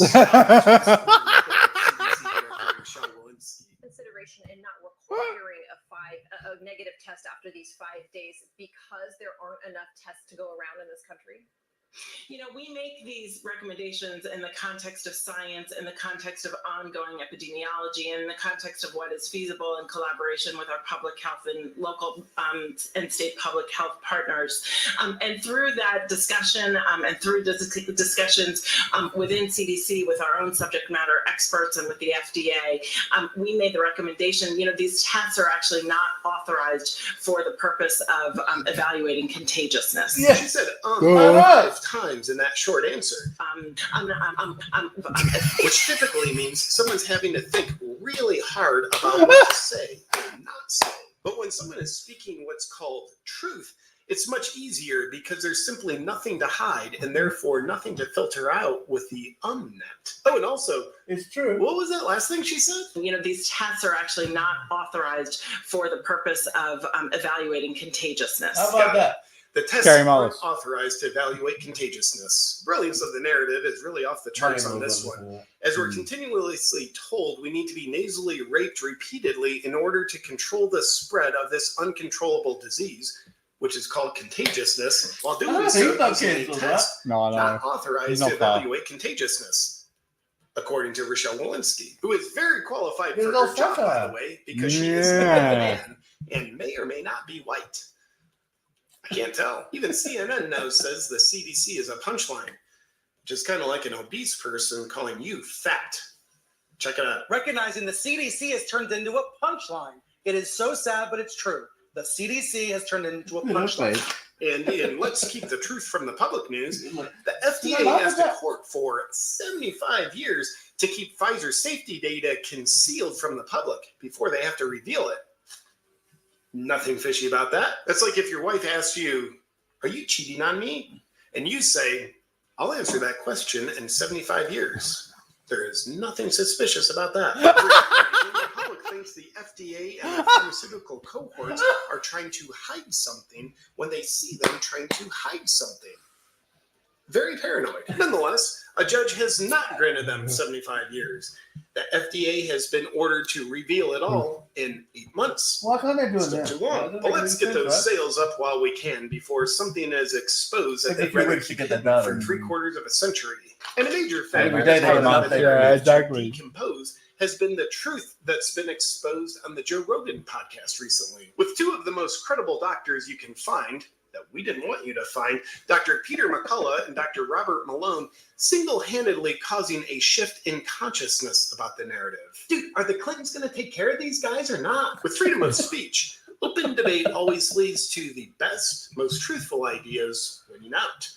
Consideration in not requiring a negative test after these 5 days because there aren't enough tests to go around in this country? We make these recommendations in the context of science, in the context of ongoing epidemiology, in the context of what is feasible in collaboration with our public health and local and state public health partners. And through that discussion and through discussions within CDC with our own subject matter experts and with the FDA, we made the recommendation, these tests are actually not authorized for the purpose of evaluating contagiousness. Yeah, she said 5 times in that short answer. Which typically means someone's having to think really hard about what to say and not say. But when someone is speaking what's called truth, it's much easier because there's simply nothing to hide and therefore nothing to filter out with the net. Oh, and also, it's true. What was that last thing she said? These tests are actually not authorized for the purpose of evaluating contagiousness. How about that? The tests aren't authorized to evaluate contagiousness. Brilliance of the narrative is really off the charts on this one. As we're continuously told, we need to be nasally raped repeatedly in order to control the spread of this uncontrollable disease, which is called contagiousness, while doing so using a test not authorized to evaluate contagiousness, according to Rochelle Walensky, who is very qualified for her job, by the way, because she is a man and may or may not be white. I can't tell. Even CNN now says the CDC is a punchline, which is kind of like an obese person calling you fat. Check it out. Recognizing the CDC has turned into a punchline. It is so sad, but it's true. The CDC has turned into a punchline. And let's keep the truth from the public news. The FDA asked the court for 75 years to keep Pfizer safety data concealed from the public before they have to reveal it. Nothing fishy about that. That's like if your wife asks you, "Are you cheating on me?" And you say, "I'll answer that question in 75 years." There is nothing suspicious about that. The public thinks the FDA and the pharmaceutical cohorts are trying to hide something when they see them trying to hide something. Very paranoid. Nonetheless, a judge has not granted them 75 years. The FDA has been ordered to reveal it all in 8 months. Why can't they do Still it too long. But let's get those sales up while we can before something is exposed that they'd rather keep hidden for 3/4 of a century. And a major factor decompose has been the truth that's been exposed on the Joe Rogan podcast recently. With 2 of the most credible doctors you can find, that we didn't want you to find, Dr. Peter McCullough and Dr. Robert Malone, single-handedly causing a shift in consciousness about the narrative. Dude, are the Clintons going to take care of these guys or not? With freedom of speech, open debate always leads to the best, most truthful ideas winning out.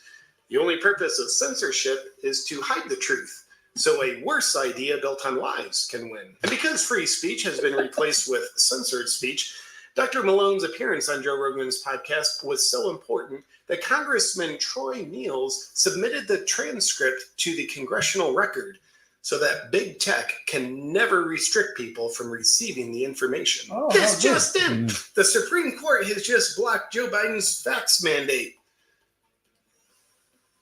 The only purpose of censorship is to hide the truth, so a worse idea built on lies can win. And because free speech has been replaced with censored speech, Dr. Malone's appearance on Joe Rogan's podcast was so important that Congressman Troy Niels submitted the transcript to the congressional record so that big tech can never restrict people from receiving the information. This just in. The Supreme Court has just blocked Joe Biden's fax mandate.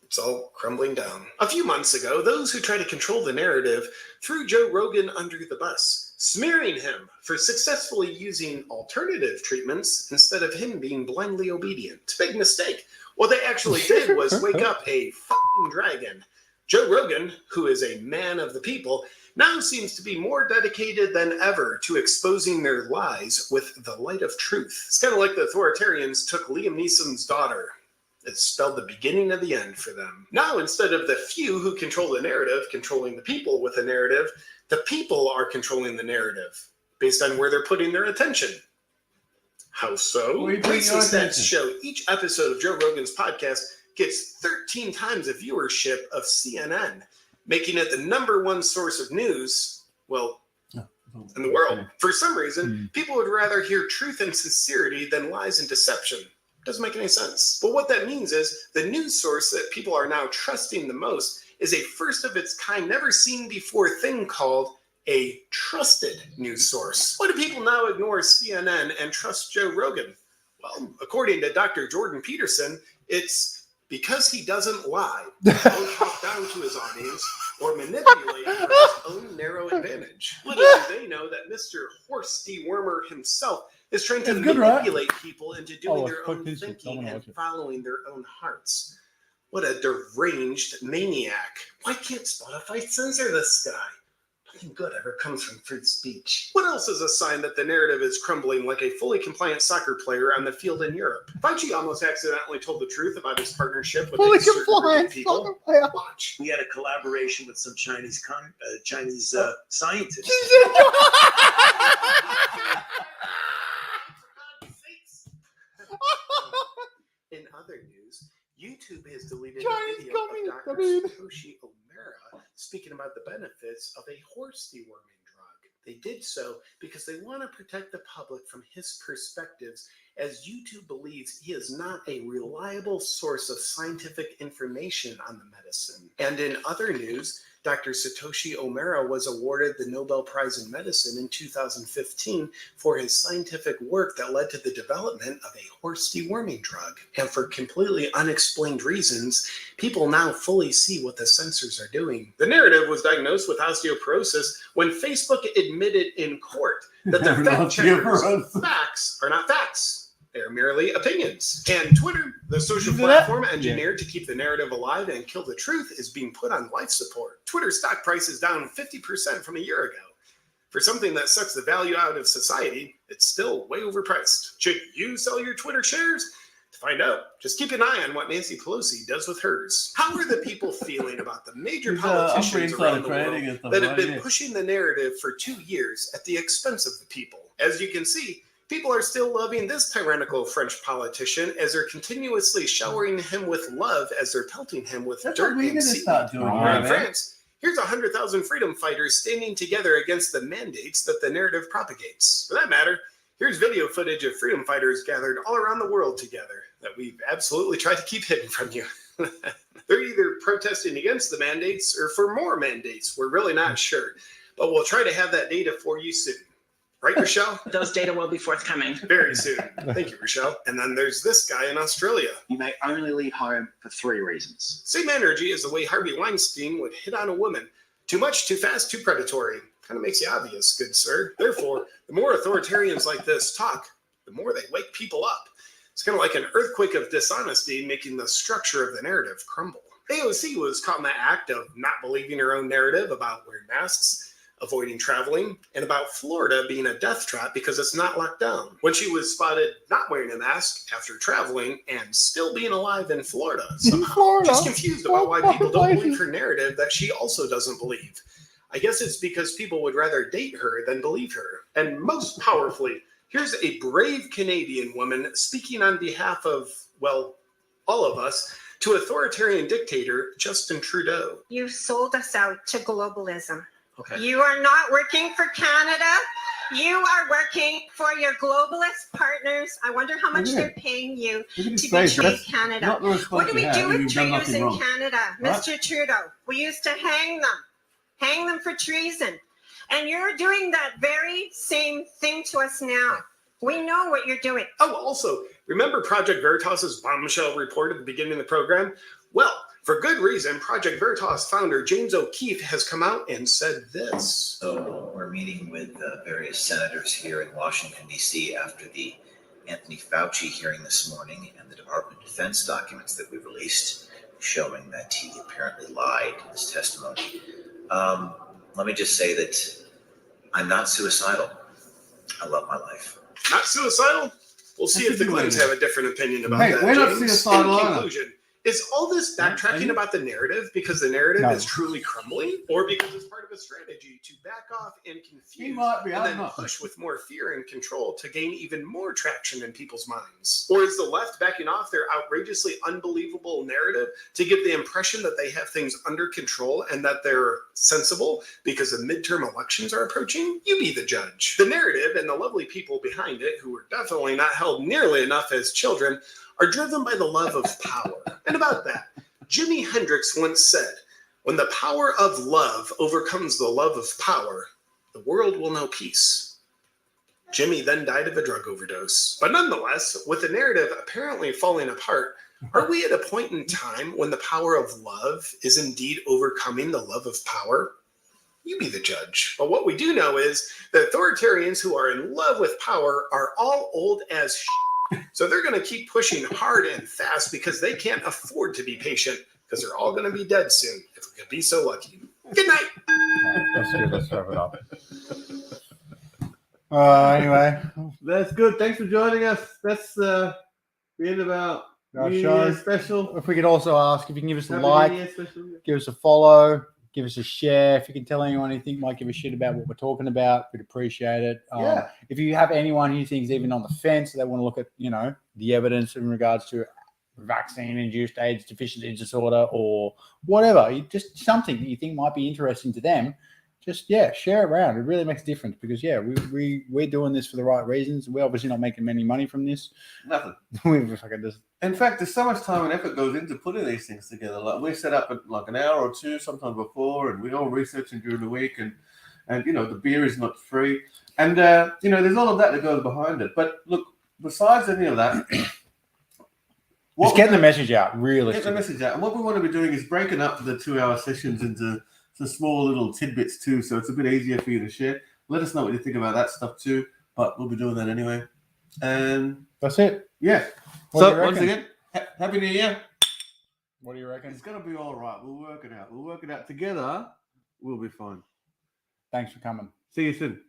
It's all crumbling down. A few months ago, those who try to control the narrative threw Joe Rogan under the bus, smearing him for successfully using alternative treatments instead of him being blindly obedient. Big mistake. What they actually did was wake up a fucking dragon. Joe Rogan, who is a man of the people, now seems to be more dedicated than ever to exposing their lies with the light of truth. It's kind of like the authoritarians took Liam Neeson's daughter. It spelled the beginning of the end for them. Now, instead of the few who control the narrative controlling the people with the narrative, the people are controlling the narrative based on where they're putting their attention. How so? Recent stats show each episode of Joe Rogan's podcast gets 13 times the viewership of CNN, making it the #1 source of news, well, in the world. For some reason, people would rather hear truth and sincerity than lies and deception. Doesn't make any sense. But what that means is the news source that people are now trusting the most is a first of its kind, never seen before thing called a trusted news source. Why do people now ignore CNN and trust Joe Rogan? Well, according to Dr. Jordan Peterson, it's because he doesn't lie, don't talk down to his audience, or manipulate for his own narrow advantage. Little do they know that Mr. Horst D. Wormer himself is trying to manipulate people into doing their own thinking and following their own hearts. What a deranged maniac. Why can't Spotify censor this guy? Nothing good ever comes from free speech. What else is a sign that the narrative is crumbling like a fully compliant soccer player on the field in Europe? Fauci almost accidentally told the truth about his partnership with Fully a certain group of compliant people. soccer player. Watch. We had a collaboration with some Chinese scientists. In other news, YouTube has deleted Chinese a video communist, of Dr. I mean. Satoshi Omera speaking about the benefits of a horse deworming drug. They did so because they want to protect the public from his perspectives, as YouTube believes he is not a reliable source of scientific information on the medicine. And in other news, Dr. Satoshi Omera was awarded the Nobel Prize in Medicine in 2015 for his scientific work that led to the development of a horse deworming drug. And for completely unexplained reasons, people now fully see what the censors are doing. The narrative was diagnosed with osteoporosis when Facebook admitted in court that the fact checkers' facts are not facts. They're merely opinions. And Twitter, the social platform engineered to keep the narrative alive and kill the truth, is being put on life support. Twitter's stock price is down 50% from a year ago. For something that sucks the value out of society, it's still way overpriced. Should you sell your Twitter shares? To find out, just keep an eye on what Nancy Pelosi does with hers. How are the people feeling about the major politicians around the world that have been pushing the narrative for 2 years at the expense of the people? As you can see, people are still loving this tyrannical French politician as they're continuously showering him with love as they're pelting him with dirt and seed. In France, here's 100,000 freedom fighters standing together against the mandates that the narrative propagates. For that matter, here's video footage of freedom fighters gathered all around the world together that we've absolutely tried to keep hidden from you. They're either protesting against the mandates or for more mandates. We're really not sure, but we'll try to have that data for you soon. Right, Rochelle? Those data will be forthcoming. Very soon. Thank you, Rochelle. And then there's this guy in Australia. You may only leave home for 3 reasons. Same energy as the way Harvey Weinstein would hit on a woman. Too much, too fast, too predatory. Kind of makes you obvious, good sir. Therefore, the more authoritarians like this talk, the more they wake people up. It's kind of like an earthquake of dishonesty making the structure of the narrative crumble. AOC was caught in the act of not believing her own narrative about wearing masks, avoiding traveling, and about Florida being a death trap because it's not locked down. When she was spotted not wearing a mask after traveling and still being alive in Florida somehow. Just confused about why people don't believe her narrative that she also doesn't believe. I guess it's because people would rather date her than believe her. And most powerfully, here's a brave Canadian woman speaking on behalf of, well, all of us, to authoritarian dictator Justin Trudeau. You've sold us out to globalism. Okay. You are not working for Canada. You are working for your globalist partners. I wonder how much they're paying you to betray Canada. What do we do with traitors in Canada, Mr. Trudeau? We used to hang them for treason. And you're doing that very same thing to us now. We know what you're doing. Oh, also, remember Project Veritas's bombshell report at the beginning of the program? Well, for good reason, Project Veritas founder James O'Keefe has come out and said this. So we're meeting with various senators here in Washington, D.C. after the Anthony Fauci hearing this morning and the Department of Defense documents that we released showing that he apparently lied in his testimony. Let me just say that I'm not suicidal. I love my life. Not suicidal? We'll see if the Clintons have a different opinion about that, we're not James. suicidal In either. conclusion, is all this backtracking about the narrative because the narrative is truly crumbling, or because it's part of a strategy to back off and confuse and then push with more fear and control to gain even more traction in people's minds? Or is the left backing off their outrageously unbelievable narrative to give the impression that they have things under control and that they're sensible because the midterm elections are approaching? You be the judge. The narrative and the lovely people behind it, who were definitely not held nearly enough as children, are driven by the love of power. And about that, Jimi Hendrix once said, "When the power of love overcomes the love of power, the world will know peace." Jimmy then died of a drug overdose. But nonetheless, with the narrative apparently falling apart, are we at a point in time when the power of love is indeed overcoming the love of power? You be the judge. But what we do know is that authoritarians who are in love with power are all old as So they're going to keep pushing hard and fast because they can't afford to be patient because they're all going to be dead soon if we could be so lucky. Good night. That's good. Let's wrap it up. Anyway, That's good. Thanks for joining us. That's the end of our our New show. Year special. If we could also ask if you can give us a Happy New like, Year special. give us a follow, give us a share. If you can tell anyone you think might give a shit about what we're talking about, we'd appreciate it. Yeah. If you have anyone who thinks even on the fence, they want to look at, the evidence in regards to vaccine-induced AIDS deficiency disorder or whatever, just something that you think might be interesting to them, just share it around. It really makes a difference because we're doing this for the right reasons. We're obviously not making any money from this. Nothing. We're fucking just. In fact, there's so much time and effort goes into putting these things together. Like we set up at like an hour or two, sometimes before, and we're all researching during the week, and the beer is not free, and there's all of that goes behind it. But look, besides any of that, Just getting the message out, really. Get the message out, and what we want to be doing is breaking up the 2-hour sessions into some small little tidbits too, so it's a bit easier for you to share. Let us know what you think about that stuff too, but we'll be doing that anyway. And that's it. Yeah. What do you So once reckon? again, Happy New Year. What do you reckon? It's gonna be all right. We'll work it out. We'll work it out together. We'll be fine. Thanks for coming. See you soon.